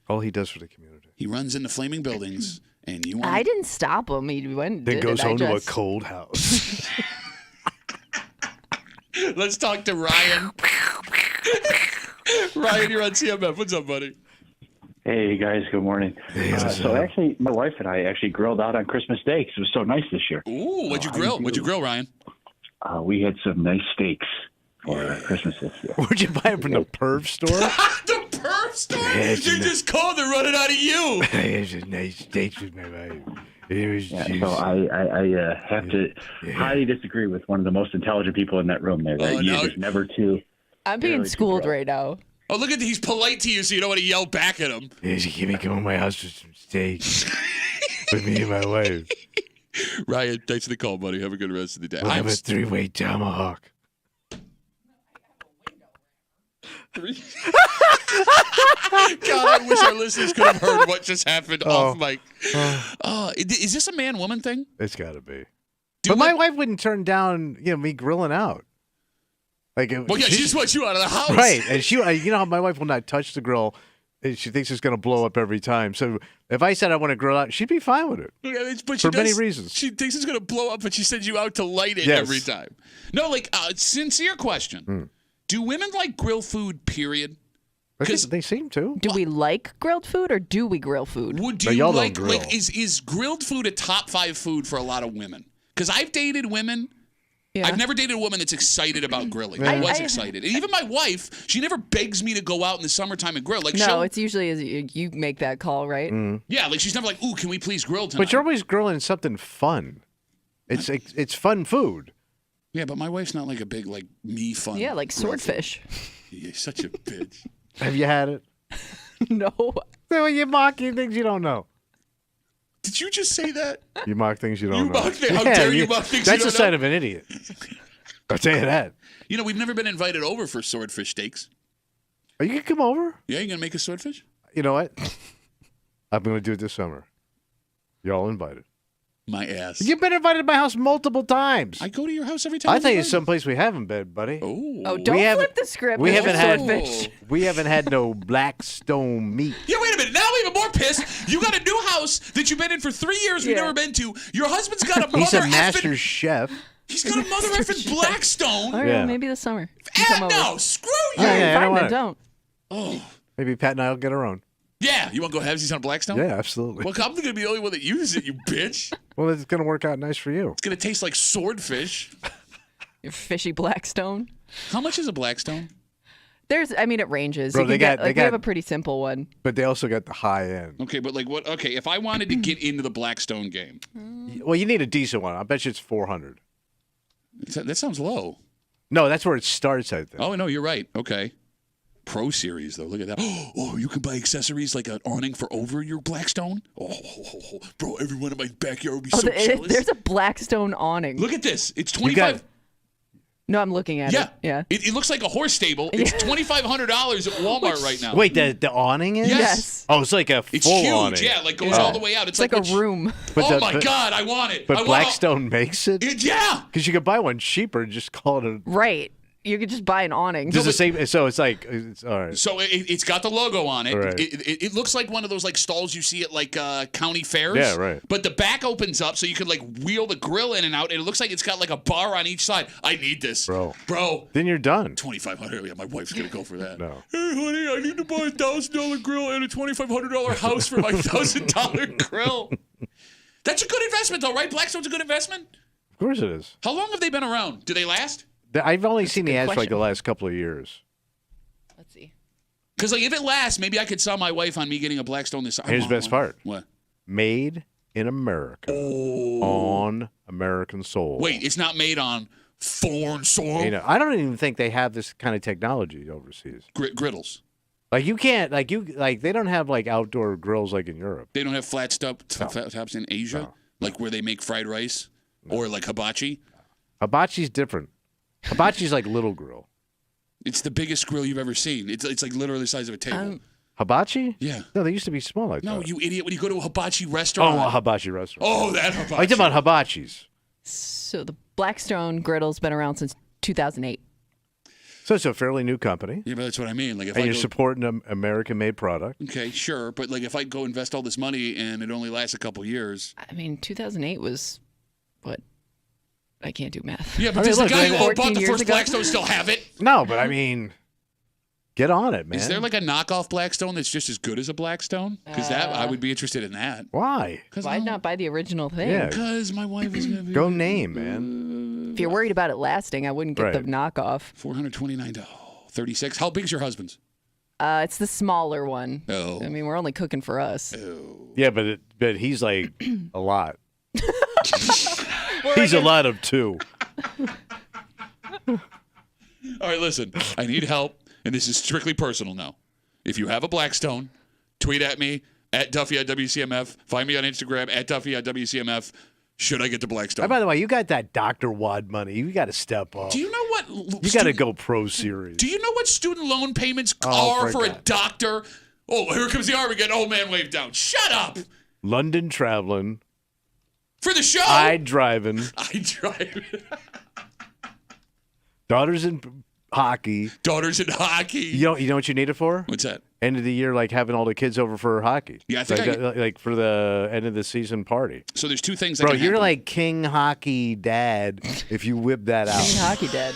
All he does for the community. He runs into flaming buildings and you want I didn't stop him. He went. Then did goes it. I home to a just- cold house. Let's talk to Ryan. Ryan, you're on CMF. What's up, buddy? Hey guys, good morning. So actually, my wife and I actually grilled out on Christmas Day because it was so nice this year. Ooh, what'd you grill? What'd you grill, Ryan? We had some nice steaks for Christmas this year. Where'd you buy them from the perv store? The perv store? Yeah, You just called. They're running out of you. It's a nice steaks with my wife. It was Yeah, juicy. so I have to highly disagree with one of the most intelligent people in that room there. That you just never too. I'm being Barely too schooled grown. right now. Oh, look at he's polite to you, so you don't want to yell back at him. Yeah, she gave me come to my house for some steaks with me and my wife. Ryan, thanks for the call, buddy. Have a good rest of the day. We'll have a 3-way tomahawk. God, I wish our listeners could have heard what just happened off mic. Oh. Is this a man-woman thing? It's got to be. But my wife wouldn't turn down, me grilling out. Like, Well, yeah, she just wants you out of the house. Right, and you know how my wife will not touch the grill. And she thinks it's going to blow up every time. So if I said I want to grill out, she'd be fine with it. Yeah, but For many reasons. She thinks it's going to blow up, but she sends you out to light it Yes. every time. No, sincere question. Do women like grill food, period? Because they seem to. Do we like grilled food or do we grill food? Do you like is grilled food a top 5 food for a lot of women? Because I've dated women. Yeah. I've never dated a woman that's excited about grilling. Yeah. I was I- excited. And even my wife, she never begs me to go out in the summertime and grill. Like No, it's usually you make that call, right? yeah, like she's never like, ooh, can we please grill tonight? But you're always grilling something fun. It's fun food. Yeah, but my wife's not like a big like me fun. Yeah, like grill swordfish. You're such a bitch. Have you had it? No. So you mocking things you don't know. Did you just say that? You mock things you don't know. How dare you mock things you That's don't the sign know? of an idiot. I'll tell you that. You know, we've never been invited over for swordfish steaks. Are you going to come over? Yeah, you gonna make a swordfish? You know what? I'm going to do it this summer. You're all invited. My ass. You've been invited to my house multiple times. I go to your house every time. I I'm think it's invited. someplace we haven't been, buddy. Oh, don't flip the script. We It's haven't a had swordfish. we haven't had no Blackstone meat. Yeah, wait a minute. Now I'm even more pissed. You got a new house that you've been in for 3 years we've Yeah. never been to. Your husband's got a He's mother a master effing... chef. He's got a mother effing Blackstone. All right, Yeah. well, maybe this summer. You can come over. No, screw you. Yeah, I Fine, don't then want it. don't. Oh. Maybe Pat and I will get our own. Yeah, you want to go halvesies on a Blackstone? Yeah, absolutely. Well, I'm going to be the only one that uses it, you bitch. Well, it's going to work out nice for you. It's going to taste like swordfish. Your fishy Blackstone. How much is a Blackstone? It ranges. Bro, You they can got- we they have got- a pretty simple one. But they also got the high end. Okay, but like what? Okay, if I wanted to get into the Blackstone game, Well, you need a decent one. I bet you it's 400. that sounds low. No, that's where it starts, I think. Oh, no, you're right. Okay. Pro Series, though. Look at that. Oh, you can buy accessories like an awning for over your Blackstone? Oh, bro, everyone in my backyard would be so jealous. There's a Blackstone awning. Look at this. It's You got- 25. No, I'm looking at Yeah. it. Yeah. It looks like a horse stable. It's $2,500 at Walmart right now. Wait, the awning is? Yes. Oh, it's like a full It's huge. awning. Yeah, like goes all the way out. It's Like like a room. But oh the- my but- God, I want it. But I want Blackstone makes it? Yeah. Because you could buy one cheaper and just call it a... Right. You could just buy an awning. Just the same. So it's like, it's all right. So it's got the logo on it. Right. It looks like one of those like stalls you see at like county fairs. Yeah, right. But the back opens up so you could like wheel the grill in and out, and it looks like it's got like a bar on each side. I need this, Bro. Bro. Then you're done. $2,500. Yeah, my wife's gonna go for that. No. Hey, honey, I need to buy a $1,000 grill and a $2,500 house for my $1,000 grill. That's a good investment, though, right? Blackstone's a good investment. Of course it is. How long have they been around? Do they last? I've only seen the good ads for like question. the last couple of years. Let's see. Because like if it lasts, maybe I could sell my wife on me getting a Blackstone this. Here's the best part. What? Made in America. On American soul. Wait, it's not made on foreign soil. You know, I don't even think they have this kind of technology overseas. Griddles. Like you can't, they don't have like outdoor grills like in Europe. They don't have flat tops in Asia, like where they make fried rice or like hibachi. Hibachi's different. Hibachi's like little grill. It's the biggest grill you've ever seen. It's like literally the size of a table. Hibachi? Yeah. No, they used to be small like No, that. you idiot! When you go to a hibachi restaurant. Oh, a hibachi restaurant. Oh, that hibachi. I'm talking about hibachis. So the Blackstone griddle's been around since 2008. So it's a fairly new company. Yeah, but that's what I mean. Like if And I you're go, supporting an American-made product. okay, sure, but like if I go invest all this money and it only lasts a couple years. I mean, 2008 was what? I can't do math. Yeah, but does the guy who bought 14 the years first ago? Blackstone still have it? No, but I mean, get on it, man. Is there like a knockoff Blackstone that's just as good as a Blackstone? Because that I would be interested in that. Why? Why not buy the original thing? Yeah. Because my wife is going to be. Go name, man. If you're worried about it lasting, I wouldn't get the knockoff. $429. 36. How big's your husband's? It's the smaller one. Oh. I mean, we're only cooking for us. Yeah, but he's like a lot. He's a lot of two. All right, listen. I need help, and this is strictly personal now. If you have a Blackstone, tweet at me at Duffy at WCMF. Find me on Instagram at Duffy at WCMF. Should I get the Blackstone? Oh, by the way, you got that Dr. Wad money. You got to step up. Do you know what? You got to go pro series. Do you know what student loan payments Oh, are for a God. doctor? Oh, here comes the arm again. Old man waved down. Shut up. London traveling. For the show? I driving. I drive. Daughters in hockey. Daughters in hockey. You know what you need it for? What's that? End of the year, like having all the kids over for hockey. Yeah, I think like for the end of the season party. So there's two things that Bro, can you're happen. like King Hockey Dad if you whip that out. King Hockey Dad.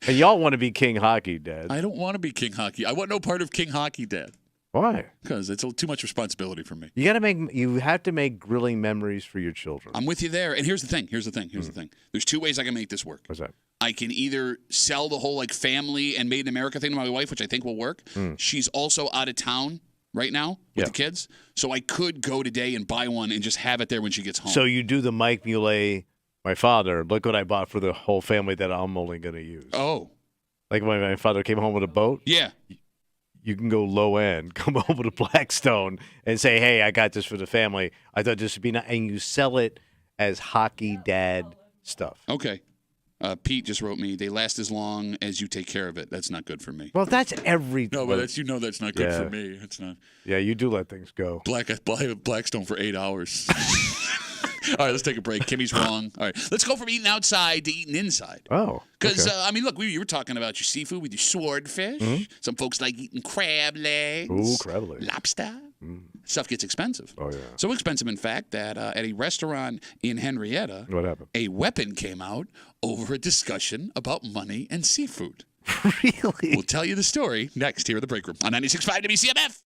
And y'all want to be King Hockey Dad. I don't want to be King Hockey. I want no part of King Hockey, Dad. Why? Because it's too much responsibility for me. You have to make grilling memories for your children. I'm with you there. And here's the thing. Here's the thing. There's two ways I can make this work. What's that? I can either sell the whole like family and made in America thing to my wife, which I think will work. She's also out of town right now with the kids. So I could go today and buy one and just have it there when she gets home. So you do the Mike Muley, my father, look what I bought for the whole family that I'm only going to use. Oh. Like when my father came home with a boat? Yeah. You can go low end, come home with a Blackstone and say, hey, I got this for the family. I thought this would be nice. And you sell it as hockey dad stuff. Okay. Pete just wrote me, they last as long as you take care of it. That's not good for me. Well, that's every. No, but that's that's not good Yeah. for me. It's not. Yeah, you do let things go. Blackstone for 8 hours. All right, let's take a break. Kimmy's wrong. All right, let's go from eating outside to eating inside. Oh. Because, okay. I mean, look, you were talking about your seafood with your swordfish. Some folks like eating crab legs. Ooh, crab legs. Lobster. Stuff gets expensive. Oh, yeah. So expensive, in fact, that at a restaurant in Henrietta, What happened? a weapon came out over a discussion about money and seafood. Really? We'll tell you the story next here at the break room on 96.5 WCMF.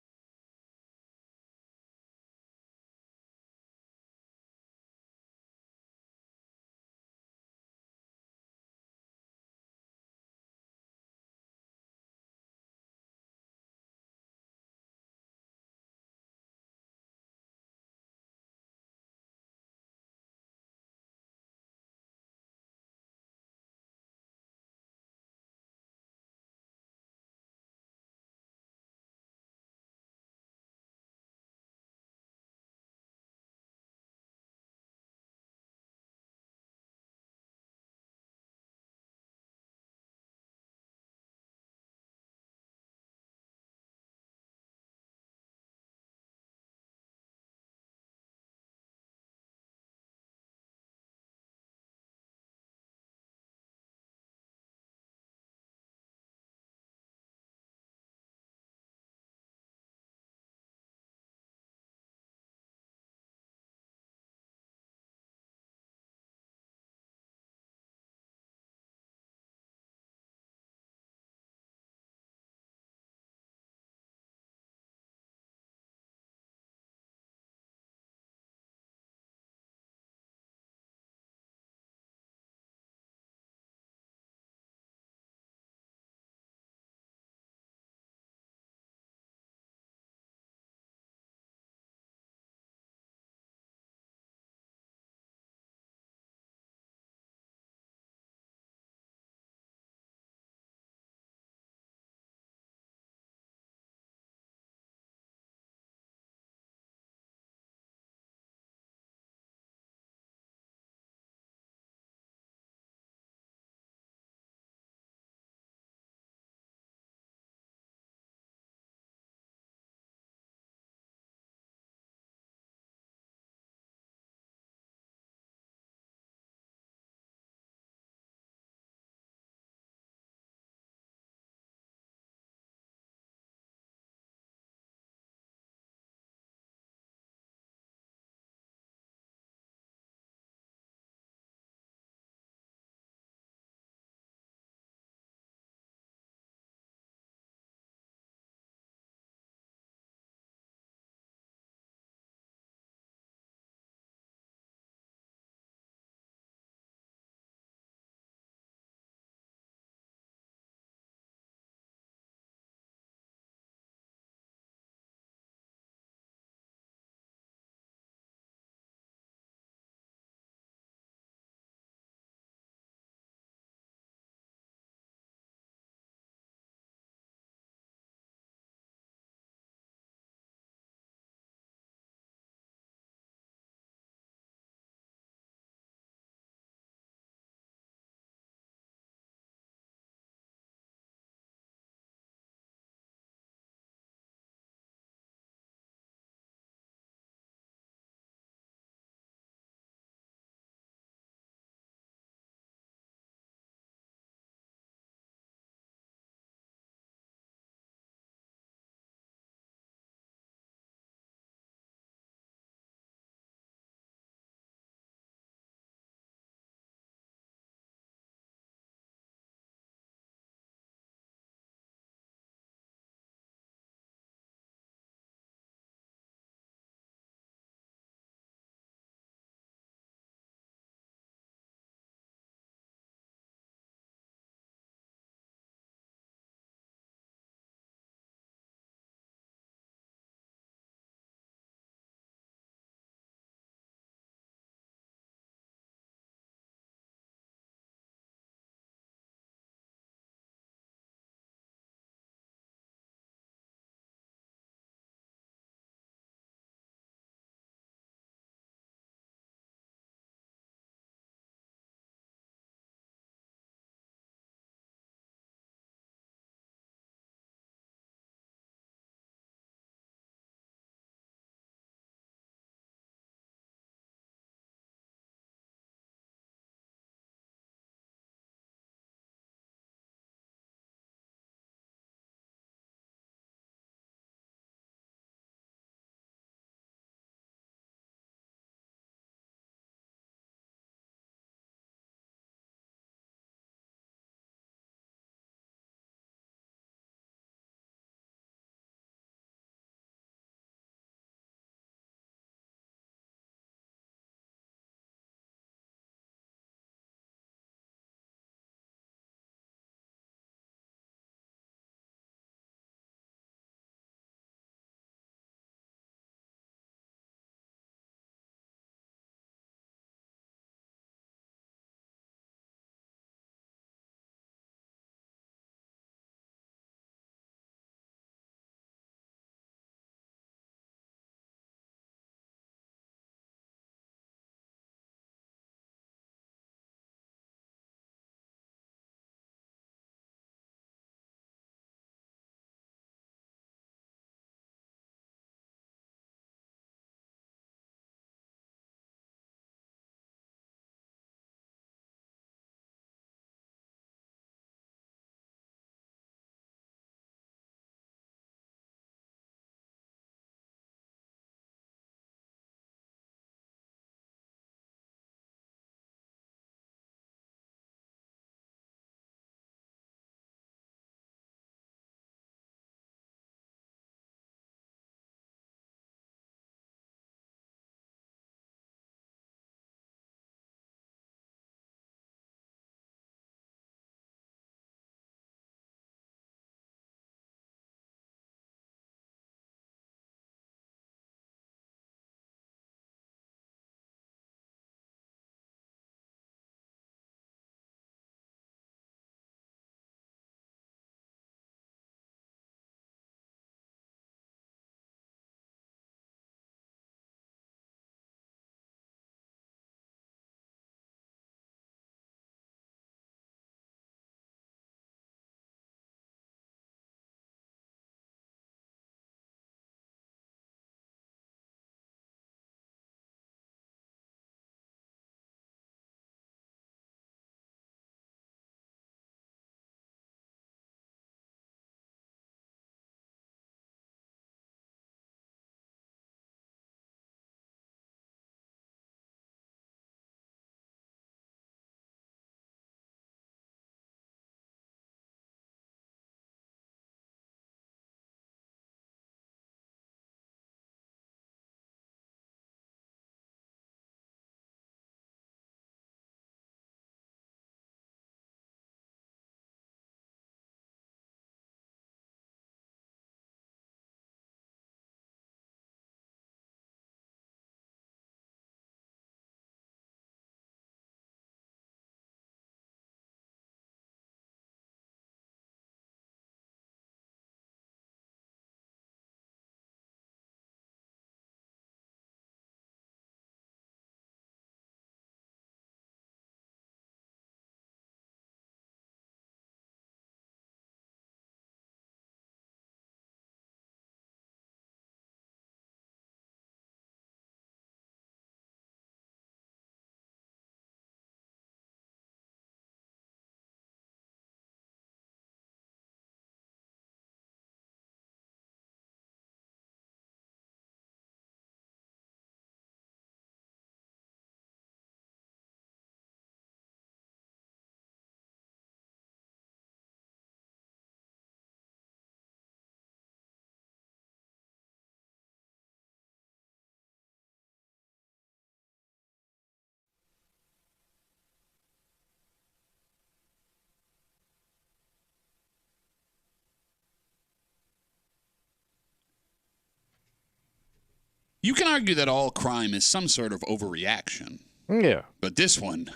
You can argue that all crime is some sort of overreaction. Yeah. But this one,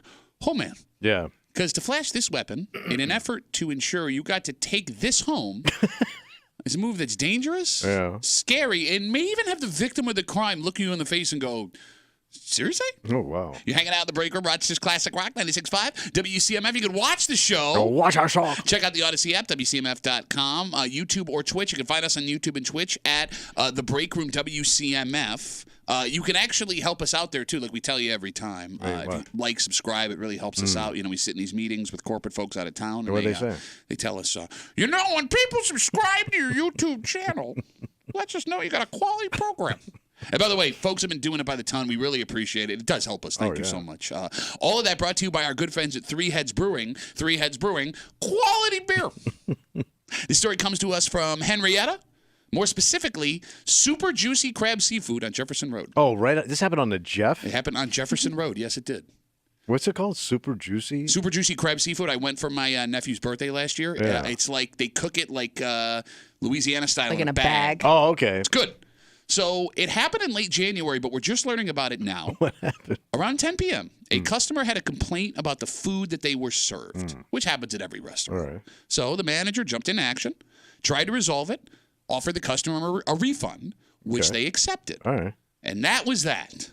oh man. Yeah. Because to flash this weapon in an effort to ensure you got to take this home is a move that's dangerous, scary, and may even have the victim of the crime look you in the face and go, seriously? Oh, wow. You're hanging out in the break room, Rochester's Classic Rock, 96.5, WCMF. You can watch the show. Oh, watch our show. Check out the Odyssey app, WCMF.com, YouTube or Twitch. You can find us on YouTube and Twitch at The Break Room WCMF. You can actually help us out there, too, like we tell you every time. If you like, subscribe, it really helps us out. You know, we sit in these meetings with corporate folks out of town. And what do they say? They tell us, you know, when people subscribe to your YouTube channel, lets us know you got a quality program. And by the way, folks have been doing it by the ton. We really appreciate it. It does help us. Thank you so much. All of that brought to you by our good friends at Three Heads Brewing. Three Heads Brewing, quality beer. This story comes to us from Henrietta. More specifically, super juicy crab seafood on Jefferson Road. Oh, right. This happened on the Jeff? It happened on Jefferson Road. Yes, it did. What's it called? Super juicy? Super juicy crab seafood. I went for my nephew's birthday last year. Yeah. It's like they cook it like Louisiana style, Like in a bag. Oh, okay. It's good. So it happened in late January, but we're just learning about it now. What happened? Around 10 p.m., a customer had a complaint about the food that they were served, which happens at every restaurant. All right. So the manager jumped in action, tried to resolve it, offered the customer a refund, which they accepted. All right. And that was that.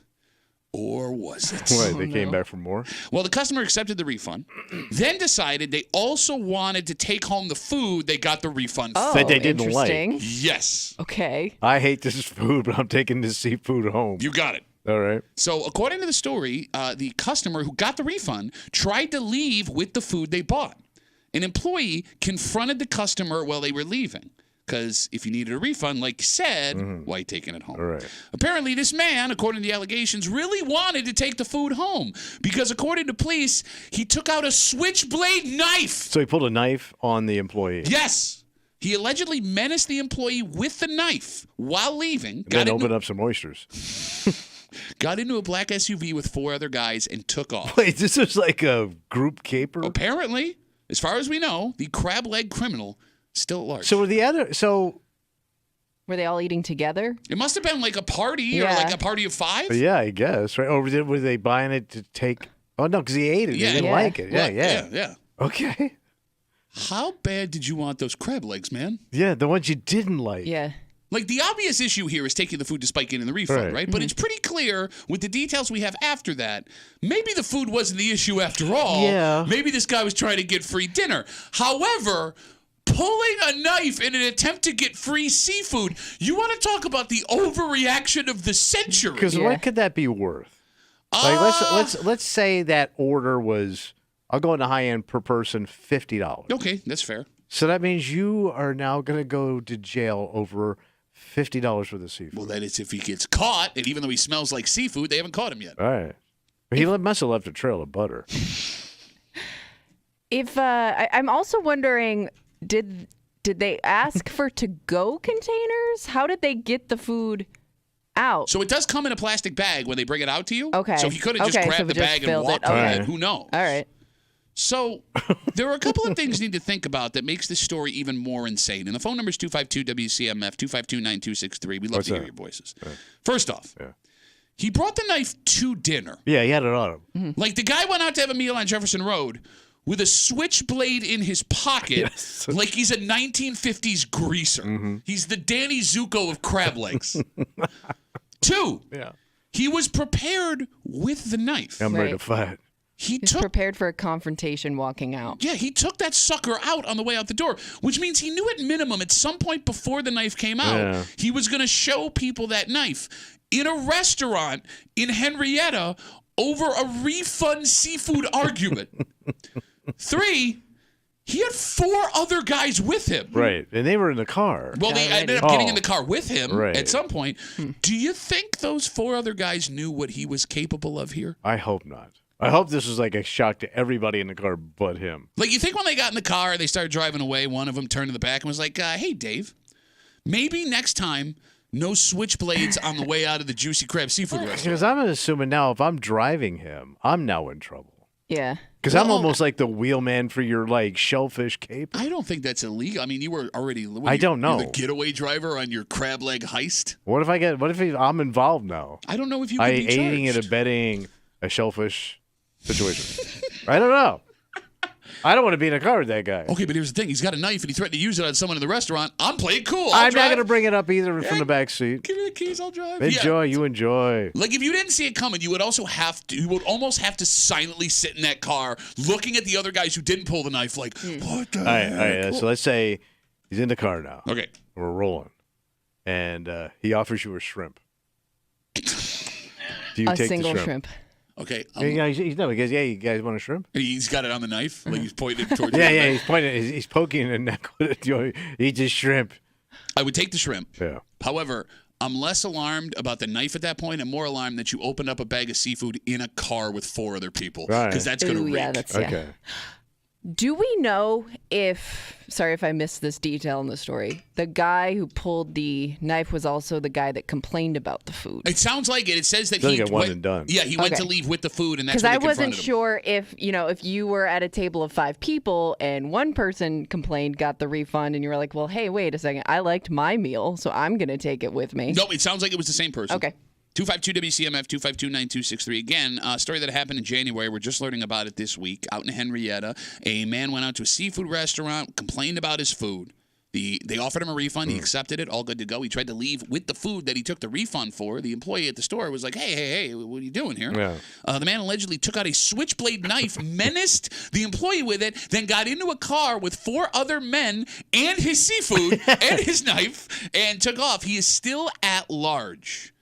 Or was it? Wait, they came back for more? Well, the customer accepted the refund, then decided they also wanted to take home the food they got the refund for. That they didn't like. Yes. Okay. I hate this food, but I'm taking this seafood home. You got it. All right. So according to the story, the customer who got the refund tried to leave with the food they bought. An employee confronted the customer while they were leaving. Because if you needed a refund, like you said, why are you taking it home? All right. Apparently, this man, according to the allegations, really wanted to take the food home. Because according to police, he took out a switchblade knife. So he pulled a knife on the employee. Yes. He allegedly menaced the employee with the knife while leaving. And then opened up some oysters. Got into a black SUV with 4 other guys and took off. Wait, this is like a group caper? Apparently, as far as we know, the crab leg criminal still at large. So were the other... So... Were they all eating together? It must have been like a party or like a party of 5. Yeah, I guess. Right? Or were they buying it to take... Oh, no, because he ate it. Yeah. He didn't like it. Yeah. Okay. How bad did you want those crab legs, man? Yeah, the ones you didn't like. Yeah. Like, the obvious issue here is taking the food despite getting the refund, right? But it's pretty clear with the details we have after that, maybe the food wasn't the issue after all. Yeah. Maybe this guy was trying to get free dinner. However... pulling a knife in an attempt to get free seafood. You want to talk about the overreaction of the century? Because what could that be worth? Like let's say that order was, I'll go into high end per person, $50. Okay, that's fair. So that means you are now going to go to jail over $50 for the seafood. Well, that is if he gets caught, and even though he smells like seafood, they haven't caught him yet. All right. But he must have left a trail of butter. If I'm also wondering, did they ask for to-go containers? How did they get the food out? So it does come in a plastic bag when they bring it out to you. Okay. So he could have just grabbed the bag and walked with it. Who knows? All right. So there are a couple of things you need to think about that makes this story even more insane. And the phone number is 252-WCMF, 252-9263. We love to hear your voices. First off, he brought the knife to dinner. Yeah, he had it on him. Like the guy went out to have a meal on Jefferson Road with a switchblade in his pocket, like he's a 1950s greaser. He's the Danny Zuko of crab legs. 2, he was prepared with the knife. I'm ready to fight. He's prepared for a confrontation walking out. Yeah, he took that sucker out on the way out the door, which means he knew at minimum at some point before the knife came out, he was going to show people that knife in a restaurant in Henrietta over a refund seafood argument. 3, he had 4 other guys with him. Right, and they were in the car. Well, they ended up getting in the car with him Right. at some point. Do you think those 4 other guys knew what he was capable of here? I hope not. I hope this was like a shock to everybody in the car but him. Like, you think when they got in the car and they started driving away, one of them turned to the back and was like, hey, Dave, maybe next time no switchblades on the way out of the Juicy Crab Seafood restaurant. Because I'm assuming now if I'm driving him, I'm now in trouble. Yeah. Because I'm almost like the wheelman for your like shellfish cape. I don't think that's illegal. I mean, you were already. I don't know. You're the getaway driver on your crab leg heist. What if I'm involved now? I don't know if you could be aiding and abetting a shellfish situation. I don't know. I don't want to be in a car with that guy. Okay, but here's the thing. He's got a knife and he threatened to use it on someone in the restaurant. I'm playing cool. I'm not going to bring it up either from the back seat. Give me the keys. I'll drive. Enjoy. You enjoy. Like if you didn't see it coming, you would almost have to silently sit in that car looking at the other guys who didn't pull the knife like, what the heck? All right. So let's say he's in the car now. Okay. We're rolling. And he offers you a shrimp. Do you take single the shrimp? Okay. He goes, yeah, you guys want a shrimp? He's got it on the knife. Like he's pointing it towards Yeah, he's pointing. He's poking the neck with it. You know, eat this shrimp. I would take the shrimp. Yeah. However, I'm less alarmed about the knife at that point and more alarmed that you opened up a bag of seafood in a car with 4 other people. Right. Because that's going to reek. Yeah, that's okay. Do we know if, sorry if I missed this detail in the story, the guy who pulled the knife was also the guy that complained about the food? It sounds like it. It says that he went and done. Yeah, he went Okay. to leave with the food, and that's Because when I they wasn't confronted him. sure if you were at a table of 5 people and one person complained, got the refund, and you were like, well, hey, wait a second, I liked my meal, so I'm going to take it with me. No, it sounds like it was the same person. Okay. 252-WCMF, 252-9263. Again, a story that happened in January. We're just learning about it this week. Out in Henrietta, a man went out to a seafood restaurant, complained about his food. They offered him a refund. He accepted it. All good to go. He tried to leave with the food that he took the refund for. The employee at the store was like, hey, what are you doing here? Yeah. The man allegedly took out a switchblade knife, menaced the employee with it, then got into a car with 4 other men and his seafood and his knife and took off. He is still at large.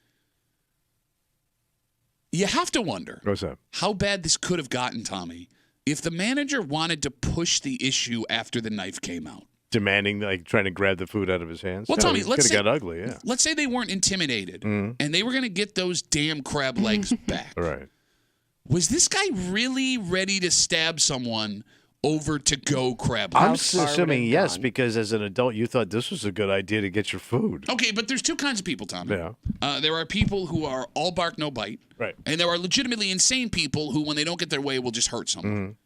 You have to wonder What's up? how bad this could have gotten, Tommy, if the manager wanted to push the issue after the knife came out. Demanding, like, trying to grab the food out of his hands? Well, No, Tommy, it let's could have say, got ugly, yeah. let's say they weren't intimidated Mhm. and they were going to get those damn crab legs back. All right. Was this guy really ready to stab someone over to-go crab I'm legs? assuming yes, because as an adult, you thought this was a good idea to get your food. Okay, but there's 2 kinds of people, Tommy. Yeah. There are people who are all bark, no bite. Right. And there are legitimately insane people who, when they don't get their way, will just hurt someone.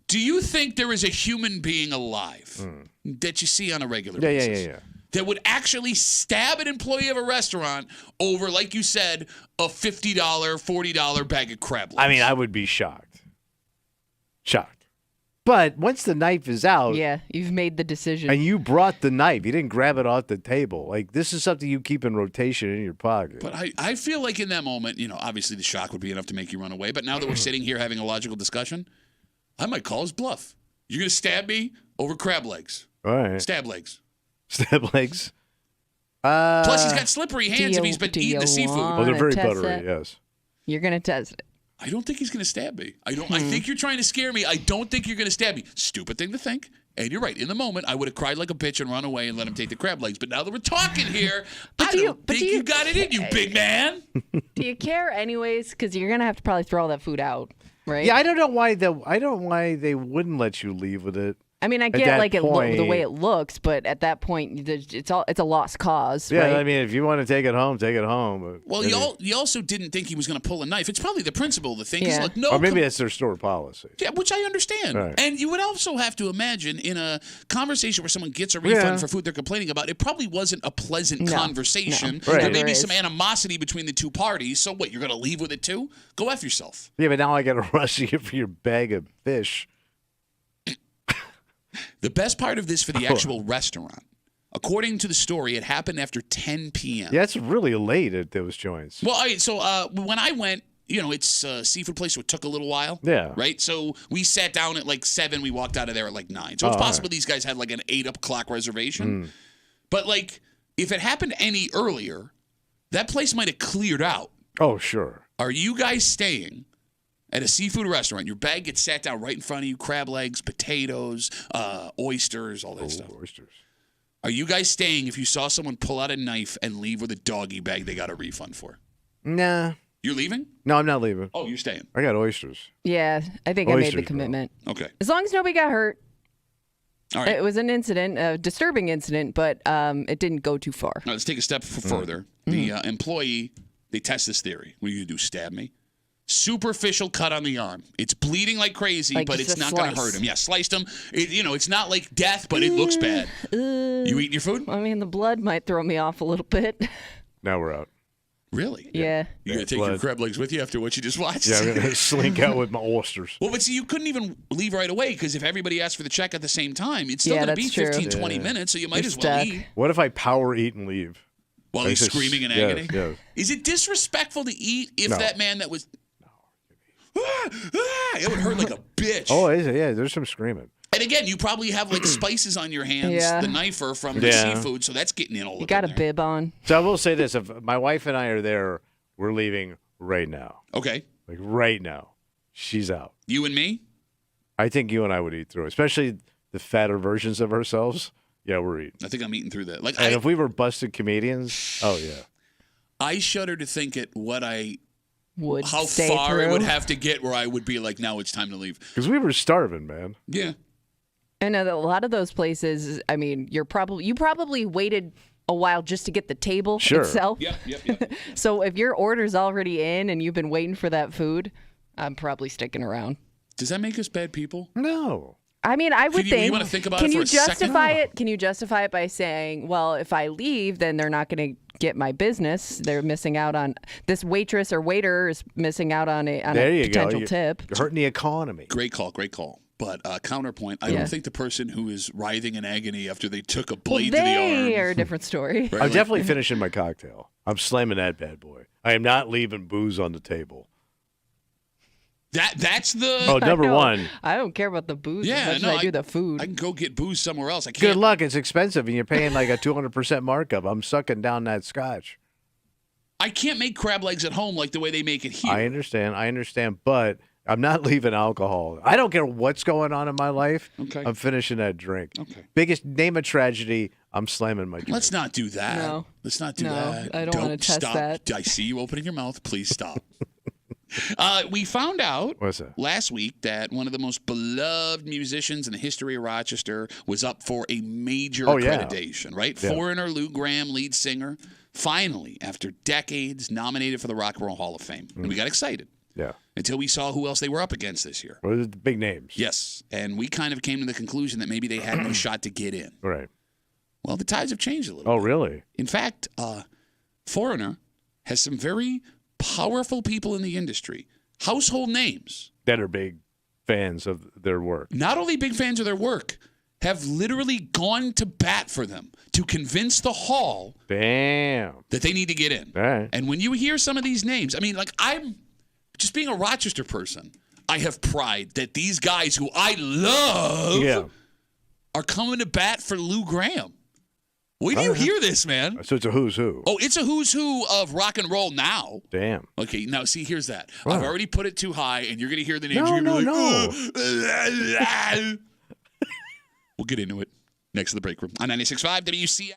Do you think there is a human being alive that you see on a regular basis Yeah. that would actually stab an employee of a restaurant over, like you said, a $50, $40 bag of crab legs? I mean, I would be shocked. But once the knife is out, Yeah, you've made the decision. and you brought the knife, you didn't grab it off the table. Like, this is something you keep in rotation in your pocket. But I feel like in that moment, obviously the shock would be enough to make you run away. But now that we're sitting here having a logical discussion, I might call his bluff. You're going to stab me over crab legs. All right. Stab legs. Stab legs. Plus, he's got slippery hands if he's been eating the seafood. Oh, they're very test buttery, it? yes. You're going to test it. I don't think he's going to stab me. I think you're trying to scare me. I don't think you're going to stab me. Stupid thing to think. And you're right. In the moment, I would have cried like a bitch and run away and let him take the crab legs. But now that we're talking here, I don't think you got it in you, big man. Do you care anyways? Because you're going to have to probably throw all that food out, right? Yeah, I don't know why they wouldn't let you leave with it. I mean, I At get that like the way point- it looks, but at that point, it's a lost cause, Yeah, right? I mean, if you want to take it home, take it home. But Well, maybe- you also didn't think he was going to pull a knife. It's probably the principle of the thing. Yeah. Like, no, or maybe that's their store policy. yeah, which I understand. Right. And you would also have to imagine in a conversation where someone gets a refund Yeah. for food they're complaining about, it probably wasn't a pleasant No, conversation. no. Right. There may There be is. some animosity between the 2 parties. So what, you're going to leave with it too? Go F yourself. Yeah, but now I got to rush you for your bag of fish. The best part of this for the actual restaurant, according to the story, it happened after 10 p.m. Yeah, it's really late at those joints. Well, so when I went, it's a seafood place, so it took a little while. Yeah. Right? So we sat down at like 7. We walked out of there at like 9. So it's Oh, possible all right. these guys had like an 8 o'clock reservation. But like, if it happened any earlier, that place might have cleared out. Oh, sure. Are you guys staying at a seafood restaurant? Your bag gets sat down right in front of you, crab legs, potatoes, oysters, all that stuff. Oysters. Are you guys staying if you saw someone pull out a knife and leave with a doggy bag they got a refund for? Nah. You're leaving? No, I'm not leaving. Oh, you're staying. I got oysters. Yeah, I think I made the Oysters, bro. commitment. Okay. As long as nobody got hurt. All right. It was an incident, a disturbing incident, but it didn't go too far. Now, let's take a step further. The employee, they test this theory. What are you going to do, stab me? superficial cut on the arm. It's bleeding like crazy, Like but just it's a not going to slice. hurt him. Yeah, sliced him. It's not like death, but it looks bad. You eating your food? I mean, the blood might throw me off a little bit. Now we're out. Really? Yeah. You going to take your crab legs with you after what you just watched? Yeah, I'm going to slink out with my oysters. Well, but see, you couldn't even leave right away because if everybody asked for the check at the same time, it's still Yeah, going to be that's true. 15, 20 minutes, so you might You're as well stuck. eat. What if I power eat and leave? While Like he's this- screaming in yes, agony? yes. Is it disrespectful to eat if No. that man that was... It would hurt like a bitch. Oh, is it? Yeah, there's some screaming. And again, you probably have like spices on your hands, Yeah. the knifer from the Yeah. seafood, so that's getting in all You up got in a there. bib on. So I will say this: if my wife and I are there, we're leaving right now. Okay. Like right now, she's out. You and me? I think you and I would eat through it, especially the fatter versions of ourselves. Yeah, we're eating. I think I'm eating through that. Like And if we were busted comedians, oh yeah. I shudder to think at what how stay far it would through. have to get where I would be like, now it's time to leave. Because we were starving, man. Yeah. I know that a lot of those places, I mean, you probably waited a while just to get the table Sure. itself. Yep. So if your order's already in and you've been waiting for that food, I'm probably sticking around. Does that make us bad people? No. I mean, I would you think. wanna think about can it for you a second? justify it? Can you justify it by saying, well, if I leave, then they're not going to get my business. They're missing out on this waitress or waiter is missing out on a There you potential go. tip. You're hurting the economy. Great call. But counterpoint, I Yeah. don't think the person who is writhing in agony after they took a Well, blade to the they arm. are a different story. Right, I'm definitely finishing my cocktail. I'm slamming that bad boy. I am not leaving booze on the table. That's the... Oh, number I know. one. I don't care about the booze Yeah, as much no, as I do the food. I can go get booze somewhere else. I can't. Good luck. It's expensive, and you're paying like a 200% markup. I'm sucking down that scotch. I can't make crab legs at home like the way they make it here. I understand, but I'm not leaving alcohol. I don't care what's going on in my life. Okay. I'm finishing that drink. Okay. Biggest name of tragedy, I'm slamming my drink. Let's not do that. No. Let's not do No, that. I don't wanna test stop. that. I see you opening your mouth. Please stop. We found out What's that? last week that one of the most beloved musicians in the history of Rochester was up for a major accreditation, right? Yeah. Foreigner Lou Gramm, lead singer, finally, after decades, nominated for the Rock and Roll Hall of Fame. And we got excited Yeah. until we saw who else they were up against this year. What are the big names? Yes. And we kind of came to the conclusion that maybe they had no shot to get in. Right. Well, the tides have changed a little. Oh, really? In fact, Foreigner has some very powerful people in the industry, household names. That are big fans of their work. Not only big fans of their work, have literally gone to bat for them to convince the hall Damn. that they need to get in. All right. And when you hear some of these names, I mean, like I'm just being a Rochester person, I have pride that these guys who I love are coming to bat for Lou Gramm. Where do you hear this, man? So it's a who's who. Oh, it's a who's who of rock and roll now. Damn. Okay, now see, here's that. Wow. I've already put it too high, and you're going to hear the names. No, you're gonna no, be like, We'll get into it next to the break room on 96.5 WCMF.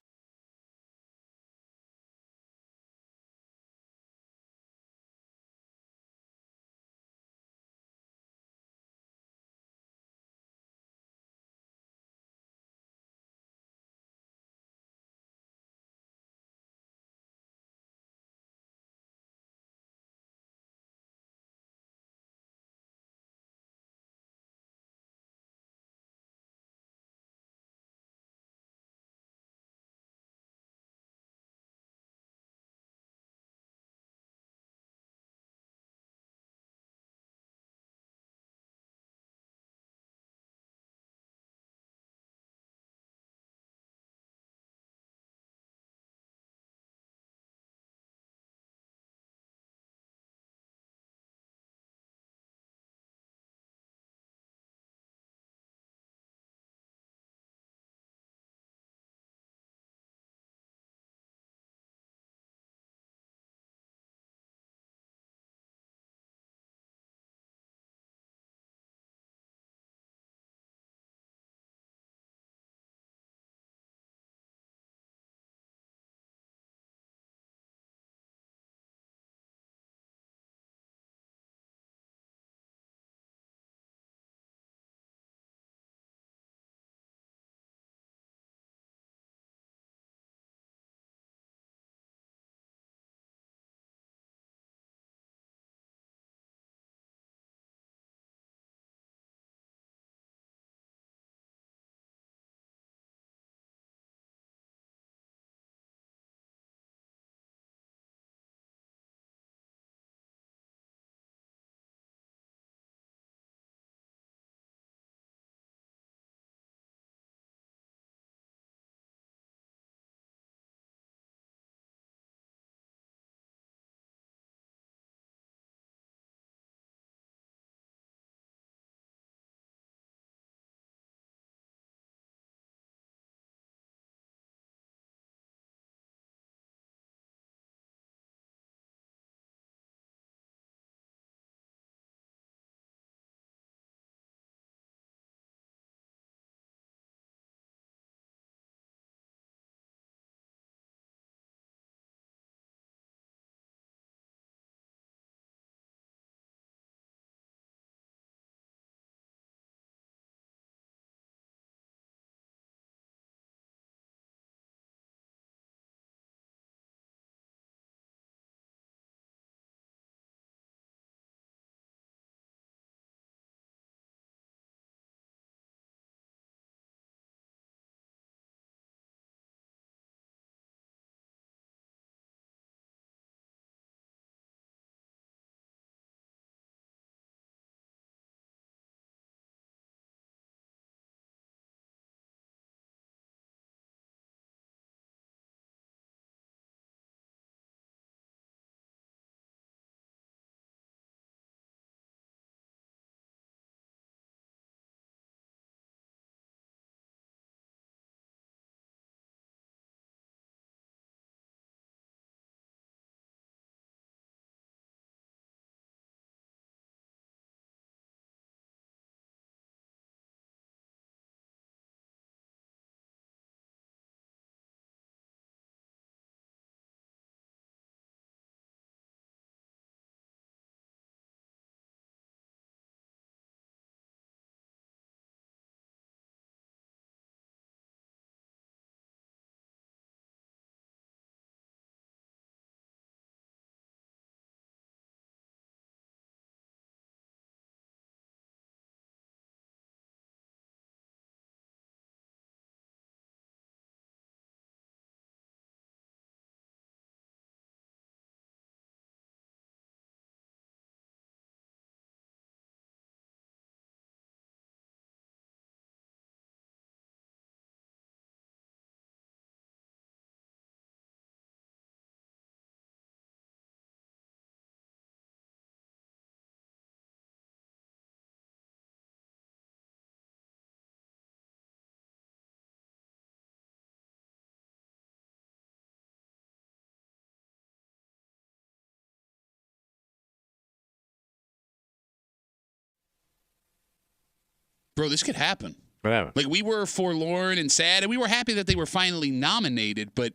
Bro, this could happen. What happened? Like, we were forlorn and sad, and we were happy that they were finally nominated, but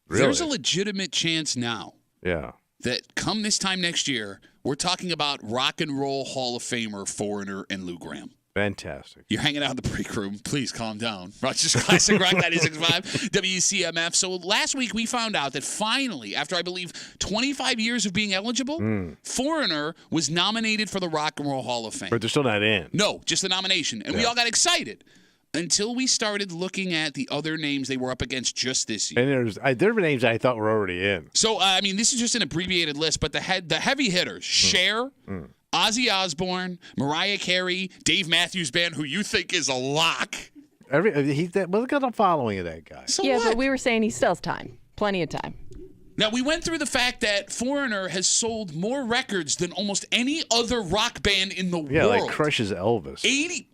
Really? there's a legitimate chance now Yeah. that come this time next year, we're talking about Rock and Roll Hall of Famer, Foreigner, and Lou Gramm. Fantastic. You're hanging out in the break room. Please calm down. Rochester Classic Rock 96.5, WCMF. So last week we found out that finally, after I believe 25 years of being eligible, Foreigner was nominated for the Rock and Roll Hall of Fame. But they're still not in. No, just the nomination. And we all got excited until we started looking at the other names they were up against just this year. And there were names I thought were already in. So, I mean, this is just an abbreviated list, but the heavy hitters, Cher, Ozzy Osbourne, Mariah Carey, Dave Matthews Band, who you think is a lock. Look at the following of that guy. So yeah, what? but we were saying he still has time. Plenty of time. Now, we went through the fact that Foreigner has sold more records than almost any other rock band in the Yeah, world. like crushes Elvis. 80.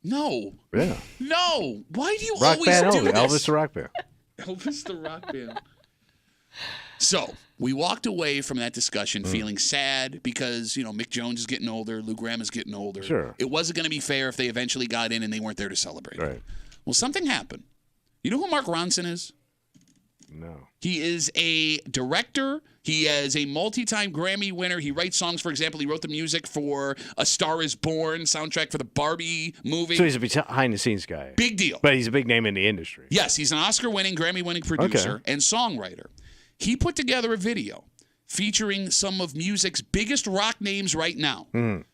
No. Yeah. No. Why do you Rock always band do Elvis. this? Elvis the rock band. Elvis the rock band. So we walked away from that discussion feeling sad because, Mick Jones is getting older, Lou Gramm is getting older. Sure. It wasn't going to be fair if they eventually got in and they weren't there to celebrate. Right. Well, something happened. You know who Mark Ronson is? No. He is a director. He is a multi-time Grammy winner. He writes songs. For example, he wrote the music for A Star Is Born, soundtrack for the Barbie movie. So he's a behind-the-scenes guy. Big deal. But he's a big name in the industry. Yes, he's an Oscar-winning, Grammy-winning producer and songwriter. He put together a video featuring some of music's biggest rock names right now,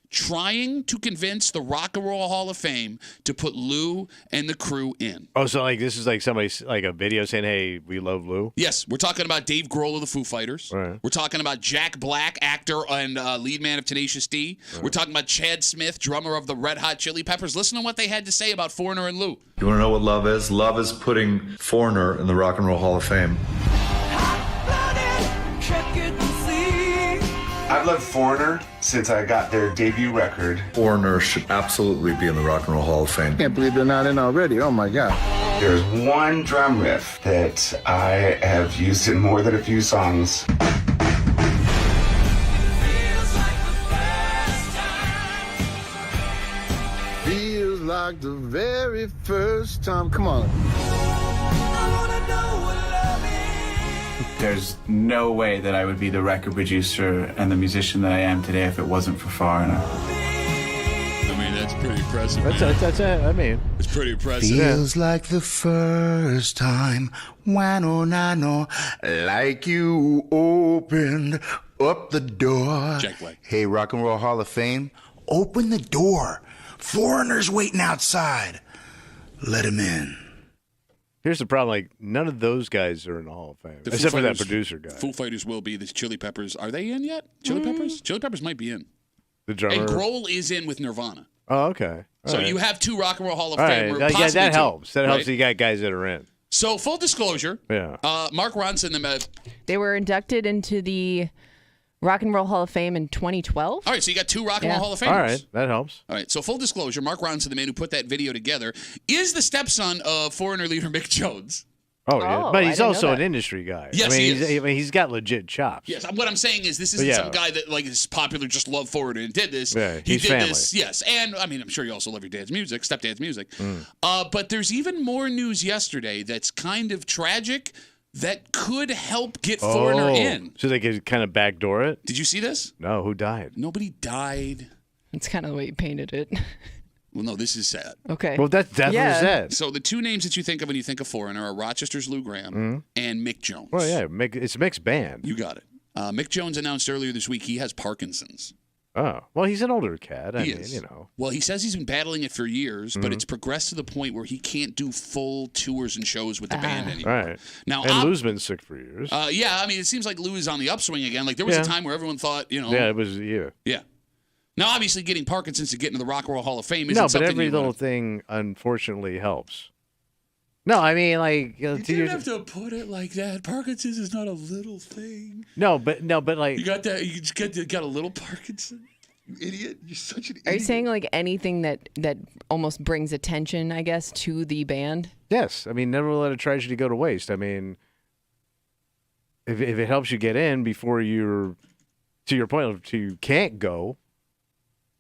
trying to convince the Rock and Roll Hall of Fame to put Lou and the crew in. Oh, so this is like somebody's like a video saying, "Hey, we love Lou." Yes, we're talking about Dave Grohl of the Foo Fighters. Right. We're talking about Jack Black, actor and lead man of Tenacious D. Right. We're talking about Chad Smith, drummer of the Red Hot Chili Peppers. Listen to what they had to say about Foreigner and Lou. You want to know what love is? Love is putting Foreigner in the Rock and Roll Hall of Fame. I've loved Foreigner since I got their debut record. Foreigner should absolutely be in the Rock and Roll Hall of Fame. Can't believe they're not in already. Oh my God. There's one drum riff that I have used in more than a few songs. Feels like the very first time. Come on. There's no way that I would be the record producer and the musician that I am today if it wasn't for Foreigner. I mean, that's pretty impressive. That's it. I mean, it's pretty impressive. Feels like the first time when I know, like you opened up the door. Jack Black. Hey, Rock and Roll Hall of Fame, open the door. Foreigner's waiting outside. Let him in. Here's the problem: like none of those guys are in the Hall of Fame, except for that producer guy. Foo Fighters will be. The Chili Peppers, are they in yet? Chili Peppers? Chili Peppers might be in. The drummer. And Grohl is in with Nirvana. Oh, okay. So you have two Rock and Roll Hall of All Fame. right. Yeah, that helps. That helps. You got guys that are in. So full disclosure. Yeah. Mark Ronson. They were inducted into the Rock and Roll Hall of Fame in 2012. All right, so you got two Rock and Roll Hall of Famers. All right, that helps. All right, so full disclosure, Mark Ronson, the man who put that video together, is the stepson of Foreigner leader Mick Jones. Oh, yeah. But he's also an industry guy. Yes, I mean, he is. He's got legit chops. Yes, what I'm saying is this isn't some guy that is popular, just loved Foreigner and did this. Yeah, he he's did family. this, yes. And, I mean, I'm sure you also love your dad's music, stepdad's music. But there's even more news yesterday that's kind of tragic that could help get Foreigner in. So they could kind of backdoor it? Did you see this? No, who died? Nobody died. That's kind of the way you painted it. Well, no, this is sad. Okay. Well, that's definitely sad. So the two names that you think of when you think of Foreigner are Rochester's Lou Gramm and Mick Jones. Well, yeah, it's Mick's band. You got it. Mick Jones announced earlier this week he has Parkinson's. Oh, well, he's an older cat. I He mean, is. you know. Well, he says he's been battling it for years, but it's progressed to the point where he can't do full tours and shows with the band anymore. Right. Now, and Lou's been sick for years. Yeah, I mean, it seems like Lou is on the upswing again. Like, there was a time where everyone thought, Yeah, it was, yeah. Yeah. Now, obviously, getting Parkinson's to get into the Rock and Roll Hall of Fame isn't No, but something every you little wanna- thing, unfortunately, helps. No, I mean, like... You didn't have to put it like that. Parkinson's is not a little thing. No, but like... You got that? You just got a little Parkinson? You idiot. You're such an idiot. Are you saying like anything that almost brings attention, I guess, to the band? Yes. I mean, never let a tragedy go to waste. I mean, if it helps you get in before you're, to your point, if you can't go,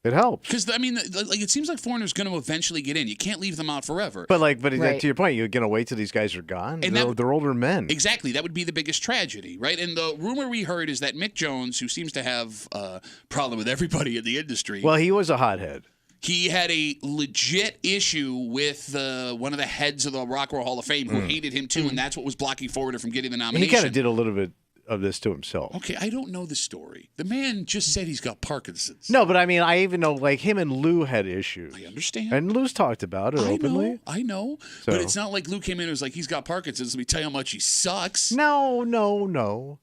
It helps. Because, I mean, like it seems like Foreigner's going to eventually get in. You can't leave them out forever. But to your point, you're going to wait till these guys are gone? And they're older men. Exactly. That would be the biggest tragedy, right? And the rumor we heard is that Mick Jones, who seems to have a problem with everybody in the industry. Well, he was a hothead. He had a legit issue with one of the heads of the Rock and Roll Hall of Fame who hated him too, and that's what was blocking Foreigner from getting the nomination. He kind of did a little bit of this to himself. Okay, I don't know the story. The man just said he's got Parkinson's. No, but I mean, I even know like him and Lou had issues. I understand. And Lou's talked about it openly. I know. So. But it's not like Lou came in and was like, he's got Parkinson's. Let me tell you how much he sucks. No.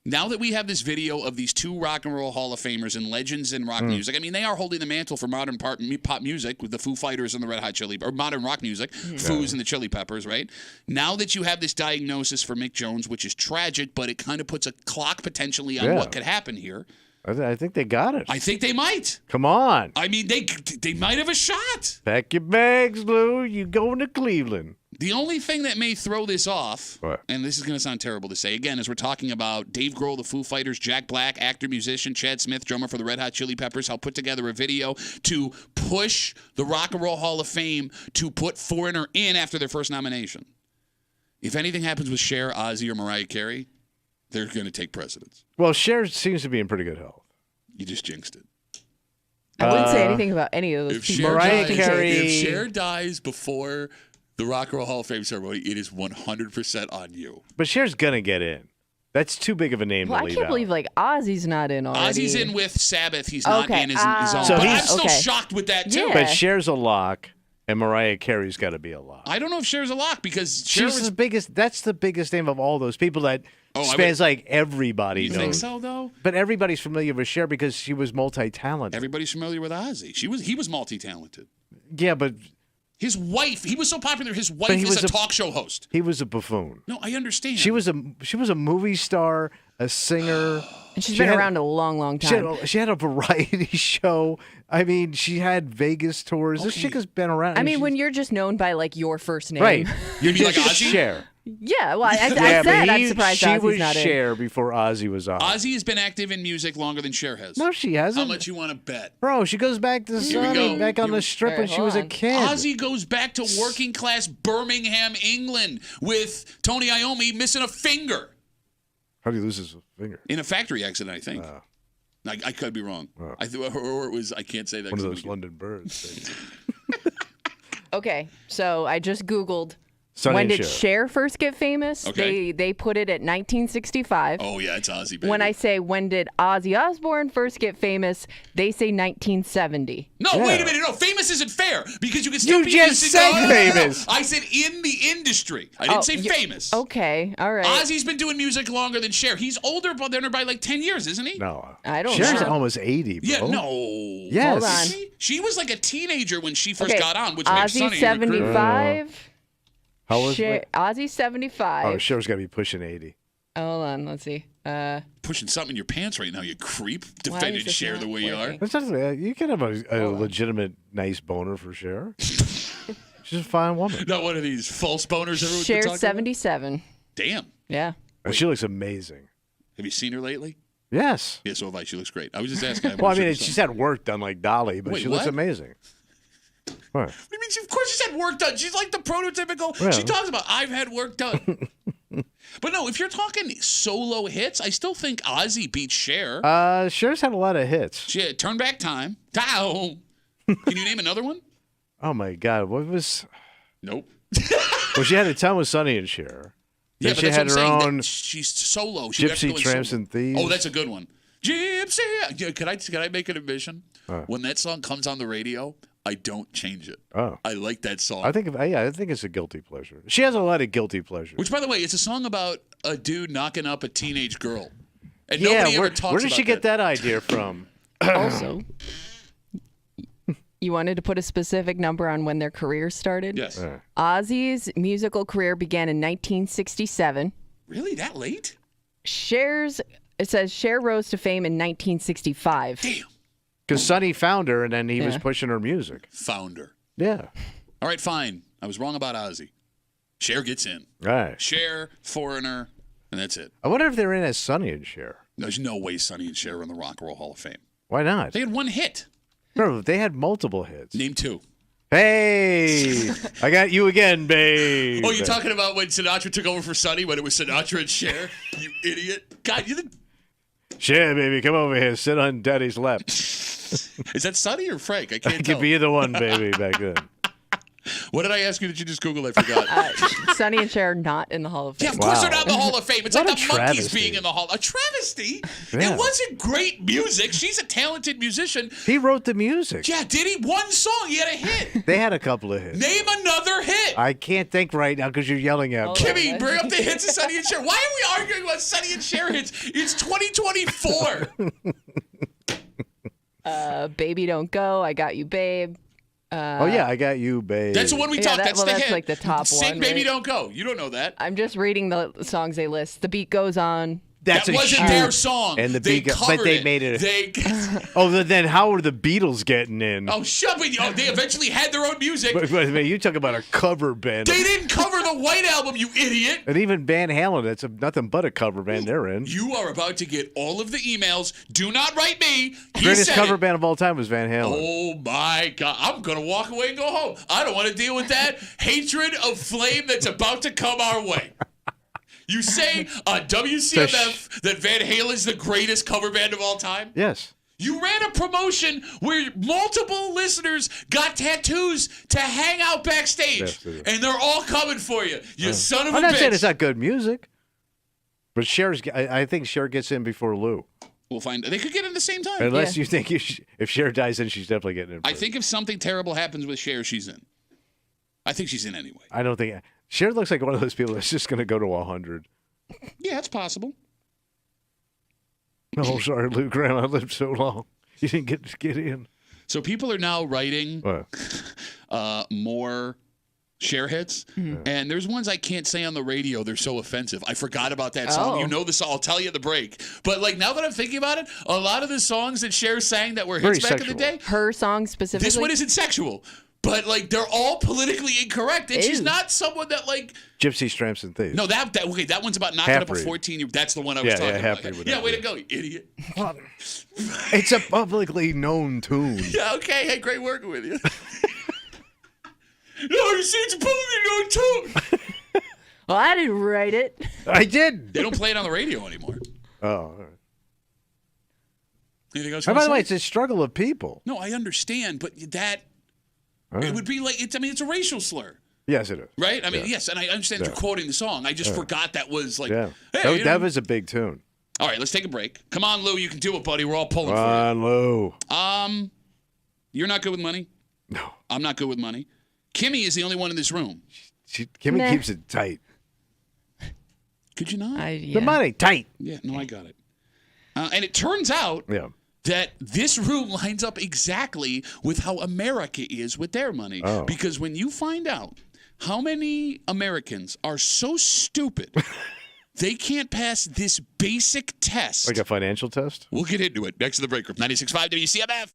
Now that we have this video of these two Rock and Roll Hall of Famers and legends in rock music, I mean, they are holding the mantle for modern pop music with the Foo Fighters and the Red Hot Chili, or modern rock music, Foos and the Chili Peppers, right? Now that you have this diagnosis for Mick Jones, which is tragic, but it kind of puts a clock potentially on what could happen here. I think they got it. I think they might. Come on. I mean, they might have a shot. Pack your bags, Lou. You going to Cleveland. The only thing that may throw this off, and this is going to sound terrible to say, again, as we're talking about Dave Grohl, the Foo Fighters, Jack Black, actor, musician, Chad Smith, drummer for the Red Hot Chili Peppers, helped put together a video to push the Rock and Roll Hall of Fame to put Foreigner in after their first nomination. If anything happens with Cher, Ozzy, or Mariah Carey, they're going to take precedence. Well, Cher seems to be in pretty good health. You just jinxed it. I wouldn't say anything about any of those people. Mariah Carey. If Cher dies before the Rock and Roll Hall of Fame ceremony, it is 100% on you. But Cher's going to get in. That's too big of a name to leave out. I can't believe Ozzy's not in already. Ozzy's in with Sabbath. He's not in his own. So but I'm still shocked with that, too. Yeah. But Cher's a lock, and Mariah Carey's got to be a lock. I don't know if Cher's a lock because Cher She's the biggest. That's the biggest name of all those people that spans like everybody knows. You think so, though? But everybody's familiar with Cher because she was multi-talented. Everybody's familiar with Ozzy. He was multi-talented. Yeah, but his wife, he was so popular, his wife is a talk show host. He was a buffoon. No, I understand. She was a movie star, a singer. And she's been around a long, long time. She had a variety show. I mean, she had Vegas tours. This chick has been around. I mean, when you're just known by like your first name. Right. You'd be like just Ozzy? Cher. Yeah, well, I said I'm surprised Ozzy's was not in. Cher before Ozzy was on. Ozzy has been active in music longer than Cher has. No, she hasn't. How much you want to bet? Bro, she goes back to back on the strip when she was a kid. Ozzy goes back to working class Birmingham, England, with Tony Iommi missing a finger. How did he lose his finger? In a factory accident, I think. I could be wrong. Oh. Or it was, I can't say that. One of those London birds. Okay, so I just Googled. Sonny when and did Cher first get famous? Okay. They put it at 1965. Oh, yeah, it's Ozzy, baby. When I say when did Ozzy Osbourne first get famous, they say 1970. No, wait a minute. No, famous isn't fair because you can still be just said famous. No. I said in the industry. I didn't say famous. Okay, all right. Ozzy's been doing music longer than Cher. He's older than her by like 10 years, isn't he? No. I don't Cher's know. almost 80, bro. Yeah, no. Yes. Hold on. She was like a teenager when she first Okay, got on, which makes Ozzy Sonny 75. How old Cher, Ozzy 75. Oh, Cher's got to be pushing 80. Hold on, let's see. pushing something in your pants right now, you creep. is Defending this Cher not the way you are. That's not, you can have a legitimate nice boner for Cher. She's a fine woman. Not one of these false boners everyone's been Cher's talking 77. about? Damn. Yeah. And she looks amazing. Have you seen her lately? Yes. Yeah, so have I. She looks great. I was just asking. Well, I mean, she's had work done like Dolly, but Wait, she looks what? amazing. What? What do you mean? Of course she's had work done. She's like the prototypical. Yeah. She talks about, I've had work done. But no, if you're talking solo hits, I still think Ozzy beats Cher. Cher's had a lot of hits. She Turn Back Time. Down. Can you name another one? Oh, my God. What was... Nope. Well, she had a ton with Sonny and Cher. Yeah, Then but she that's had what I'm her saying. own That she's solo. She would have to Gypsy go in Tramps solo. and Thieves. Oh, that's a good one. Gypsy. Yeah, can I make an admission? When that song comes on the radio, I don't change it. Oh. I like that song. I think it's a guilty pleasure. She has a lot of guilty pleasures. Which, by the way, it's a song about a dude knocking up a teenage girl. And yeah, nobody ever talks about where did she get that idea from? Also, you wanted to put a specific number on when their career started? Yes. Ozzy's musical career began in 1967. Really? That late? It says Cher rose to fame in 1965. Damn. Because Sonny found her, and then he was pushing her music. Found her. Yeah. All right, fine. I was wrong about Ozzy. Cher gets in. Right. Cher, Foreigner, and that's it. I wonder if they're in as Sonny and Cher. There's no way Sonny and Cher are in the Rock and Roll Hall of Fame. Why not? They had one hit. No, they had multiple hits. Name two. Hey, I got you again, babe. Oh, you're talking about when Sinatra took over for Sonny, when it was Sinatra and Cher? You idiot. God, you're the... Cher, baby, come over here. Sit on Daddy's lap. Is that Sonny or Frank? I can't It tell. could be either one, baby, back then. What did I ask you that you just Googled? I forgot. Sonny and Cher not in the Hall of Fame. Yeah, of course they're not in the Hall of Fame. It's What like a the Monkees travesty. being in the Hall. A travesty? Yeah. It wasn't great music. She's a talented musician. He wrote the music. Yeah, did he? One song. He had a hit. They had a couple of hits. Name another hit. I can't think right now because you're yelling at me. Kimmy, bring up the hits of Sonny and Cher. Why are we arguing about Sonny and Cher hits? It's 2024. Baby Don't Go, I Got You, Babe. Oh, yeah, I got you, babe. That's the one we Yeah, talked. that- That's well, the that's hit. like the top Sing one, Baby right? Don't Go. You don't know that. I'm just reading the songs they list. The Beat Goes On. That's that a wasn't huge- their song. And the they Beat Go- covered but they it. made it. They, Oh, then how are the Beatles getting in? oh, shut up. Oh, they eventually had their own music. But, man, you talk about a cover band. They didn't cover the White Album, you idiot. And even Van Halen, that's nothing but a cover band they're in. You are about to get all of the emails. Do not write me. He Greatest said cover it. band of all time was Van Halen. Oh, my God. I'm going to walk away and go home. I don't want to deal with that hatred of flame that's about to come our way. You say on WCMF that Van Halen's the greatest cover band of all time? Yes. You ran a promotion where multiple listeners got tattoos to hang out backstage, Yes, they do. and they're all coming for you. You son of a I'm not bitch. saying it's not good music, but I think Cher gets in before Lou. We'll find. They could get in the same time. Unless you think if Cher dies in, she's definitely getting in. I think if something terrible happens with Cher, she's in. I think she's in anyway. I don't think Cher looks like one of those people that's just going to go to 100. Yeah, it's possible. Oh, sorry, Lou Graham. I lived so long. You didn't get to get in. So people are now writing more Cher hits, and there's ones I can't say on the radio. They're so offensive. I forgot about that song. Oh. You know the song. I'll tell you at the break. But like now that I'm thinking about it, a lot of the songs that Cher sang that were hits Very back in the day, Her song specifically. this one isn't sexual. But like they're all politically incorrect, and she's Ew. not someone that like. Gypsy, Tramps, and Thieves. No, that one's about knocking up a Half-breed. 14-year. That's the one I was talking about. Half-breed with Yeah, that, way to go, you idiot. It's a publicly known tune. Yeah, okay. Hey, great working with you. No, you see, it's a publicly known tune. Well, I didn't write it. I did. They don't play it on the radio anymore. Oh, all right. Anything else? And you by wanna the way, say? it's a struggle of people. No, I understand, but that it would be like it's. I mean, it's a racial slur, Yes, it is. right? I mean, Yeah. yes, and I understand you're Yeah. quoting the song. I just Yeah. forgot that was like. Yeah. Hey, you know. That was a big tune. All right, let's take a break. Come on, Lou, you can do it, buddy. We're all pulling Come on, Lou. for you. You're not good with money. No, I'm not good with money. Kimmy is the only one in this room. Kimmy Nah. keeps it tight. Could you not? The money tight. Yeah, no, I got it. And it turns out Yeah. that this room lines up exactly with how America is with their money. Oh. Because when you find out how many Americans are so stupid they can't pass this basic test. Like a financial test? We'll get into it next to the break room. 96.5 WCMF.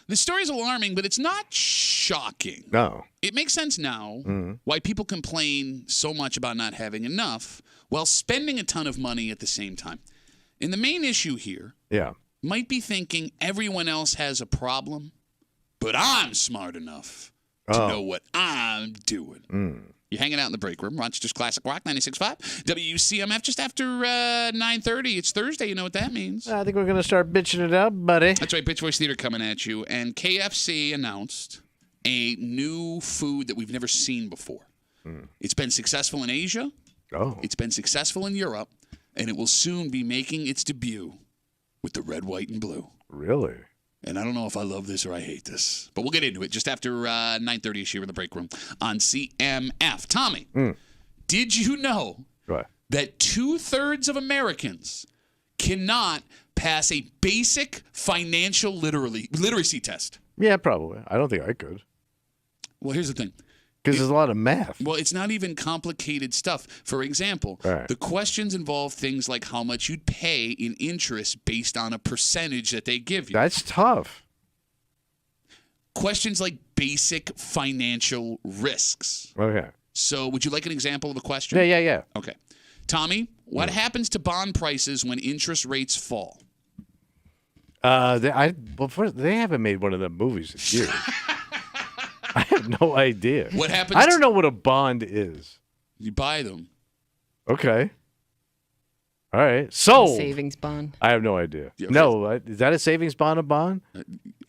The story's alarming, but it's not shocking. No. It makes sense now why people complain so much about not having enough while spending a ton of money at the same time. And the main issue here might be thinking everyone else has a problem, but I'm smart enough to know what I'm doing. You're hanging out in the break room. Rochester's Classic Rock 96.5. WCMF just after 9:30. It's Thursday. You know what that means. I think we're going to start bitching it up, buddy. That's right. Bitch Voice Theater coming at you. And KFC announced a new food that we've never seen before. It's been successful in Asia. It's been successful in Europe. And it will soon be making its debut with the red, white, and blue. Really? And I don't know if I love this or I hate this. But we'll get into it just after 9:30 here in the break room on CMF. Tommy, did you know that 2/3 of Americans cannot pass a basic financial literacy test? Yeah, probably. I don't think I could. Well, here's the thing. Because there's a lot of math. Well, it's not even complicated stuff. For example, the questions involve things like how much you'd pay in interest based on a percentage that they give you. That's tough. Questions like basic financial risks. Okay. So would you like an example of a question? Yeah. Okay. Tommy, what happens to bond prices when interest rates fall? They haven't made one of them movies this year. I have no idea. What happens? I don't know what a bond is. You buy them. Okay. All right. Sold. Savings bond. I have no idea. Yeah, no, is that a savings bond, a bond?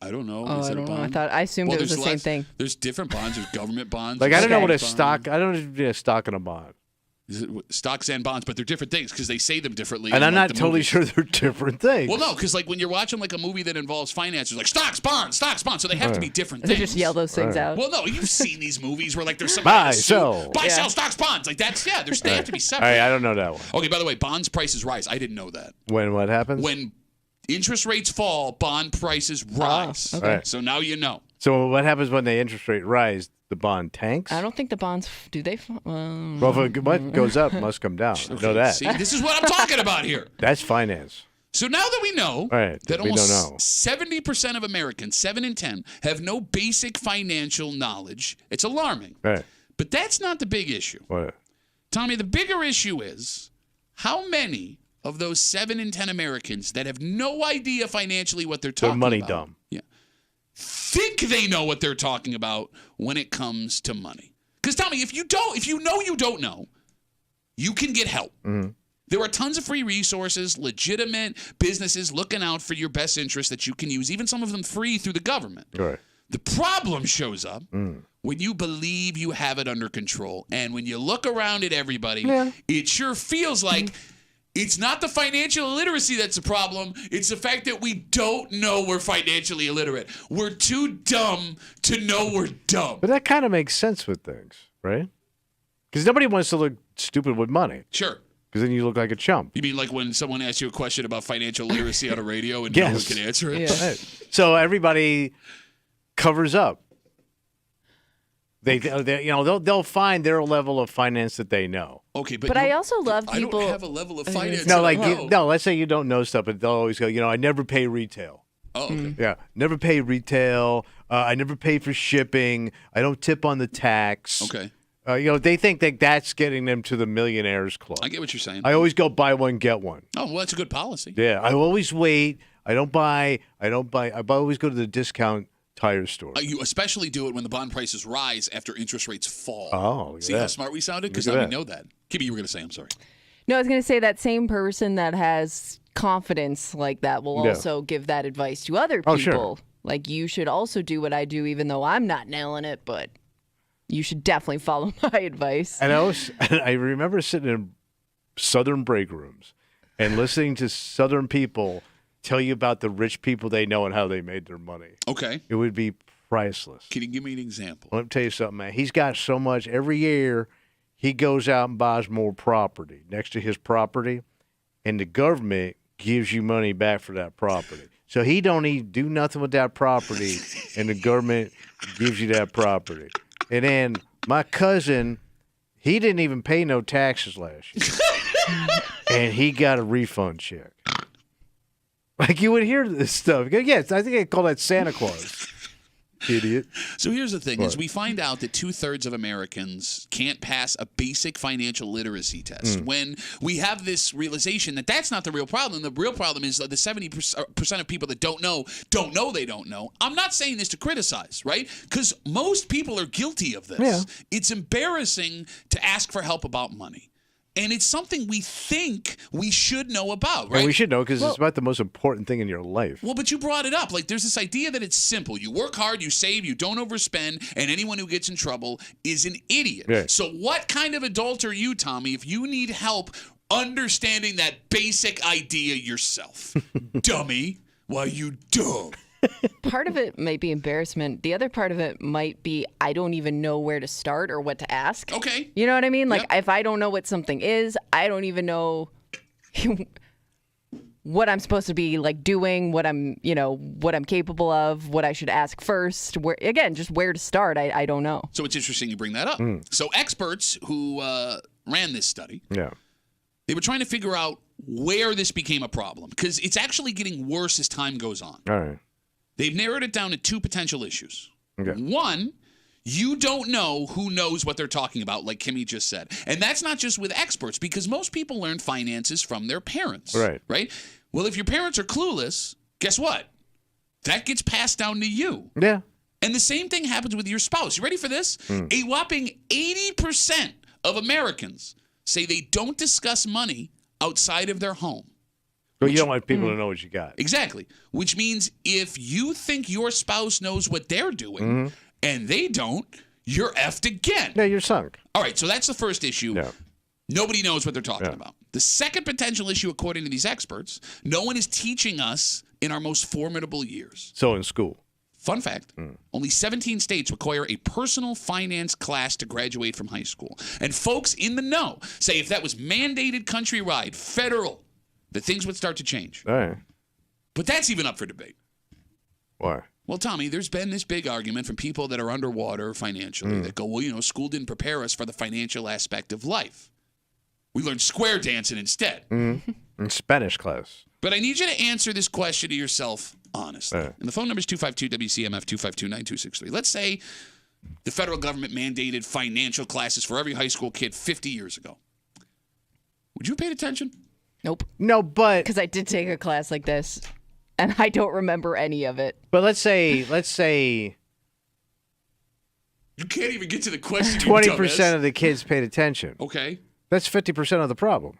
I don't know. Oh, Is I it a don't know. bond? I assumed it was the same thing. There's different bonds. There's government bonds. Like, I don't know what a bond. stock, I don't know if a stock and a bond. Is it stocks and bonds, but they're different things because they say them differently. And in, I'm like, not the totally movies. sure they're different things. Well, no, because like when you're watching like a movie that involves finances, like stocks, bonds, so they have to be different They things. just yell those things out. Well, no, you've seen these movies where like there's some Buy, sell. buy, sell, stocks, bonds. Like that's they have to be All separate. right, I don't know that one. Okay, by the way, bonds prices rise. I didn't know that. When what happens? When interest rates fall, bond prices rise. okay. Right. So now you know. So what happens when the interest rate rise? The bond tanks? I don't think the bonds do they. Well, if what goes up must come down. I know that. See, this is what I'm talking about here. That's finance. So now that we know Right, that we don't almost know. 70% of Americans, 7 in 10, have no basic financial knowledge, it's alarming. Right. But that's not the big issue. What? Tommy, the bigger issue is how many of those 7 in 10 Americans that have no idea financially what they're talking They're money about dumb. think they know what they're talking about when it comes to money. Because Tommy, if you know you don't know, you can get help. There are tons of free resources, legitimate businesses looking out for your best interest that you can use, even some of them free through the government. Right. The problem shows up when you believe you have it under control. And when you look around at everybody, it sure feels like it's not the financial illiteracy that's the problem. It's the fact that we don't know we're financially illiterate. We're too dumb to know we're dumb. But that kind of makes sense with things, right? Because nobody wants to look stupid with money. Sure. Because then you look like a chump. You mean like when someone asks you a question about financial literacy on a radio and no one can answer it? Right. So everybody covers up. They'll find their level of finance that they know. Okay, But I also love people. I don't have a level of finance. No, that I like know. let's say you don't know stuff, but they'll always go, I never pay retail. Oh, okay. Yeah, never pay retail. I never pay for shipping. I don't tip on the tax. Okay. They think that that's getting them to the millionaires club. I get what you're saying. I always go buy one, get one. Oh, well, that's a good policy. Yeah, I always wait. I always go to the discount tire store. You especially do it when the bond prices rise after interest rates fall. Oh, See how smart we sounded? Because now we know that. Kimmy, you were going to say, I'm sorry. No, I was going to say that same person that has confidence like that will Yeah. also give that advice to other people. Oh, sure. Like, you should also do what I do, even though I'm not nailing it, but you should definitely follow my advice. And I remember sitting in Southern break rooms and listening to Southern people tell you about the rich people they know and how they made their money. Okay. It would be priceless. Can you give me an example? Let me tell you something, man. He's got so much. Every year, he goes out and buys more property next to his property, and the government gives you money back for that property. So he don't even do nothing with that property, and the government gives you that property. And then my cousin, he didn't even pay no taxes last year, and he got a refund check. Like you would hear this stuff. Yes, I think I call that Santa Claus. Idiot. So here's the thing: is we find out that 2/3 of Americans can't pass a basic financial literacy test. When we have this realization that that's not the real problem. The real problem is the 70% of people that don't know they don't know. I'm not saying this to criticize, right? Because most people are guilty of this. Yeah. It's embarrassing to ask for help about money. And it's something we think we should know about, right? And we should know because it's about the most important thing in your life. Well, but you brought it up. Like, there's this idea that it's simple. You work hard, you save, you don't overspend, and anyone who gets in trouble is an idiot. Yeah. So what kind of adult are you, Tommy, if you need help understanding that basic idea yourself? Dummy. Why, you dumb. Part of it might be embarrassment. The other part of it might be I don't even know where to start or what to ask. Okay. You know what I mean? Like if I don't know what something is, I don't even know what I'm supposed to be like doing, what I'm capable of, what I should ask first. Just where to start, I don't know. So it's interesting you bring that up. So experts who ran this study, they were trying to figure out where this became a problem because it's actually getting worse as time goes on. All right. They've narrowed it down to two potential issues. Okay. One, you don't know who knows what they're talking about, like Kimmy just said. And that's not just with experts, because most people learn finances from their parents. Right? Well, if your parents are clueless, guess what? That gets passed down to you. Yeah. And the same thing happens with your spouse. You ready for this? A whopping 80% of Americans say they don't discuss money outside of their home. But you don't want people to know what you got. Exactly. Which means if you think your spouse knows what they're doing and they don't, you're effed again. Yeah, you're sunk. All right, so that's the first issue. Yeah. Nobody knows what they're talking about. The second potential issue, according to these experts, no one is teaching us in our most formidable years. So in school. Fun fact, only 17 states require a personal finance class to graduate from high school. And folks in the know say if that was mandated countrywide, federal, that things would start to change. All right. But that's even up for debate. Why? Well, Tommy, there's been this big argument from people that are underwater financially that go, well, school didn't prepare us for the financial aspect of life. We learned square dancing instead. In Spanish class. But I need you to answer this question to yourself honestly. Right. And the phone number is 252-WCMF, 252-9263. Let's say the federal government mandated financial classes for every high school kid 50 years ago. Would you have paid attention? Nope. No, but because I did take a class like this, and I don't remember any of it. But let's say you can't even get to the question. 20% of the kids paid attention. Okay. That's 50% of the problem.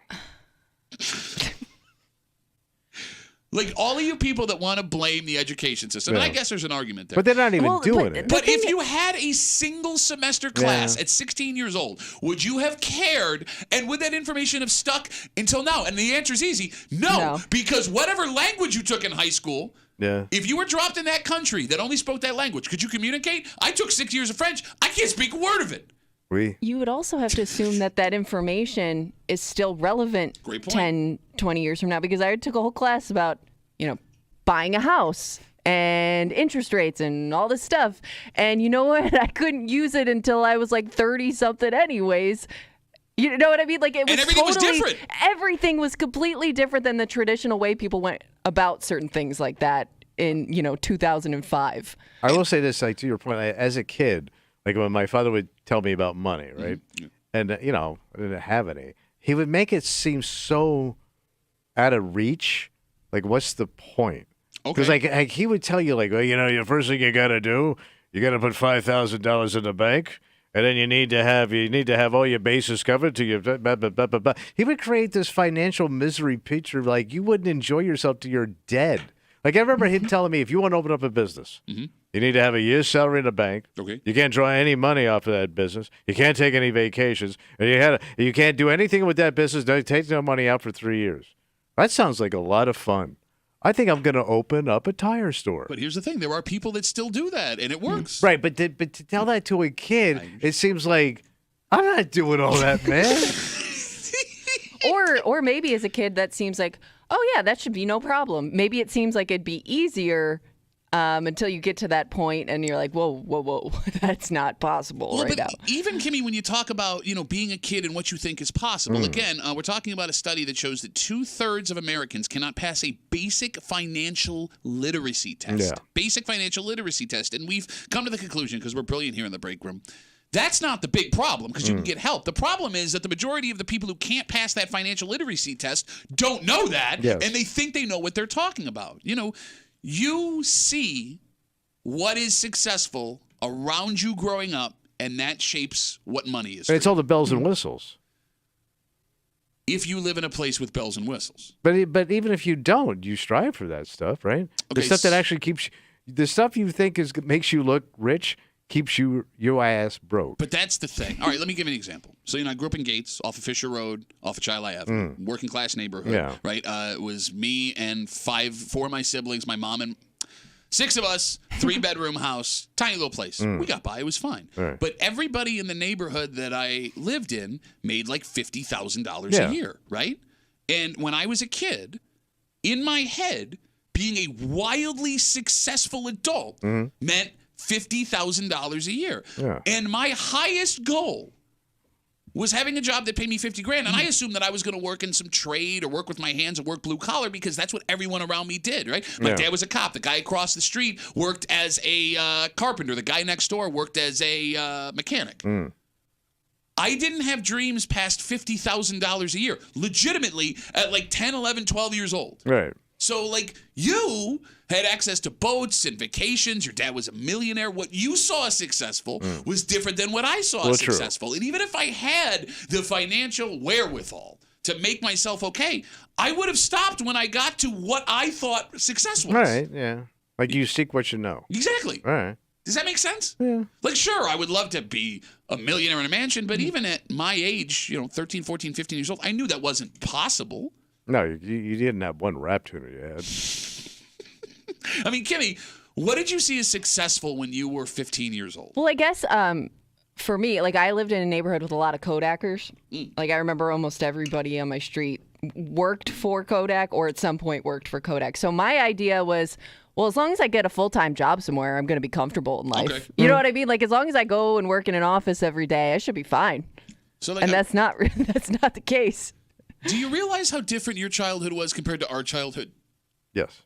Like all of you people that want to blame the education system, and I guess there's an argument there. But they're not even doing it. But if you had a single semester class at 16 years old, would you have cared? And would that information have stuck until now? And the answer is easy. No. Because whatever language you took in high school, if you were dropped in that country that only spoke that language, could you communicate? I took 6 years of French. I can't speak a word of it. You would also have to assume that information is still relevant 10, 20 years from now, because I took a whole class about, buying a house and interest rates and all this stuff. And you know what? I couldn't use it until I was like 30-something anyways. You know what I mean? Like it was everything was different. Everything was completely different than the traditional way people went about certain ththings like that in, 2005. I will say this, like to your point, as a kid, like when my father would tell me about money, right? And, I didn't have any. He would make it seem so out of reach. Like, what's the point? Because like he would tell you, like, well, the first thing you got to do, you got to put $5,000 in the bank, and then you need to have all your bases covered to your blah, blah, blah, blah, blah. He would create this financial misery picture, like you wouldn't enjoy yourself till you're dead. Like I remember him telling me, if you want to open up a business, you need to have a year's salary in the bank. Okay. You can't draw any money off of that business. You can't take any vacations, and you can't do anything with that business. Don't take no money out for 3 years. That sounds like a lot of fun. I think I'm going to open up a tire store. But here's the thing. There are people that still do that, and it works. Right, but to tell that to a kid, it seems like, I'm not doing all that, man. Or maybe as a kid, that seems like, oh, yeah, that should be no problem. Maybe it seems like it'd be easier until you get to that point and you're like, whoa, that's not possible right now. Even, Kimmy, when you talk about, being a kid and what you think is possible, again, we're talking about a study that shows that 2/3 of Americans cannot pass a basic financial literacy test. Yeah. Basic financial literacy test. And we've come to the conclusion, because we're brilliant here in the break room, that's not the big problem, because you can get help. The problem is that the majority of the people who can't pass that financial literacy test don't know that, and they think they know what they're talking about. You see what is successful around you growing up, and that shapes what money is. It's all the bells and whistles. If you live in a place with bells and whistles. But even if you don't, you strive for that stuff, right? The stuff that actually keeps the stuff you think makes you look rich keeps your ass broke. But that's the thing. All right, let me give you an example. So, I grew up in Gates, off of Fisher Road, off of Chila Ave, working class neighborhood, right? It was me and four of my siblings, my mom and 6 of us, 3-bedroom house, tiny little place. We got by. It was fine. Right. But everybody in the neighborhood that I lived in made like $50,000 a year, right? And when I was a kid, in my head, being a wildly successful adult meant $50,000 a year. Yeah. And my highest goal was having a job that paid me $50,000. And I assumed that I was going to work in some trade or work with my hands or work blue collar, because that's what everyone around me did, right? My dad was a cop. The guy across the street worked as a carpenter. The guy next door worked as a mechanic. I didn't have dreams past $50,000 a year, legitimately at like 10, 11, 12 years old. Right. So, you had access to boats and vacations. Your dad was a millionaire. What you saw as successful was different than what I saw as successful. And even if I had the financial wherewithal to make myself okay, I would have stopped when I got to what I thought success was. Right, yeah. Like you seek what you know. Exactly. All right. Does that make sense? Yeah. Sure, I would love to be a millionaire in a mansion, but even at my age, 13, 14, 15 years old, I knew that wasn't possible. No, you didn't have one rap tune you had. I mean, Kimmy, what did you see as successful when you were 15 years old? Well, I guess for me, I lived in a neighborhood with a lot of Kodakers. I remember almost everybody on my street worked for Kodak or at some point worked for Kodak. So my idea was, well, as long as I get a full-time job somewhere, I'm going to be comfortable in life. Okay. You know what I mean? As long as I go and work in an office every day, I should be fine. So, and that's not the case. Do you realize how different your childhood was compared to our childhood? Yes.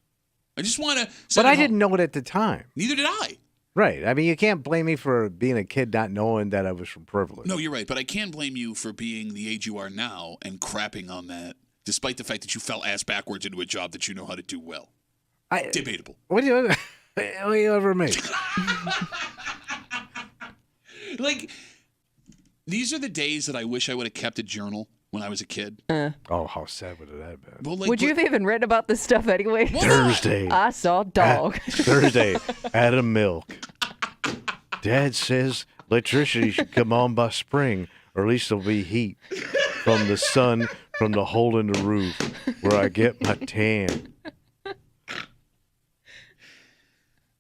I just want to. But I didn't know it at the time. Neither did I. Right. I mean, you can't blame me for being a kid not knowing that I was from privilege. No, you're right. But I can blame you for being the age you are now and crapping on that, despite the fact that you fell ass backwards into a job that you know how to do well. Debatable. What do you ever make? These are the days that I wish I would have kept a journal when I was a kid. Oh, how sad would it have been? Well, would you have even written about this stuff anyway? Thursday. I saw a dog. Thursday, Adam Milk. Dad says electricity should come on by spring, or at least there'll be heat from the sun from the hole in the roof where I get my tan.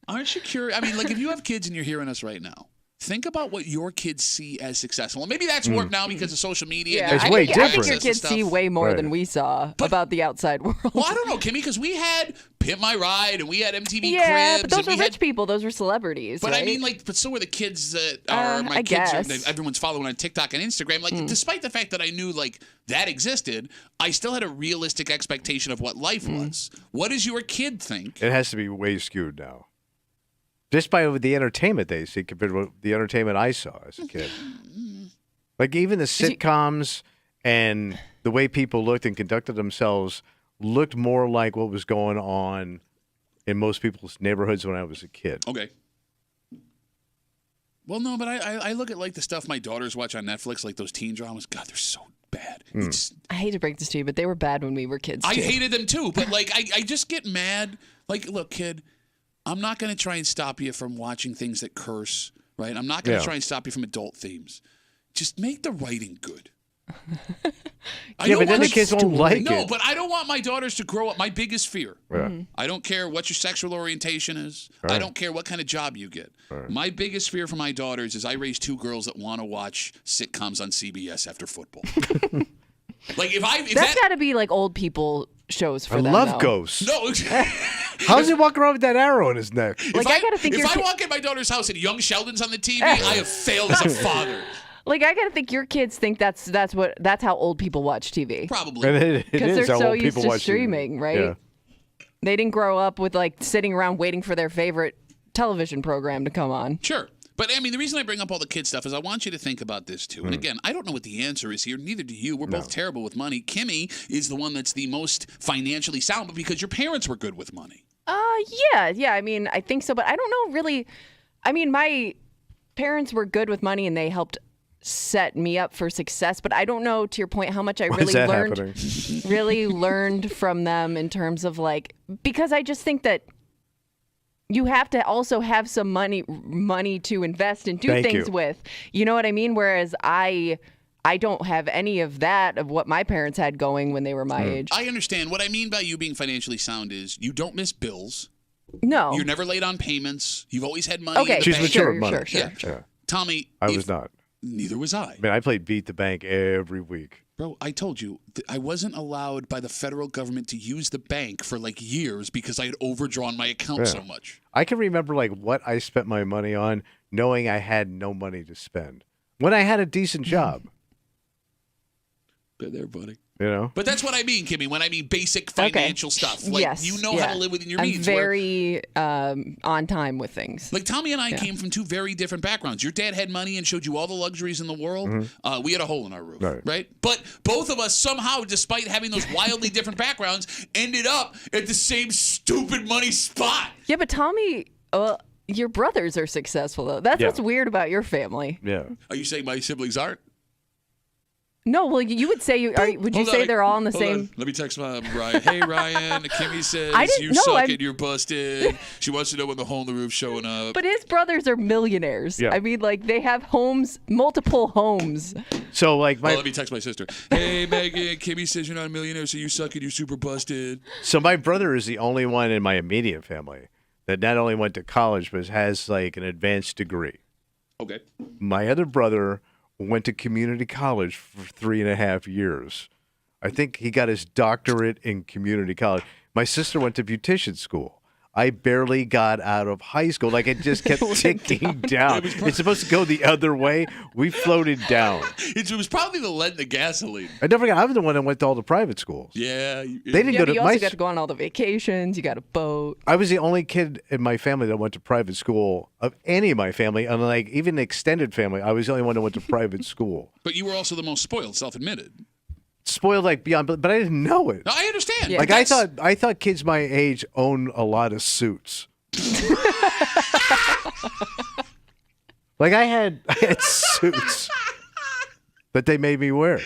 Aren't you curious? I mean, if you have kids and you're hearing us right now, think about what your kids see as successful. And maybe that's warped now because of social media. Yeah, it's way different. I think your kids see way more than we saw about the outside world. Well, I don't know, Kimmy, because we had Pimp My Ride and we had MTV Yeah, Cribs. but those were rich people. Those were celebrities. But right? I mean, but so were the kids that are my I kids. guess. Everyone's following on TikTok and Instagram. Despite the fact that I knew that existed, I still had a realistic expectation of what life was. What does your kid think? It has to be way skewed now. Just by the entertainment they see compared to the entertainment I saw as a kid. Even the sitcoms and the way people looked and conducted themselves looked more like what was going on in most people's neighborhoods when I was a kid. Okay. Well, no, but I look at the stuff my daughters watch on Netflix, those teen dramas. God, they're so bad. I hate to break this to you, but they were bad when we were kids, too. I hated them, too. But, I just get mad. Look, kid, I'm not going to try and stop you from watching things that curse, right? I'm not going to try and stop you from adult themes. Just make the writing good. But then the kids won't like it. No, but I don't want my daughters to grow up. My biggest fear. Yeah. I don't care what your sexual orientation is. Right. I don't care what kind of job you get. Right. My biggest fear for my daughters is I raise 2 girls that want to watch sitcoms on CBS after football. If that's got to be old people shows for I them. love though. Ghosts. No. How's he walking around with that arrow in his neck? Like, I gotta think if your I kid- walk in my daughter's house and Young Sheldon's on the TV, I have failed as a father. Like, I gotta think your kids think that's how old people watch TV. Probably. And it Because is they're how so old used people to watch TV. streaming, right? Yeah. They didn't grow up with like sitting around waiting for their favorite television program to come on. Sure. But, I mean, the reason I bring up all the kid stuff is I want you to think about this, too. And, again, I don't know what the answer is here. Neither do you. We're both terrible with money. Kimmy is the one that's the most financially sound, but because your parents were good with money. Yeah. I mean, I think so, but I don't know really. I mean, my parents were good with money and they helped set me up for success, but I don't know, to your point, how much I really learned from them in terms of like, because I just think that you have to also have some money to invest and do things with. You know what I mean? Whereas I don't have any of that of what my parents had going when they were my age. I understand. What I mean by you being financially sound is you don't miss bills. No. You're never late on payments. You've always had money. Okay, in the She's bank. mature with money. Sure. Tommy, I was not. Neither was I. I mean, I played Beat the Bank every week. Bro, I told you, I wasn't allowed by the federal government to use the bank for like years because I had overdrawn my account so much. I can remember like what I spent my money on knowing I had no money to spend when I had a decent job. Been there, buddy. You know? But that's what I mean, Kimmy, when I mean basic financial stuff. Like, you know how to live within your means. I'm very on time with things. Like, Tommy and I came from two very different backgrounds. Your dad had money and showed you all the luxuries in the world. We had a hole in our roof, right? But both of us somehow, despite having those wildly different backgrounds, ended up at the same stupid money spot. Yeah, but Tommy, your brothers are successful, though. That's what's weird about your family. Yeah. Are you saying my siblings aren't? No, well, you would say would you say they're all in the same? Let me text my Ryan. Hey, Ryan. Kimmy says you no, suck and you're busted. She wants to know when the hole in the roof's showing up. But his brothers are millionaires. Yeah. I mean, like they have homes, multiple homes. So like let me text my sister. Hey, Megan. Kimmy says you're not a millionaire, so you suck and you're super busted. So my brother is the only one in my immediate family that not only went to college but has like an advanced degree. Okay. My other brother went to community college for 3.5 years. I think he got his doctorate in community college. My sister went to beautician school. I barely got out of high school. Like, it just kept ticking down. It's supposed to go the other way. We floated down. It was probably the lead in the gasoline. I never forget, I was the one that went to all the private schools. Yeah. They didn't go to you also got to go on all the vacations. You got a boat. I was the only kid in my family that went to private school of any of my family. And like even extended family, I was the only one that went to private school. But you were also the most spoiled, self-admitted. Spoiled like beyond, but I didn't know it. No, I understand. Like I thought kids my age own a lot of suits. Like I had suits that they made me wear.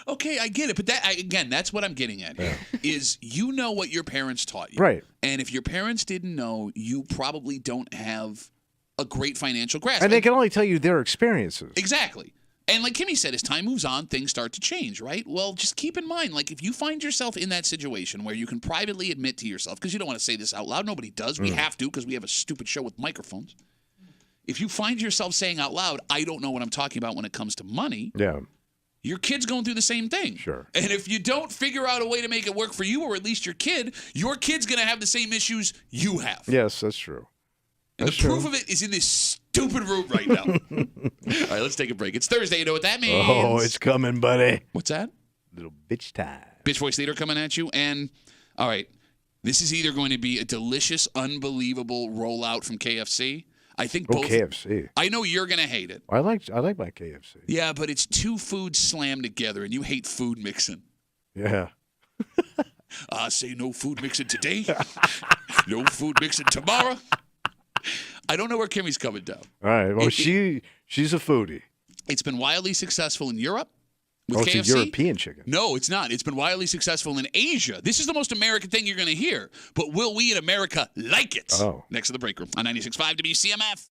Okay, I get it, but that's what I'm getting at here. Is you know what your parents taught you, right? And if your parents didn't know, you probably don't have a great financial grasp. And they can only tell you their experiences. Exactly. And like Kimmy said, as time moves on, things start to change, right? Well, just keep in mind, like if you find yourself in that situation where you can privately admit to yourself, because you don't want to say this out loud, nobody does. We have to because we have a stupid show with microphones. If you find yourself saying out loud, I don't know what I'm talking about when it comes to money, your kid's going through the same thing. Sure. And if you don't figure out a way to make it work for you, or at least your kid's going to have the same issues you have. Yes, that's true. And the proof of it is in this stupid room right now. All right, let's take a break. It's Thursday. You know what that means? Oh, it's coming, buddy. What's that? Little bitch time. Bitch Voice Theater coming at you. And, all right, this is either going to be a delicious, unbelievable rollout from KFC. I think both. KFC. I know you're going to hate it. I like my KFC. Yeah, but it's two foods slammed together, and you hate food mixing. Yeah. I say no food mixing today. No food mixing tomorrow. I don't know where Kimmy's coming down. All right. Well, she's a foodie. It's been wildly successful in Europe with KFC. KFC. It's a European chicken. No, it's not. It's been wildly successful in Asia. This is the most American thing you're going to hear. But will we in America like it? Oh. Next to the break room on 96.5 WCMF.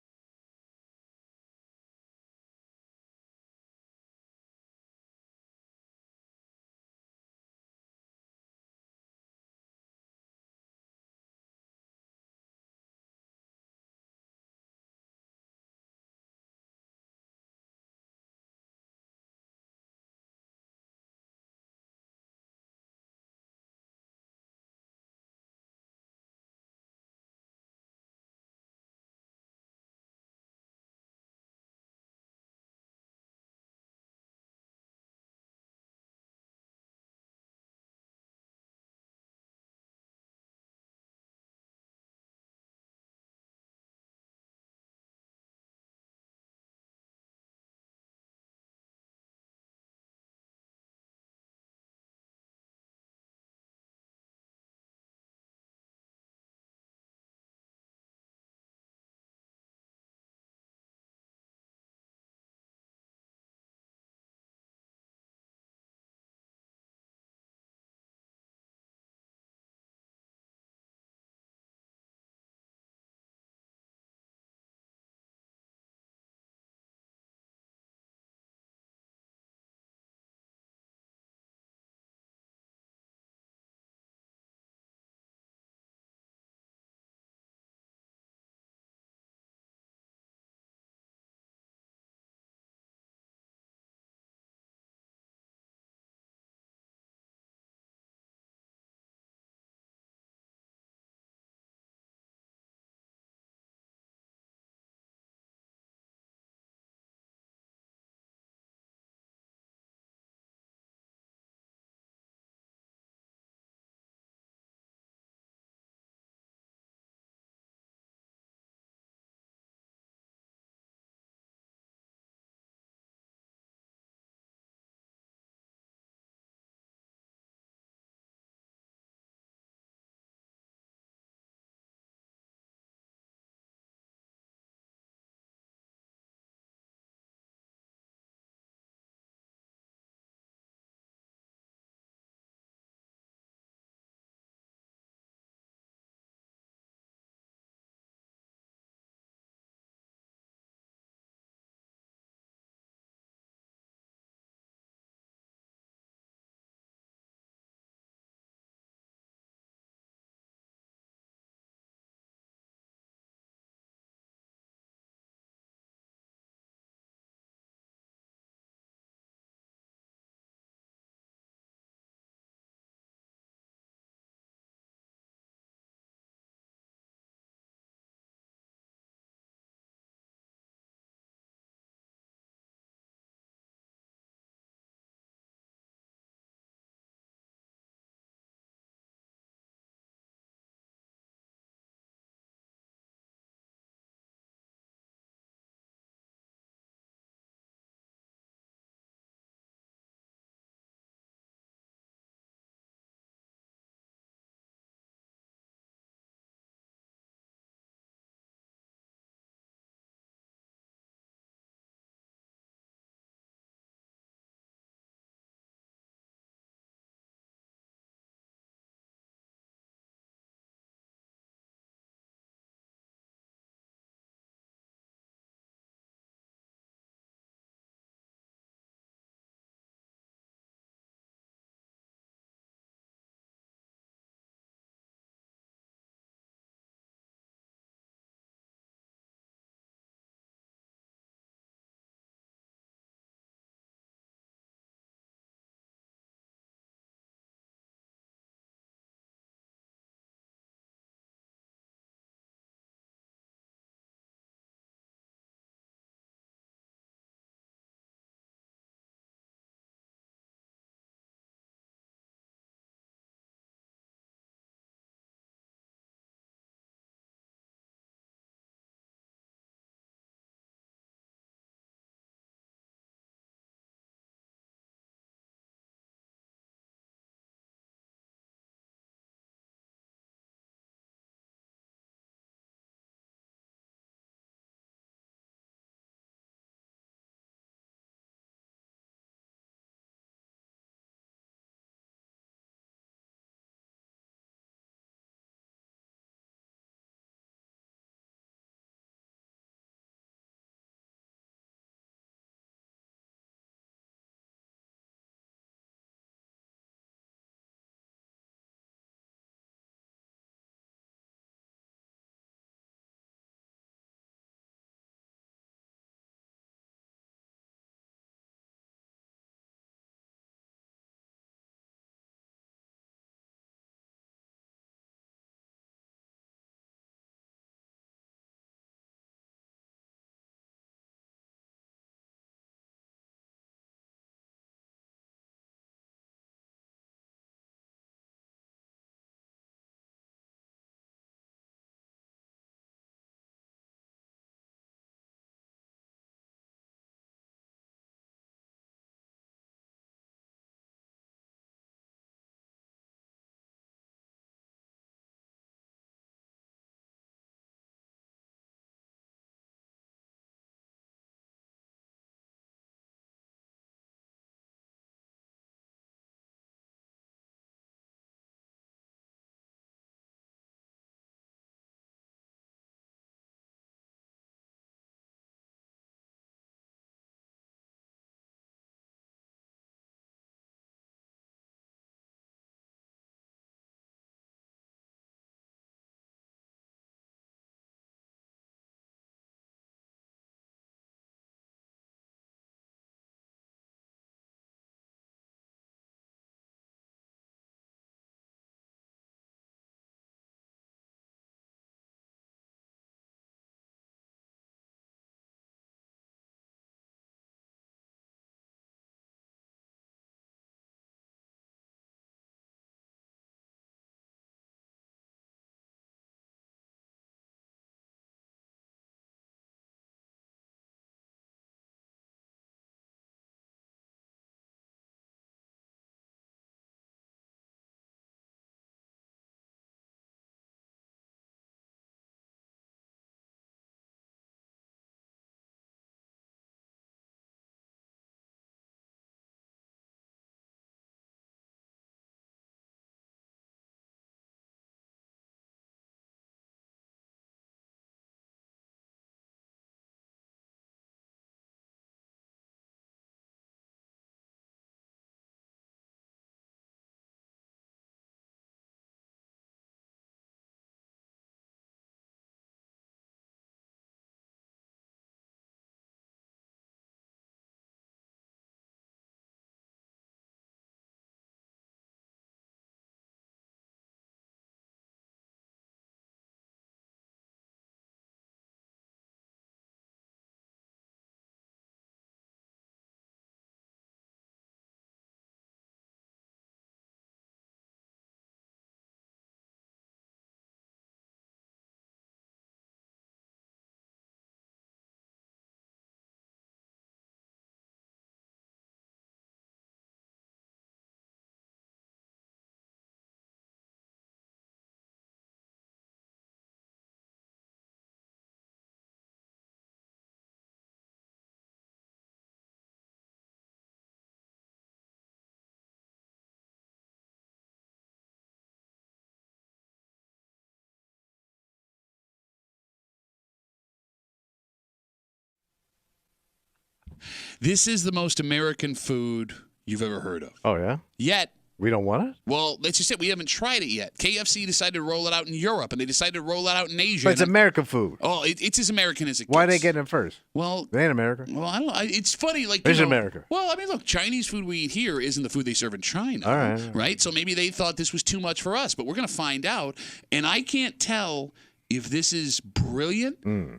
This is the most American food you've ever heard of. Oh, yeah? Yet, we don't want it? Well, that's just it. We haven't tried it yet. KFC decided to roll it out in Europe, and they decided to roll it out in Asia. But it's American food. Oh, it's as American as it gets. Why are they getting it first? Well, they ain't America. Well, I don't know. It's funny. Like, It's America. Well, I mean, look, Chinese food we eat here isn't the food they serve in China. All right. Right? So maybe they thought this was too much for us, but we're going to find out. And I can't tell if this is brilliant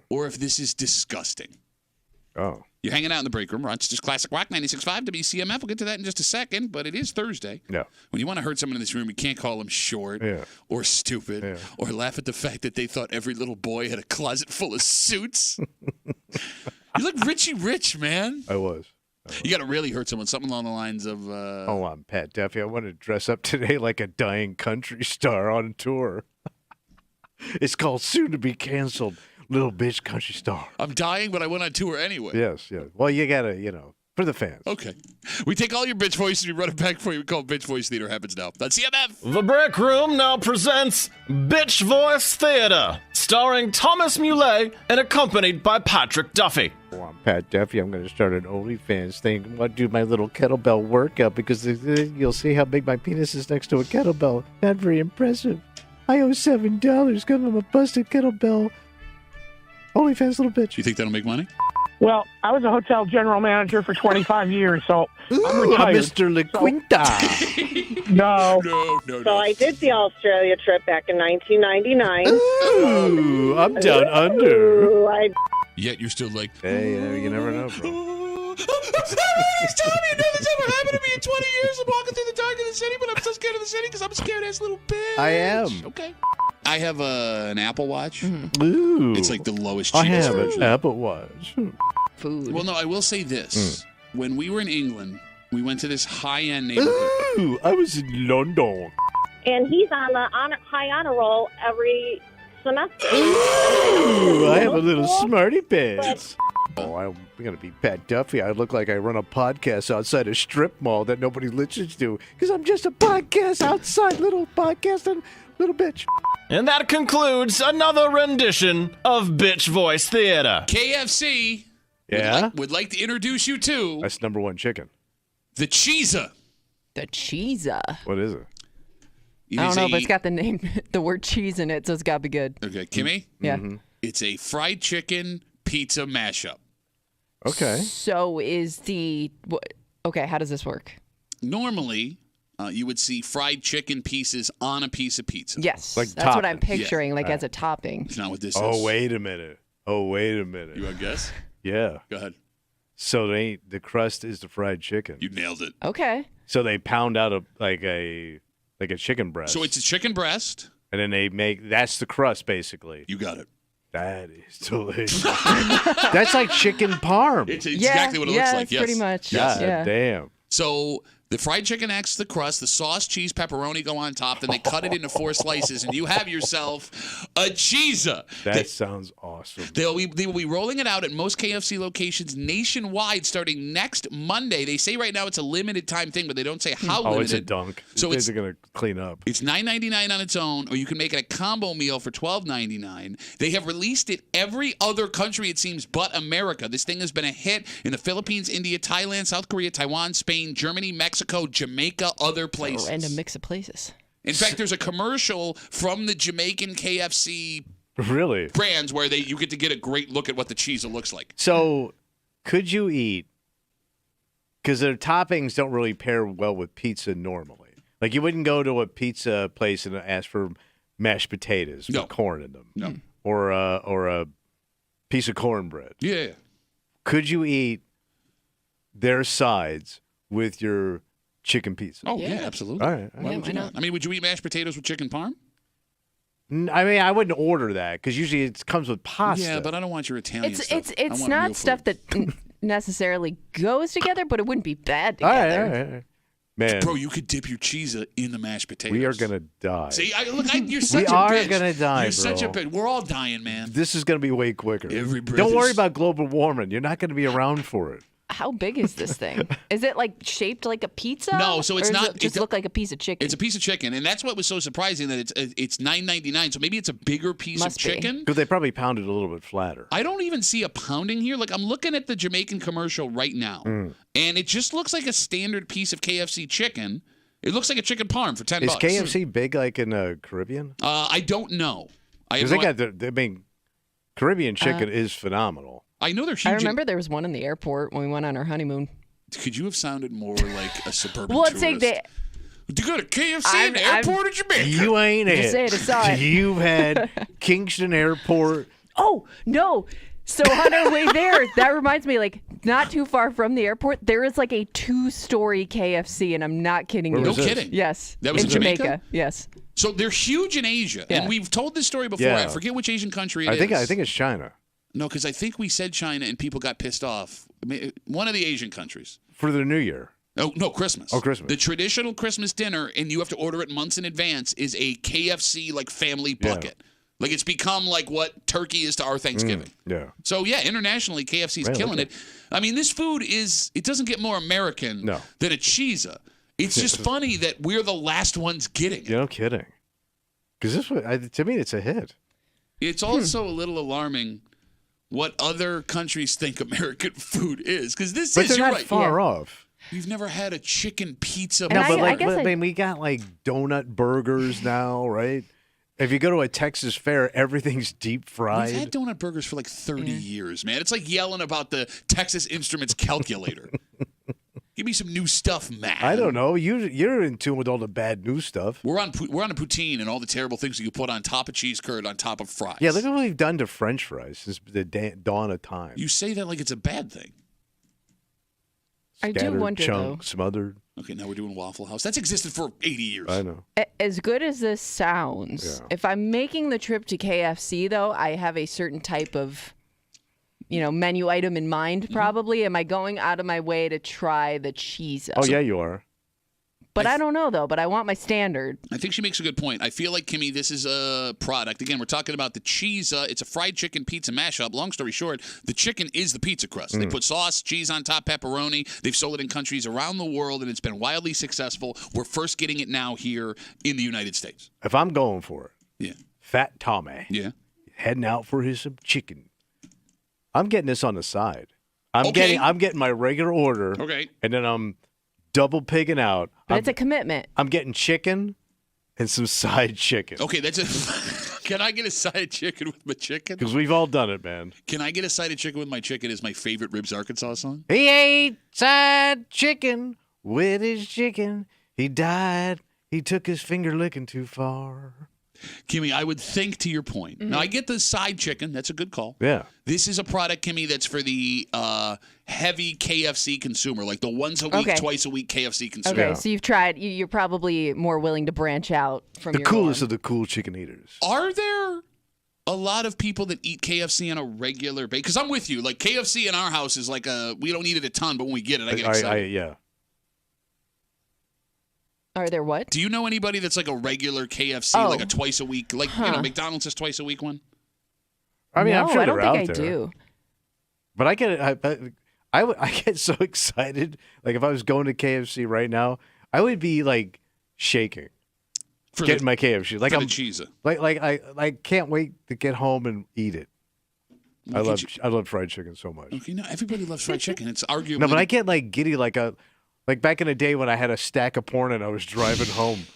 or if this is disgusting. Oh. You're hanging out in the break room. Rochester's Classic Rock 96.5 WCMF. We'll get to that in just a second, but it is Thursday. Yeah. When you want to hurt someone in this room, you can't call them short or stupid or laugh at the fact that they thought every little boy had a closet full of suits. You look Richie Rich, man. I was. You got to really hurt someone. Something along the lines of... Oh, I'm Pat Duffy. I want to dress up today like a dying country star on tour. It's called Soon to Be Canceled. Little bitch country star. I'm dying, but I went on tour anyway. Yes. Well, you got to, for the fans. Okay. We take all your bitch voices, we run it back for you. We call it Bitch Voice Theater. Happens now. That's CMF. The Break Room now presents Bitch Voice Theater, starring Thomas Muley and accompanied by Patrick Duffy. Oh, I'm Pat Duffy. I'm going to start an OnlyFans thing. I'm going to do my little kettlebell workout because you'll see how big my penis is next to a kettlebell. Not very impressive. I owe $7 because I'm a busted kettlebell. OnlyFans little bitch. You think that'll make money? Well, I was a hotel general manager for 25 years, so I'm retired. Mr. La Quinta. No. So I did the Australia trip back in 1999. Ooh, I'm down under. Ooh, Yet you're still like... Hey, you never know, bro. Please tell me nothing's ever happened to me in 20 years. I'm walking through the dark of the city, but I'm so scared of the city because I'm a scared-ass little bitch. I am. Okay. I have an Apple Watch. Ooh. It's like the lowest, I cheapest have version. an Apple Watch. Food. Well, no, I will say this. When we were in England, we went to this high-end neighborhood. Ooh, I was in London. And he's on the high honor roll every semester. Ooh, I have a little smarty pants. Oh, I'm going to be Pat Duffy. I look like I run a podcast outside a strip mall that nobody listens to because I'm just a podcast outside, little podcasting little bitch. And that concludes another rendition of Bitch Voice Theater. KFC would like to introduce you to... That's number one chicken. The Cheesa. The Cheesa. What is it? I don't know, but it's got the word cheese in it, so it's got to be good. Okay, Kimmy? Yeah. It's a fried chicken pizza mashup. Okay. So is okay, how does this work? Normally, you would see fried chicken pieces on a piece of pizza. Yes, like that's what I'm toppings. picturing, as a topping. It's not what this is. Oh, wait a minute. You want to guess? Yeah. Go ahead. So the crust is the fried chicken. You nailed it. Okay. So they pound out a chicken breast. So it's a chicken breast. And then that's the crust, basically. You got it. That is delicious. That's like chicken parm. It's exactly what it looks like. Yes, pretty much. God Yeah. damn. So the fried chicken acts the crust, the sauce, cheese, pepperoni go on top, then they cut it into 4 slices, and you have yourself a Cheesa. That sounds awesome. They will be rolling it out at most KFC locations nationwide starting next Monday. They say right now it's a limited time thing, but they don't say how limited. Oh, it's a dunk. So they're going to clean up. It's $9.99 on its own, or you can make it a combo meal for $12.99. They have released it every other country, it seems, but America. This thing has been a hit in the Philippines, India, Thailand, South Korea, Taiwan, Spain, Germany, Mexico, Jamaica, other places. A random mix of places. In fact, there's a commercial from the Jamaican KFC really brands where you get to get a great look at what the cheese looks like. So, could you eat? Because their toppings don't really pair well with pizza normally. Like you wouldn't go to a pizza place and ask for mashed potatoes with corn in them. No. Or a piece of cornbread. Yeah. Could you eat their sides with your chicken pizza? Oh, yeah, absolutely. All right. Why would you not? I mean, would you eat mashed potatoes with chicken parm? I mean, I wouldn't order that because usually it comes with pasta. Yeah, but I don't want your Italian stuff. It's not stuff that necessarily goes together, but it wouldn't be bad together. All right. Man, bro, you could dip your cheese in the mashed potatoes. We are gonna die. See, you're such a bitch. We are gonna die, You're such a bro. bitch. We're all dying, man. This is gonna be way quicker. Every breath Don't worry is- about global warming. You're not gonna be around for it. How big is this thing? Is it like shaped like a pizza? No, so it's Or does not. It just look like a piece of chicken. It's a piece of chicken, and that's what was so surprising that it's $9.99. So maybe it's a bigger piece of chicken. Because they probably pounded a little bit flatter. I don't even see a pounding here. Like I'm looking at the Jamaican commercial right now, and it just looks like a standard piece of KFC chicken. It looks like a chicken parm for $10. Is KFC big like in the Caribbean? I don't know. Because they got Caribbean chicken is phenomenal. I know they're huge. I remember there was one in the airport when we went on our honeymoon. Could you have sounded more like a suburban Well, tourist? it's like they. To go to KFC in the airport of Jamaica. You ain't Just say it aside. You've had Kingston Airport. Oh, no. So on our way there, that reminds me, like, not too far from the airport, there is like a 2-story KFC, and I'm not kidding you. No kidding. Yes. That was in Jamaica. Yes. So they're huge in Asia, and we've told this story before. Yeah. I forget which Asian country it is. I think it's China. No, because I think we said China, and people got pissed off. I mean, one of the Asian countries. For the New Year. Oh, no, Christmas. Oh, Christmas. The traditional Christmas dinner, and you have to order it months in advance, is a KFC, like, family bucket. Like, it's become like what turkey is to our Thanksgiving. Yeah. So, yeah, internationally, KFC is killing it. I mean, this food it doesn't get more American than a cheesa. It's just funny that we're the last ones getting it. You're no kidding. Because this one, to me, it's a hit. It's also a little alarming what other countries think American food is. Because this But is, they're you're not right. far off. You've never had a chicken pizza. No, but I mean, we got like donut burgers now, right? If you go to a Texas fair, everything's deep fried. We've had donut burgers for like 30 years, man. It's like yelling about the Texas Instruments calculator. Give me some new stuff, man. I don't know. You're in tune with all the bad new stuff. We're on a poutine and all the terrible things you put on top of cheese curd on top of fries. Yeah, look at what we've done to French fries since the dawn of time. You say that like it's a bad thing. I do Scattered, wonder, chunk, though. Smothered. Okay, now we're doing Waffle House. That's existed for 80 years. I know. As good as this sounds, if I'm making the trip to KFC, though, I have a certain type of, menu item in mind, probably. Am I going out of my way to try the cheese? Oh, yeah, you are. But I don't know, though. But I want my standard. I think she makes a good point. I feel like, Kimmy, this is a product. Again, we're talking about the cheese. It's a fried chicken pizza mashup. Long story short, the chicken is the pizza crust. They put sauce, cheese on top, pepperoni. They've sold it in countries around the world, and it's been wildly successful. We're first getting it now here in the United States. If I'm going for it, Yeah. Fat Tommy, heading out for his chicken, I'm getting this on the side. I'm getting my regular order. Okay. And then I'm double pigging out. But it's a commitment. I'm getting chicken and some side chicken. Okay, that's a. Can I get a side of chicken with my chicken? Because we've all done it, man. Can I get a side of chicken with my chicken? Is my favorite Ribs Arkansas song. He ate side chicken with his chicken. He died. He took his finger licking too far. Kimmy, I would think to your point. Now, I get the side chicken. That's a good call. Yeah. This is a product, Kimmy, that's for the heavy KFC consumer, like the once a week, twice a week KFC consumer. Okay, so you've tried. You're probably more willing to branch out from The your coolest norm. of the cool chicken eaters. Are there a lot of people that eat KFC on a regular basis? Because I'm with you. Like KFC in our house is like we don't eat it a ton, but when we get it, I get excited. Yeah. Are there what? Do you know anybody that's like a regular KFC, like a twice a week, like McDonald's is twice a week one? I mean, I'm sure I don't they're think out I there. do. But I get I get so excited. Like if I was going to KFC right now, I would be like shaking. Getting my KFC. Like for I'm the cheese. Like I can't wait to get home and eat it. I love fried chicken so much. Okay, no, everybody loves fried chicken. It's arguably No, but I get like giddy like back in the day when I had a stack of porn and I was driving home.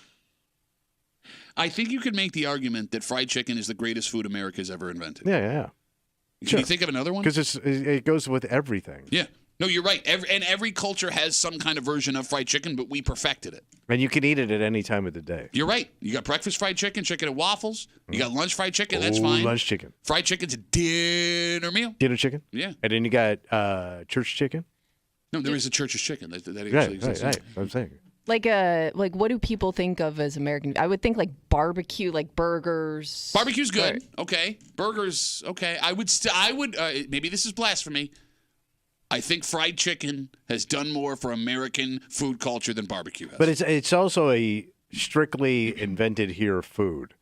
I think you could make the argument that fried chicken is the greatest food America's ever invented. Yeah. Can you think of another one? Because it goes with everything. Yeah. No, you're right. Every culture has some kind of version of fried chicken, but we perfected it. And you can eat it at any time of the day. You're right. You got breakfast fried chicken, chicken and waffles. You got lunch fried chicken. That's fine. Lunch chicken. Fried chicken's a dinner meal. Dinner chicken? Yeah. And then you got church chicken? No, there is a Church's chicken that actually exists. Right. I'm saying. Like what do people think of as American? I would think like barbecue, like burgers. Barbecue's good. Okay. Burgers. Okay. I would. Maybe this is blasphemy. I think fried chicken has done more for American food culture than barbecue has. But it's also a strictly invented here food.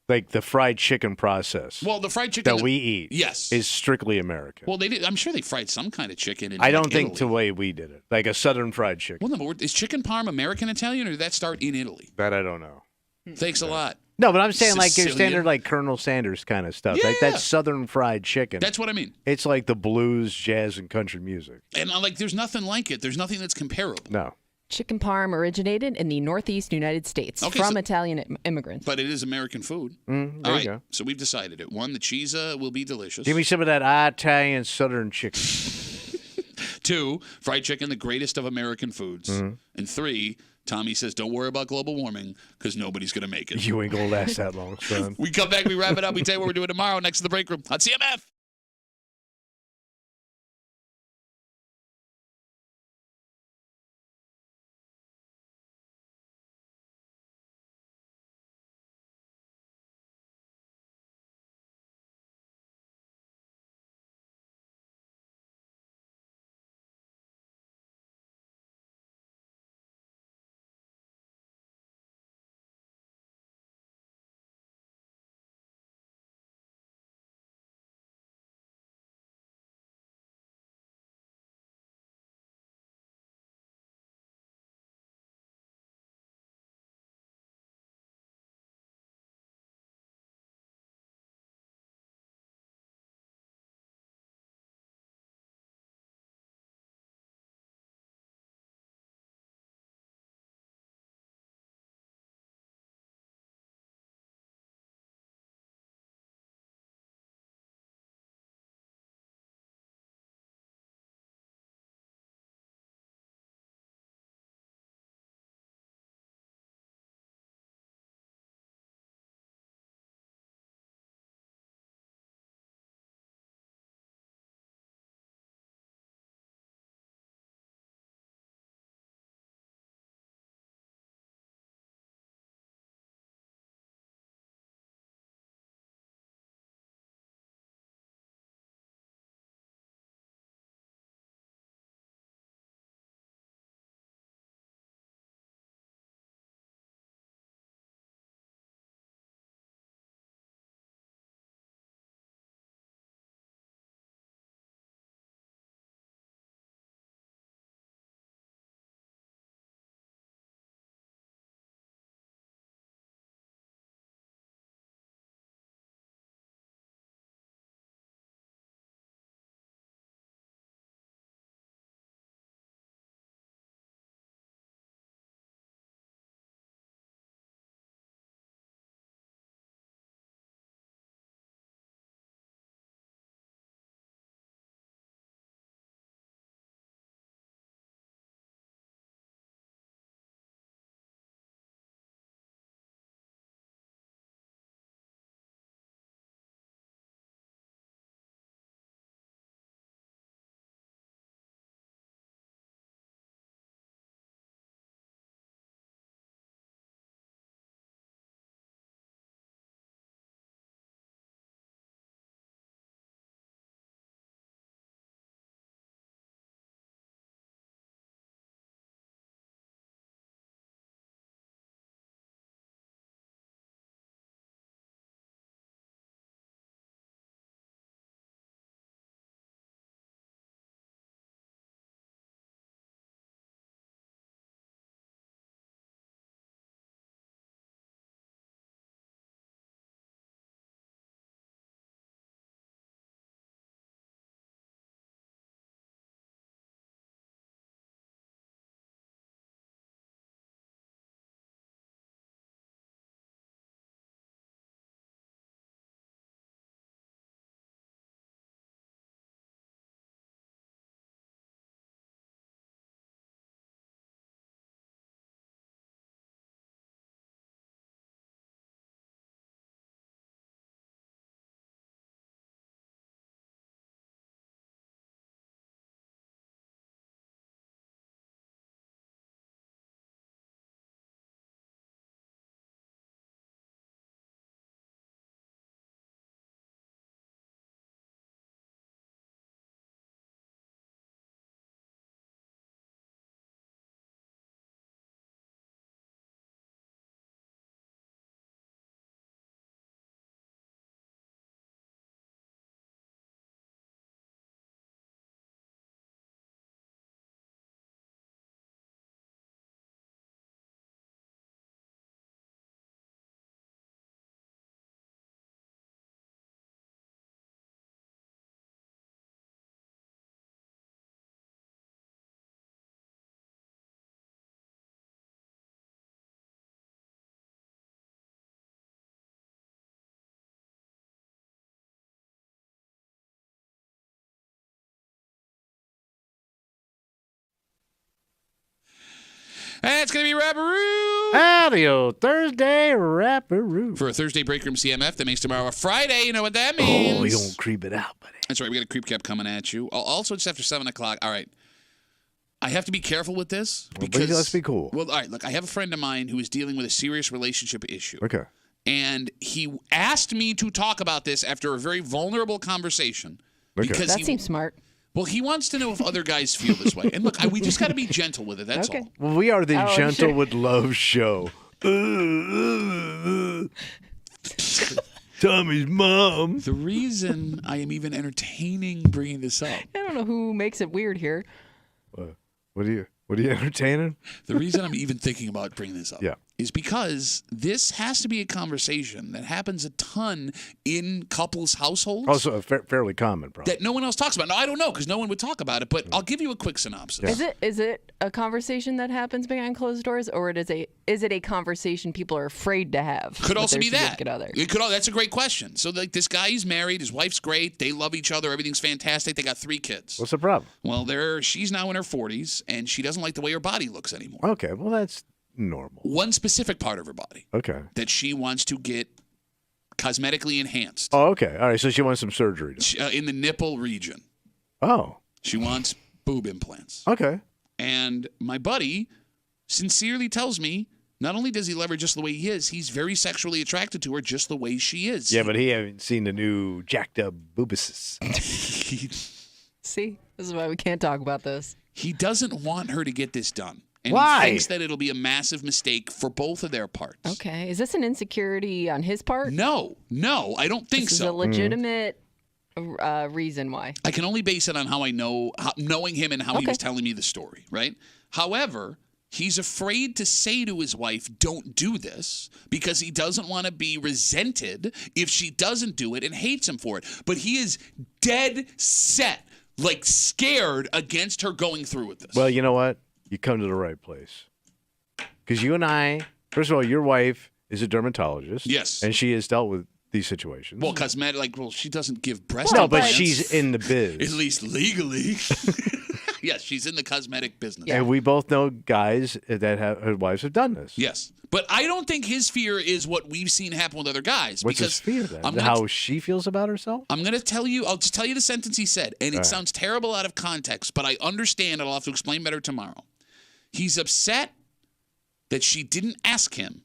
Like the fried chicken process. Well, the fried chicken that we eat, yes, is strictly American. Well, I'm sure they fried some kind of chicken in. I don't think Italy. the way we did it, like a Southern fried chicken. Well, no, but is chicken parm American Italian, or did that start in Italy? That I don't know. Thanks a lot. No, but I'm saying like your Sicilian? standard like Colonel Sanders kind of stuff. Like Yeah. that Southern fried chicken. That's what I mean. It's like the blues, jazz, and country music. And there's nothing like it. There's nothing that's comparable. No. Chicken parm originated in the Northeast United States from Italian immigrants. But it is American food. There All you right, go. so we've decided it. 1, the cheese will be delicious. Give me some of that Italian Southern chicken. 2, fried chicken, the greatest of American foods. Mhm. And 3, Tommy says, don't worry about global warming because nobody's going to make it. You ain't gonna last that long, son. We come back, we wrap it up. We tell you what we're doing tomorrow next to the break room on CMF. audio Thursday Rapperoo. For a Thursday Break Room CMF that makes tomorrow a Friday. You know what that means? Oh, we don't creep it out, buddy. That's right. We got a creep cap coming at you. Also, just after 7 o'clock. All right. I have to be careful with this. Because, let's be cool. Well, all right. Look, I have a friend of mine who is dealing with a serious relationship issue. Okay. And he asked me to talk about this after a very vulnerable conversation. Okay. Because That seems smart. Well, he wants to know if other guys feel this way. And look, we just got to be gentle with it. That's all. Well, we are the Gentle with Love show. Tommy's mom. The reason I am even entertaining bringing this up. I don't know who makes it weird here. What are you entertaining? The reason I'm even thinking about bringing this up Yeah. is because this has to be a conversation that happens a ton in couples' households. Also, fairly common, probably. That no one else talks about. No, I don't know because no one would talk about it, but I'll give you a quick synopsis. Is it a conversation that happens behind closed doors, or is it a conversation people are afraid to have? Could with also their be that. significant other? It could. That's a great question. So, like, this guy, he's married. His wife's great. They love each other. Everything's fantastic. They got 3 kids. What's the problem? Well, she's now in her 40s, and she doesn't like the way her body looks anymore. Okay, well, that's normal. One specific part of her body Okay. that she wants to get cosmetically enhanced. Oh, okay. All right, so she wants some surgery done. In the nipple region. Oh. She wants boob implants. Okay. And my buddy sincerely tells me not only does he love her just the way he is, he's very sexually attracted to her just the way she is. Yeah, but he hasn't seen the new jacked up boobuses. See, this is why we can't talk about this. He doesn't want her to get this done. And Why? He thinks that it'll be a massive mistake for both of their parts. Okay, is this an insecurity on his part? No, I don't think This so. is a legitimate reason why. I can only base it on how I know, knowing him and how he was telling me the story, right? However, he's afraid to say to his wife, don't do this, because he doesn't want to be resented if she doesn't do it and hates him for it. But he is dead set, like scared against her going through with this. Well, you know what? You come to the right place. Because you and I, first of all, your wife is a dermatologist. Yes. And she has dealt with these situations. Well, cosmetic, she doesn't give breast No, but implants. she's in the biz. At least legally. Yes, she's in the cosmetic business. And we both know guys that have wives have done this. Yes. But I don't think his fear is what we've seen happen with other guys. What's because his fear then? I'm How she feels about herself? I'm going to tell you, I'll just tell you the sentence he said, and it All right. sounds terrible out of context, but I understand, and I'll have to explain better tomorrow. He's upset that she didn't ask him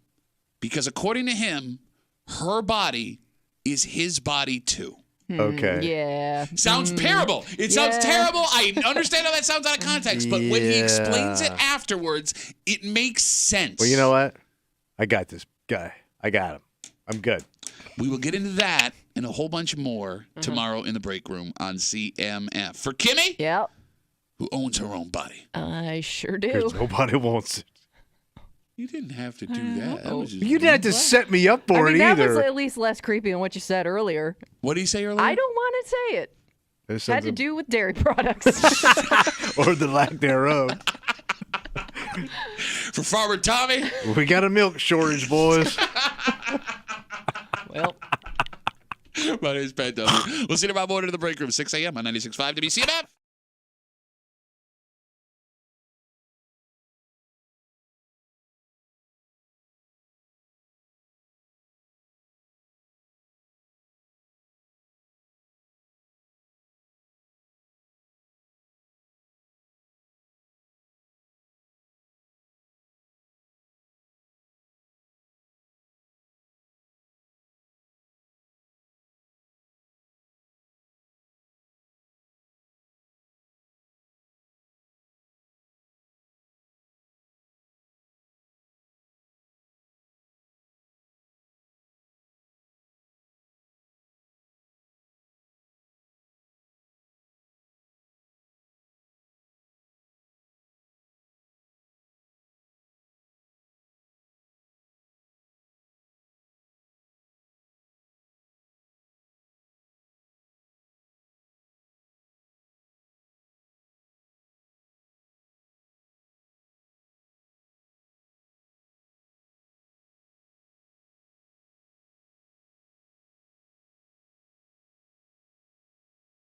because, according to him, her body is his body too. Okay. Yeah. Sounds terrible. It sounds terrible. I understand how that sounds out of context, but when he explains it afterwards, it makes sense. Well, you know what? I got this guy. I got him. I'm good. We will get into that and a whole bunch more tomorrow in the break room on CMF. For Kimmy? Yep. Who owns her own body. I sure do. Because nobody wants it. You didn't have to do that. That was just You didn't have to set me up for it that either. was at least less creepy than what you said earlier. What did he say earlier? I don't want to say it. There's Had to something- do with dairy products. or the lack thereof. For Farmer Tommy. We got a milk shortage, boys. Well. My name is Pat W. We'll see you tomorrow morning in the break room, 6 a.m. on 96.5 WCMF.